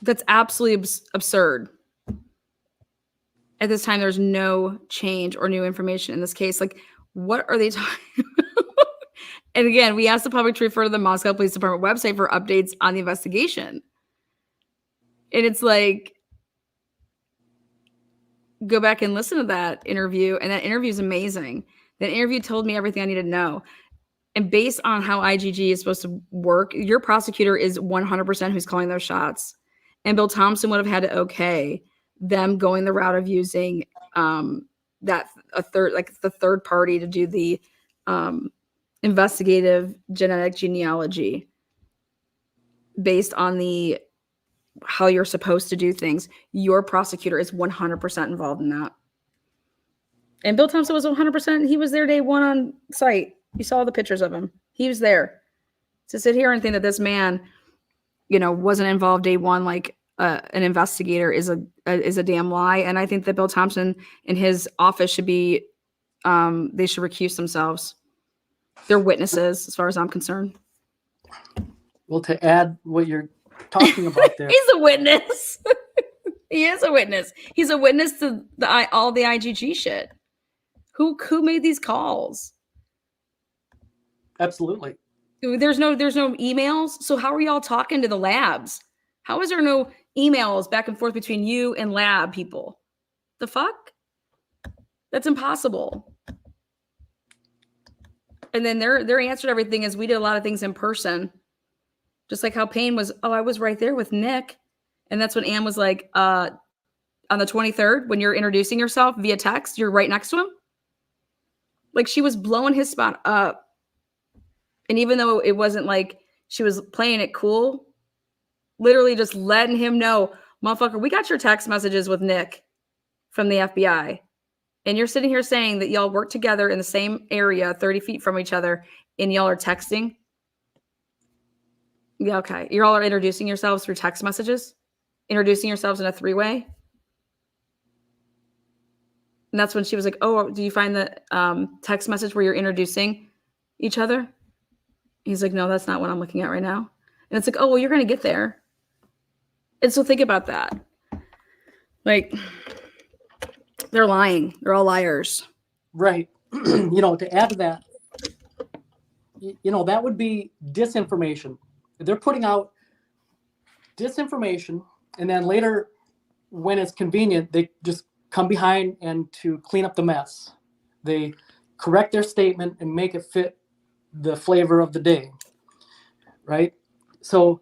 Speaker 1: That's absolutely absurd. At this time, there's no change or new information in this case. Like, what are they talking about? And again, we asked the public to refer to the Moscow Police Department website for updates on the investigation. And it's like, go back and listen to that interview. And that interview is amazing. That interview told me everything I needed to know. And based on how IGG is supposed to work, your prosecutor is 100% who's calling those shots. And Bill Thompson would have had to okay them going the route of using the third party to do the investigative genetic genealogy based on the how you're supposed to do things. Your prosecutor is 100% involved in that. And Bill Thompson was 100%. He was there day one on site. You saw the pictures of him. He was there. To sit here and think that this man, wasn't involved day one like an investigator is a damn lie. And I think that Bill Thompson and his office should be, they should recuse themselves. They're witnesses, as far as I'm concerned.
Speaker 6: Well, to add what you're talking about there,
Speaker 1: he's a witness. He is a witness. He's a witness to all the IGG shit. Who made these calls?
Speaker 6: Absolutely.
Speaker 1: There's no emails. So how are y'all talking to the labs? How is there no emails back and forth between you and lab people? The fuck? That's impossible. And then their answer to everything is we did a lot of things in person. Just like how Payne was, I was right there with Nick. And that's when Ann was like, on the 23rd, when you're introducing yourself via text, you're right next to him. Like she was blowing his spot up. And even though it wasn't like she was playing it cool, literally just letting him know, motherfucker, we got your text messages with Nick from the FBI. And you're sitting here saying that y'all work together in the same area, 30 feet from each other, and y'all are texting. Yeah, okay. You all are introducing yourselves through text messages, introducing yourselves in a three-way. And that's when she was like, oh, do you find the text message where you're introducing each other? He's like, no, that's not what I'm looking at right now. And it's like, oh, well, you're going to get there. And so think about that. Like, they're lying. They're all liars.
Speaker 6: Right. To add to that, that would be disinformation. They're putting out disinformation, and then later, when it's convenient, they just come behind and to clean up the mess. They correct their statement and make it fit the flavor of the day, right? So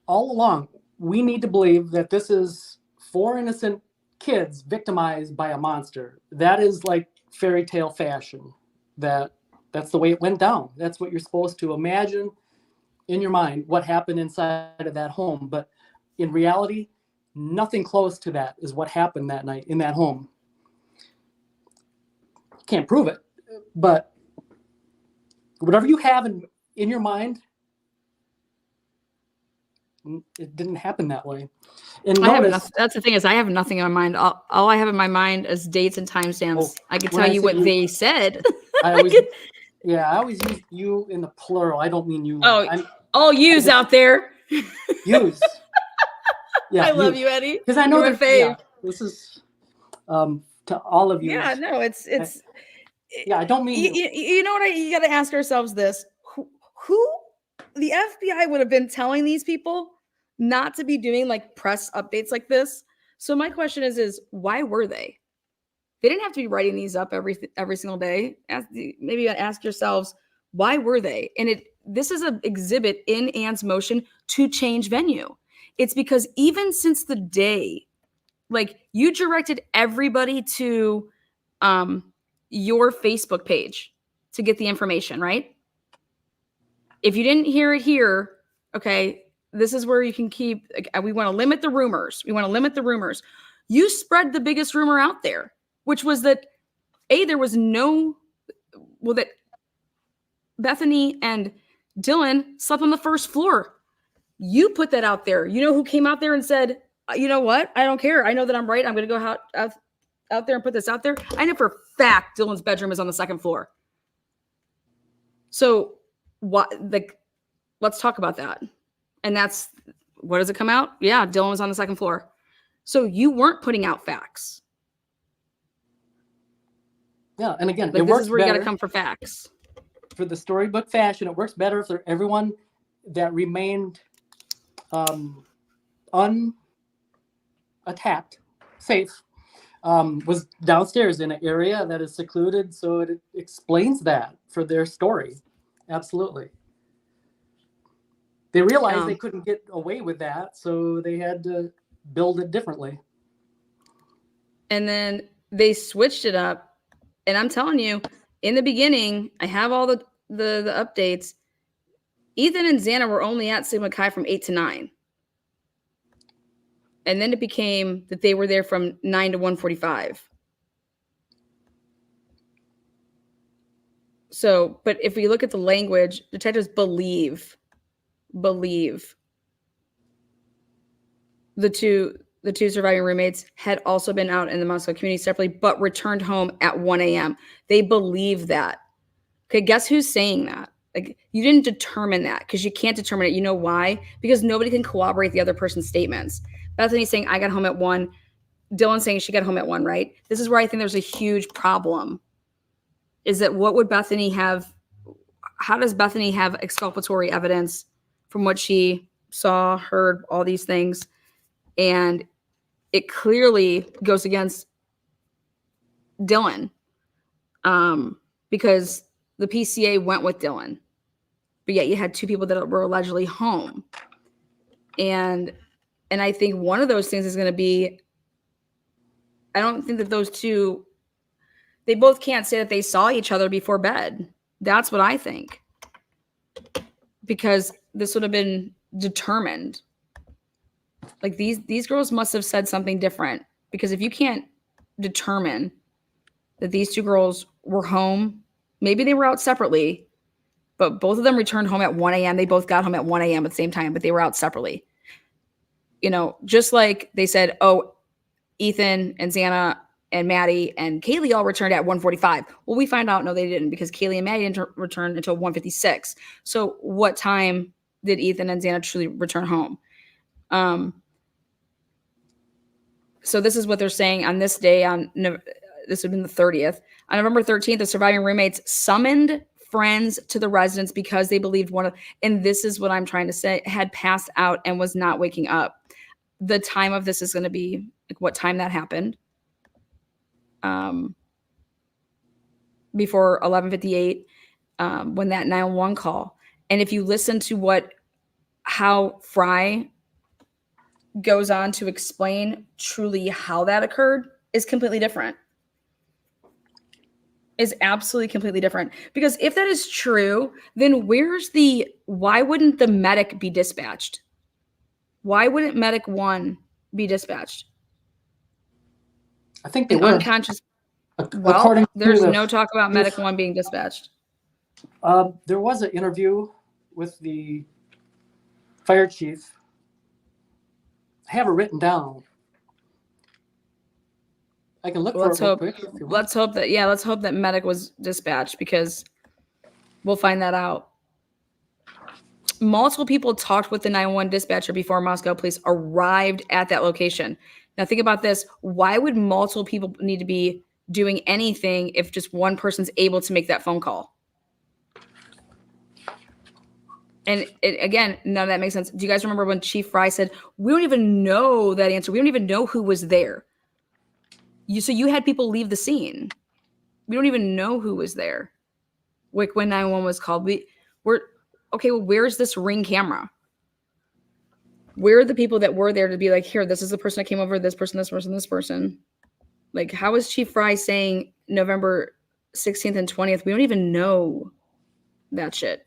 Speaker 6: all along, we need to believe that this is 4 innocent kids victimized by a monster. That is like fairy tale fashion. That's the way it went down. That's what you're supposed to imagine in your mind, what happened inside of that home. But in reality, nothing close to that is what happened that night in that home. Can't prove it, but whatever you have in your mind, it didn't happen that way. And
Speaker 1: that's the thing is I have nothing in my mind. All I have in my mind is dates and timestamps. I can tell you what they said.
Speaker 6: I always use you in the plural. I don't mean you.
Speaker 1: All yous out there.
Speaker 6: Yous. Yeah,
Speaker 1: I love you, Eddie.
Speaker 6: Because I know your fave. This is to all of you.
Speaker 1: Yeah, no, it's.
Speaker 6: I don't mean
Speaker 1: you know what? You got to ask ourselves this: who the FBI would have been telling these people not to be doing like press updates like this? So my question is why were they? They didn't have to be writing these up every single day. Maybe ask yourselves, why were they? And this is an exhibit in Anne's motion to change venue. It's because even since the day, like, you directed everybody to your Facebook page to get the information, right? If you didn't hear it here, okay, this is where you can keep, we want to limit the rumors. You spread the biggest rumor out there, which was that that Bethany and Dylan slept on the first floor. You put that out there. You know who came out there and said, you know what? I don't care. I know that I'm right. I'm going to go out there and put this out there. I know for a fact Dylan's bedroom is on the second floor. So let's talk about that. And that's, what does it come out? Yeah, Dylan was on the second floor. So you weren't putting out facts.
Speaker 6: Yeah, and again,
Speaker 1: this is where you got to come for facts.
Speaker 6: For the storybook fashion, it works better if everyone that remained unattacked, safe, was downstairs in an area that is secluded, so it explains that for their story. Absolutely. They realized they couldn't get away with that, so they had to build it differently.
Speaker 1: And then they switched it up. And I'm telling you, in the beginning, I have all the updates. Ethan and Xana were only at Sigma Chi from 8 to 9. And then it became that they were there from 9 to 1:45. So, but if we look at the language, detectives believe the two surviving roommates had also been out in the Moscow community separately, but returned home at 1 a.m. They believe that. Okay, guess who's saying that? Like, you didn't determine that, because you can't determine it. You know why? Because nobody can corroborate the other person's statements. Bethany's saying, I got home at 1. Dylan's saying she got home at 1, right? This is where I think there's a huge problem. Is that what would Bethany have? How does Bethany have exculpatory evidence from what she saw, heard, all these things? And it clearly goes against Dylan, because the PCA went with Dylan, but yet you had two people that were allegedly home. And I think one of those things is going to be, I don't think that those two, they both can't say that they saw each other before bed. That's what I think. Because this would have been determined. Like, these girls must have said something different, because if you can't determine that these two girls were home, maybe they were out separately, but both of them returned home at 1 a.m. They both got home at 1 a.m. at the same time, but they were out separately. You know, just like they said, oh, Ethan and Xana and Maddie and Kaylee all returned at 1:45. Well, we find out, no, they didn't, because Kaylee and Maddie didn't return until 1:56. So what time did Ethan and Xana truly return home? So this is what they're saying on this day, this would have been the 30th. On November 13th, the surviving roommates summoned friends to the residence because they believed and this is what I'm trying to say, had passed out and was not waking up. The time of this is going to be, like, what time that happened. Before 11:58, when that 911 call. And if you listen to how Fry goes on to explain truly how that occurred, is completely different. Is absolutely completely different. Because if that is true, then why wouldn't the medic be dispatched? Why wouldn't medic 1 be dispatched?
Speaker 6: I think they were
Speaker 1: unconscious. Well, there's no talk about medic 1 being dispatched.
Speaker 6: There was an interview with the fire chief. I have it written down. I can look for it real quick if you want.
Speaker 1: Let's hope that medic was dispatched, because we'll find that out. Multiple people talked with the 911 dispatcher before Moscow police arrived at that location. Now think about this. Why would multiple people need to be doing anything if just one person's able to make that phone call? And again, none of that makes sense. Do you guys remember when Chief Fry said, we don't even know that answer? We don't even know who was there. So you had people leave the scene. We don't even know who was there. Like when 911 was called, we're okay. Well, where's this Ring camera? Where are the people that were there to be like, here, this is the person that came over, this person, this person, this person. Like, how is Chief Fry saying November 16th and 20th? We don't even know that shit.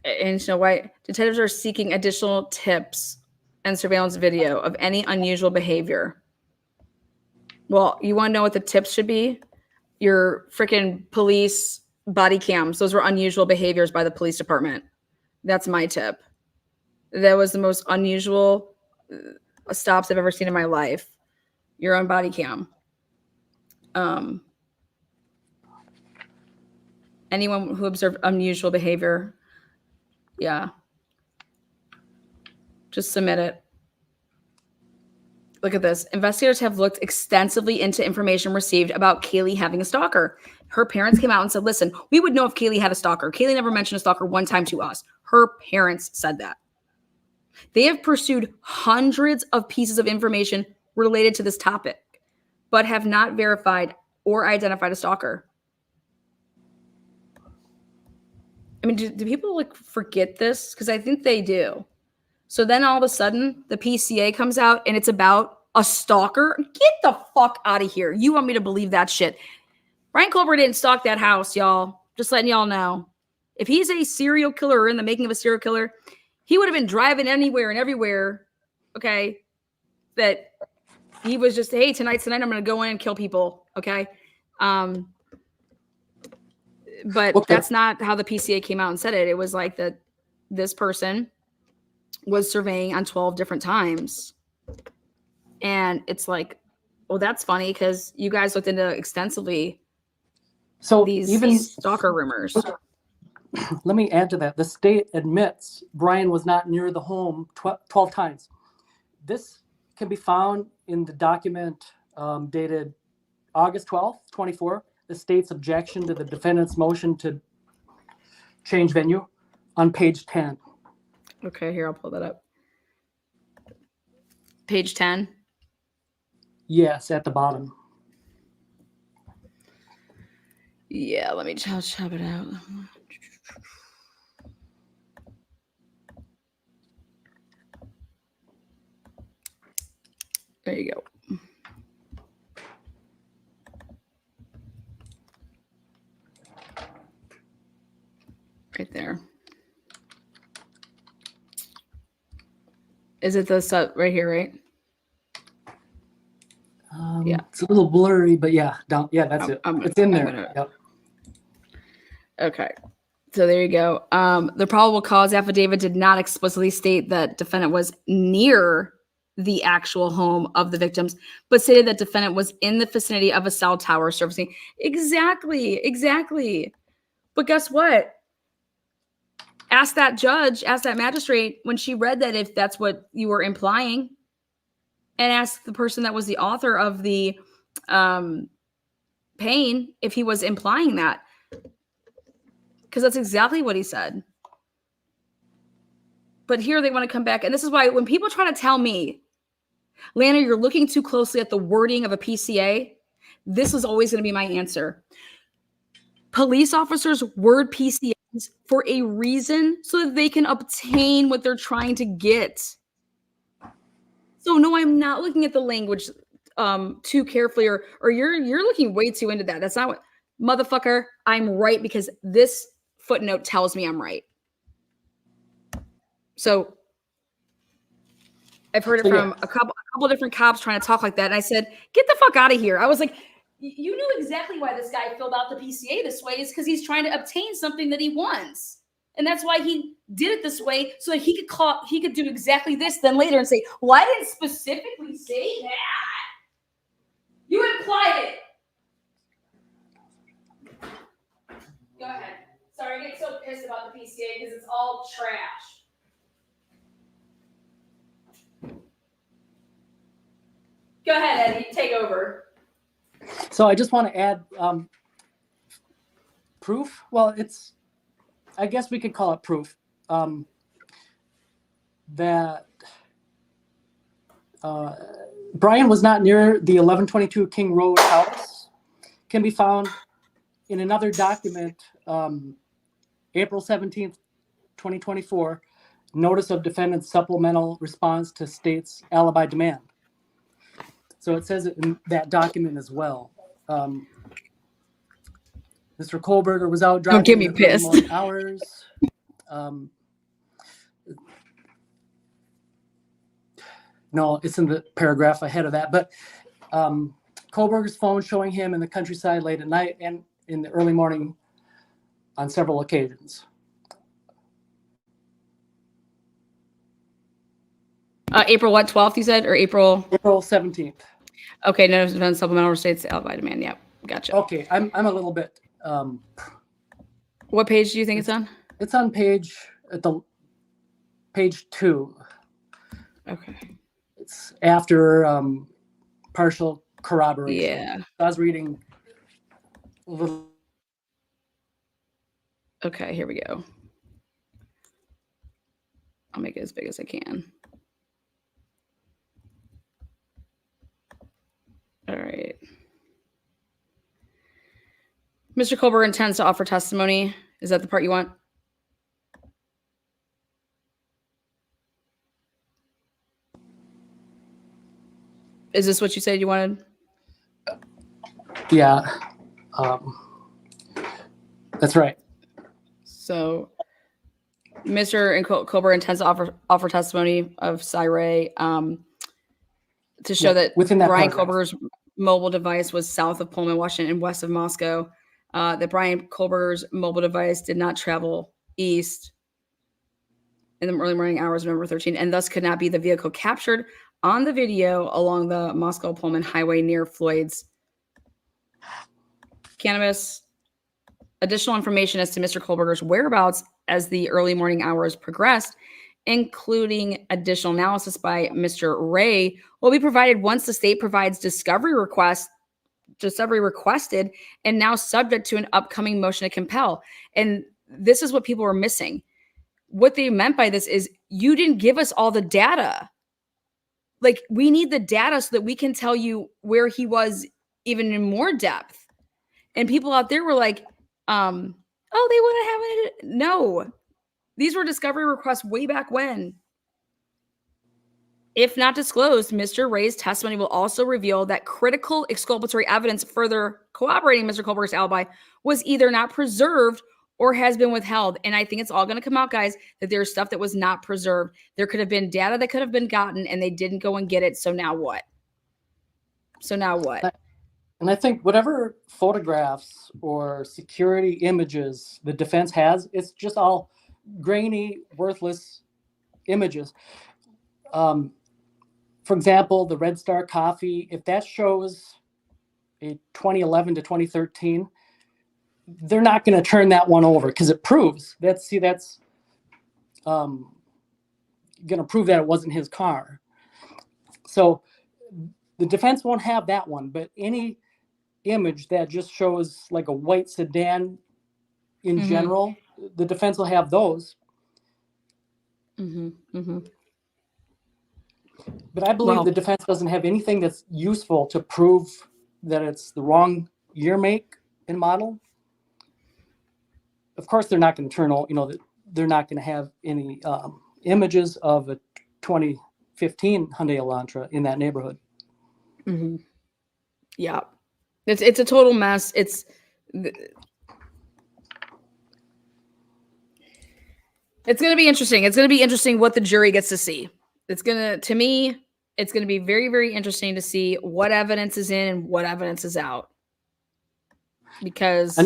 Speaker 1: And you know why detectives are seeking additional tips and surveillance video of any unusual behavior. Well, you want to know what the tips should be? Your freaking police body cams. Those were unusual behaviors by the police department. That's my tip. That was the most unusual stops I've ever seen in my life. Your own body cam. Anyone who observed unusual behavior, yeah. Just submit it. Look at this. Investigators have looked extensively into information received about Kaylee having a stalker. Her parents came out and said, listen, we would know if Kaylee had a stalker. Kaylee never mentioned a stalker one time to us. Her parents said that. They have pursued hundreds of pieces of information related to this topic, but have not verified or identified a stalker. I mean, do people like forget this? Because I think they do. So then all of a sudden, the PCA comes out and it's about a stalker. Get the fuck out of here. You want me to believe that shit? Brian Culver didn't stalk that house, y'all. Just letting y'all know. If he's a serial killer or in the making of a serial killer, he would have been driving anywhere and everywhere. Okay. That he was just, hey, tonight I'm going to go in and kill people. Okay. But okay. That's not how the PCA came out and said it. It was like that this person was surveying on 12 different times. And it's like, well, that's funny because you guys looked into extensively these stalker rumors.
Speaker 6: Let me add to that. The state admits Brian was not near the home 12 times. This can be found in the document dated August 12th, 24, the state's objection to the defendant's motion to change venue on page 10.
Speaker 1: Okay, here, I'll pull that up. Page 10?
Speaker 6: Yes, at the bottom.
Speaker 1: Yeah, let me chop it out. There you go. Right there. Is it the sub right here, right?
Speaker 6: Yeah. It's a little blurry, but yeah, that's it. It's in there. Yep.
Speaker 1: Okay. So there you go. The probable cause affidavit did not explicitly state that defendant was near the actual home of the victims, but stated that defendant was in the vicinity of a cell tower servicing. Exactly. But guess what? Ask that judge, ask that magistrate when she read that if that's what you were implying, and ask the person that was the author of the pain if he was implying that. Because that's exactly what he said. But here they want to come back. And this is why when people try to tell me, Lana, you're looking too closely at the wording of a PCA, this is always going to be my answer. Police officers word PCAs for a reason so that they can obtain what they're trying to get. So no, I'm not looking at the language too carefully, or you're looking way too into that. That's not what, motherfucker, I'm right because this footnote tells me I'm right. So I've heard it from a couple different cops trying to talk like that. And I said, get the fuck out of here. I was like, you knew exactly why this guy filled out the PCA this way is because he's trying to obtain something that he wants. And that's why he did it this way so that he could do exactly this then later and say, well, I didn't specifically say that. You implied it. Go ahead. Sorry, I get so pissed about the PCA because it's all trash. Go ahead, Eddie. Take over.
Speaker 6: So I just want to add, proof. Well, I guess we could call it proof that Brian was not near the 1122 King Road house. Can be found in another document, April 17th, 2024, notice of defendant's supplemental response to state's alibi demand. So it says it in that document as well. Mr. Kohlberger was out driving.
Speaker 1: Don't get me
Speaker 6: in the early
Speaker 1: pissed.
Speaker 6: morning hours. No, it's in the paragraph ahead of that. But Kohlberger's phone showing him in the countryside late at night and in the early morning on several occasions.
Speaker 1: April what, 12th you said, or April?
Speaker 6: April 17th.
Speaker 1: Okay, notice of defense supplemental states alibi demand. Yep, gotcha.
Speaker 6: Okay, I'm a little bit.
Speaker 1: What page do you think it's on?
Speaker 6: It's on page 2.
Speaker 1: Okay.
Speaker 6: It's after partial corroboration.
Speaker 1: Yeah.
Speaker 6: I was reading a little.
Speaker 1: Okay, here we go. I'll make it as big as I can. All right. Mr. Kohlberger intends to offer testimony. Is that the part you want? Is this what you said you wanted?
Speaker 6: Yeah. That's right.
Speaker 1: So Mr. Kohlberger intends to offer testimony of Cy-Ray to show that Brian Kohlberger's mobile device was south of Pullman, Washington, and west of Moscow. That Brian Kohlberger's mobile device did not travel east in the early morning hours of November 13, and thus could not be the vehicle captured on the video along the Moscow-Pullman highway near Floyd's cannabis. Additional information as to Mr. Kohlberger's whereabouts as the early morning hours progressed, including additional analysis by Mr. Ray, will be provided once the state provides discovery requested and now subject to an upcoming motion to compel. And this is what people were missing. What they meant by this is you didn't give us all the data. Like, we need the data so that we can tell you where he was even in more depth. And people out there were like, oh, they wouldn't have it. No, these were discovery requests way back when. If not disclosed, Mr. Ray's testimony will also reveal that critical exculpatory evidence further corroborating Mr. Kohlberger's alibi was either not preserved or has been withheld. And I think it's all going to come out, guys, that there's stuff that was not preserved. There could have been data that could have been gotten and they didn't go and get it. So now what?
Speaker 6: And I think whatever photographs or security images the defense has, it's just all grainy, worthless images. For example, the Red Star coffee, if that shows a 2011 to 2013, they're not going to turn that one over because it proves that's going to prove that it wasn't his car. So the defense won't have that one, but any image that just shows like a white sedan in general, the defense will have those. But I believe the defense doesn't have anything that's useful to prove that it's the wrong year, make, and model. Of course, they're not going to turn all, they're not going to have any images of a 2015 Hyundai Elantra in that neighborhood.
Speaker 1: Yeah. It's a total mess. It's going to be interesting. It's going to be interesting what the jury gets to see. To me, it's going to be very, very interesting to see what evidence is in and what evidence is out. Because,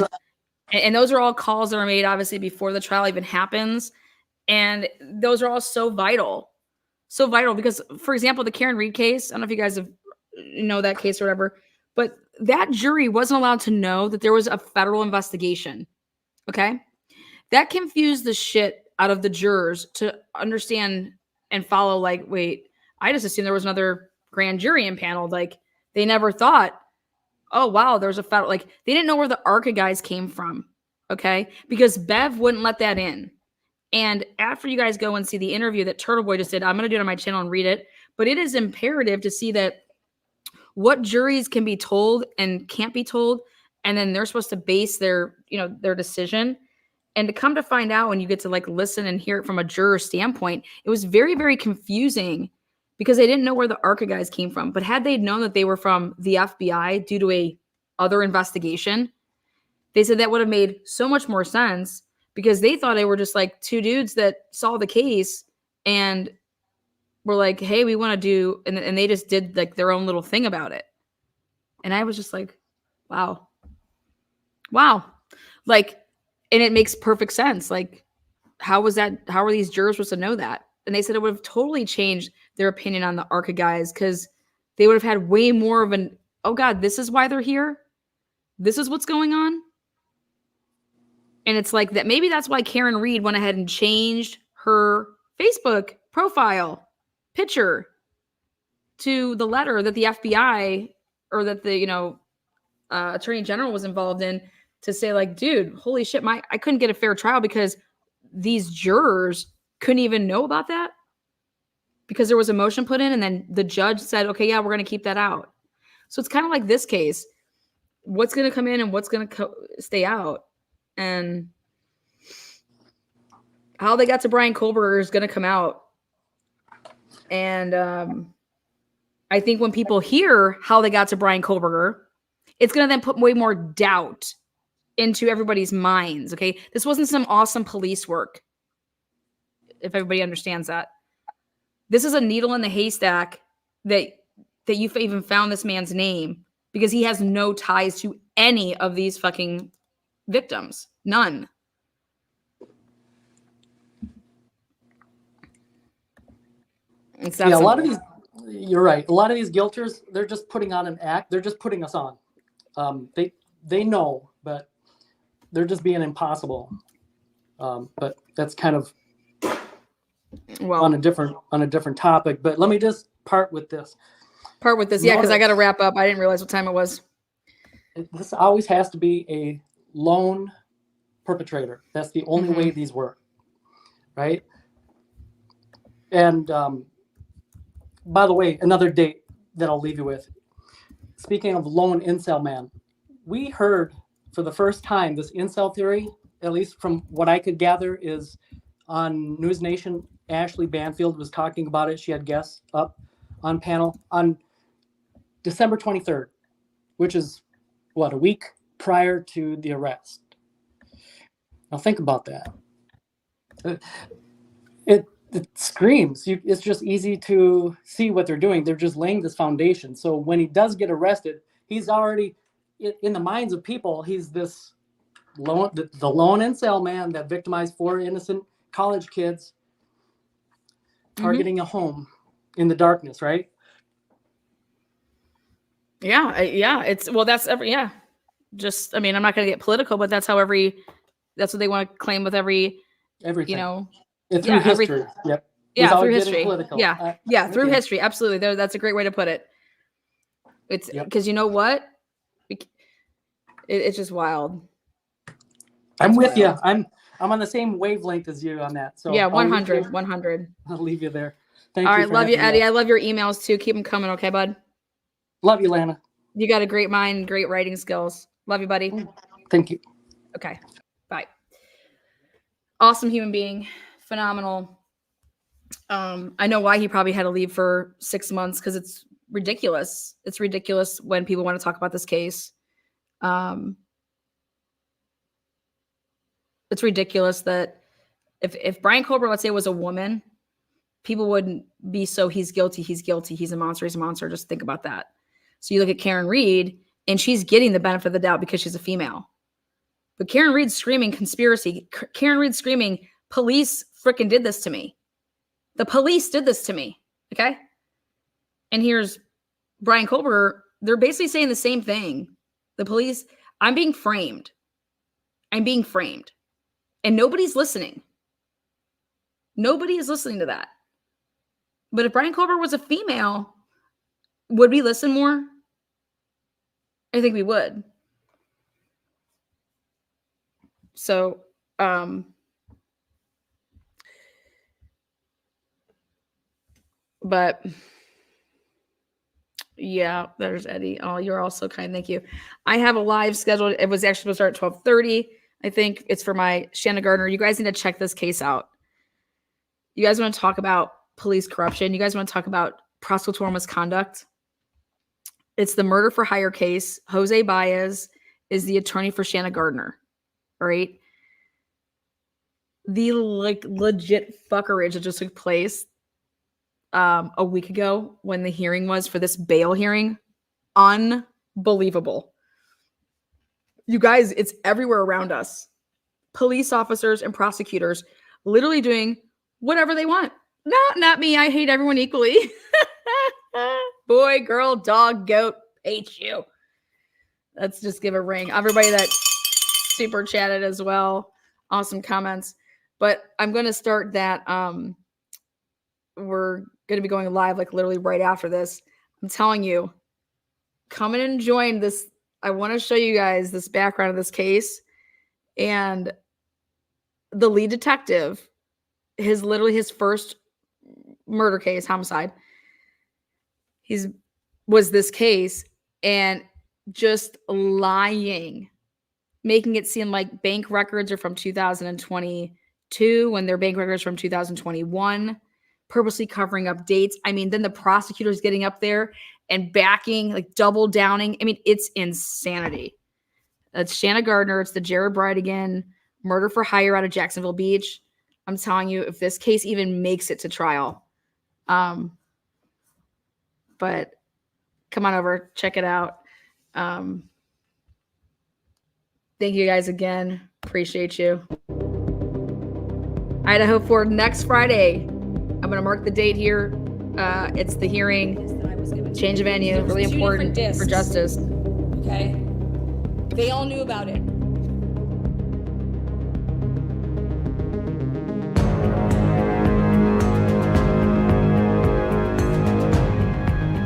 Speaker 1: and those are all calls that are made, obviously, before the trial even happens. And those are all so vital. So vital because, for example, the Karen Reed case, I don't know if you guys know that case or whatever, but that jury wasn't allowed to know that there was a federal investigation. Okay? That confused the shit out of the jurors to understand and follow, like, wait, I just assumed there was another grand jury impaneled. Like, they never thought, oh, wow, there's a federal, like, they didn't know where the ARCA guys came from. Okay. Because Bev wouldn't let that in. And after you guys go and see the interview that Turtle Boy just did, I'm going to do it on my channel and read it. But it is imperative to see that what juries can be told and can't be told. And then they're supposed to base their, their decision. And to come to find out when you get to like listen and hear it from a juror standpoint, it was very, very confusing because they didn't know where the ARCA guys came from. But had they known that they were from the FBI due to a other investigation, they said that would have made so much more sense because they thought they were just like two dudes that saw the case and were like, hey, we want to do, and they just did like their own little thing about it. And I was just like, wow. Like, and it makes perfect sense. Like, how are these jurors supposed to know that? And they said it would have totally changed their opinion on the ARCA guys because they would have had way more of an, oh God, this is why they're here. This is what's going on. And it's like that. Maybe that's why Karen Reed went ahead and changed her Facebook profile picture to the letter that the FBI or that the, Attorney General was involved in to say like, dude, holy shit, I couldn't get a fair trial because these jurors couldn't even know about that because there was a motion put in and then the judge said, okay, yeah, we're going to keep that out. So it's kind of like this case, what's going to come in and what's going to stay out. And how they got to Brian Kohlberger is going to come out. And I think when people hear how they got to Brian Kohlberger, it's going to then put way more doubt into everybody's minds. Okay. This wasn't some awesome police work. If everybody understands that. This is a needle in the haystack that you even found this man's name because he has no ties to any of these fucking victims. None.
Speaker 6: Yeah, a lot of these, you're right. A lot of these guilters, they're just putting on an act. They're just putting us on. They know, but they're just being impossible. But that's kind of on a different topic. But let me just part with this.
Speaker 1: Yeah, because I got to wrap up. I didn't realize what time it was.
Speaker 6: This always has to be a lone perpetrator. That's the only way these work, right? And by the way, another date that I'll leave you with. Speaking of lone incel man, we heard for the first time this incel theory, at least from what I could gather, is on News Nation. Ashley Banfield was talking about it. She had guests up on panel on December 23rd, which is a week prior to the arrest. Now think about that. It screams. It's just easy to see what they're doing. They're just laying this foundation. So when he does get arrested, he's already, in the minds of people, he's this the lone incel man that victimized 4 innocent college kids, targeting a home in the darkness, right?
Speaker 1: Yeah. Just, I mean, I'm not going to get political, but that's how that's what they want to claim with everything.
Speaker 6: Through history. Yep.
Speaker 1: Yeah, through history. Through history. Absolutely. That's a great way to put it. It's because you know what? It's just wild.
Speaker 6: I'm with you. I'm on the same wavelength as you on that. So
Speaker 1: yeah, 100.
Speaker 6: I'll leave you there. Thank you.
Speaker 1: All right, love you, Eddie. I love your emails too. Keep them coming, okay, bud?
Speaker 6: Love you, Lana.
Speaker 1: You got a great mind, great writing skills. Love you, buddy.
Speaker 6: Thank you.
Speaker 1: Okay, bye. Awesome human being, phenomenal. I know why he probably had to leave for 6 months because it's ridiculous. It's ridiculous when people want to talk about this case. It's ridiculous that if Brian Kohlberger, let's say, was a woman, people wouldn't be so he's guilty, he's a monster, Just think about that. So you look at Karen Reed, and she's getting the benefit of the doubt because she's a female. But Karen Reed's screaming conspiracy. Karen Reed's screaming, police freaking did this to me. The police did this to me. Okay? And here's Brian Kohlberger. They're basically saying the same thing. The police, I'm being framed. And nobody's listening. Nobody is listening to that. But if Brian Kohlberger was a female, would we listen more? I think we would. So, but yeah, there's Eddie. Oh, you're all so kind. Thank you. I have a live scheduled. It was actually supposed to start at 12:30. I think it's for my Shanna Gardner. You guys need to check this case out. You guys want to talk about police corruption? You guys want to talk about prosecutorial misconduct? It's the murder for hire case. Jose Baez is the attorney for Shanna Gardner. All right. The legit fuckerage that just took place a week ago when the hearing was for this bail hearing. Unbelievable. You guys, it's everywhere around us. Police officers and prosecutors literally doing whatever they want. No, not me. I hate everyone equally. Boy, girl, dog, goat, hate you. Let's just give a ring. Everybody that super chatted as well. Awesome comments. But I'm going to start that. We're going to be going live like literally right after this. I'm telling you, come in and join this. I want to show you guys this background of this case. And the lead detective, his first murder case, homicide, was this case, and just lying, making it seem like bank records are from 2022 when their bank records from 2021, purposely covering up dates. I mean, then the prosecutor's getting up there and backing, like double downing. I mean, it's insanity. It's Shanna Gardner. It's the Jared Bridegan murder for hire out of Jacksonville Beach. I'm telling you, if this case even makes it to trial, but come on over, check it out. Thank you guys again. Appreciate you. Idaho4 next Friday. I'm going to mark the date here. It's the hearing. Change of venue. Really important for justice.
Speaker 7: Okay. They all knew about it.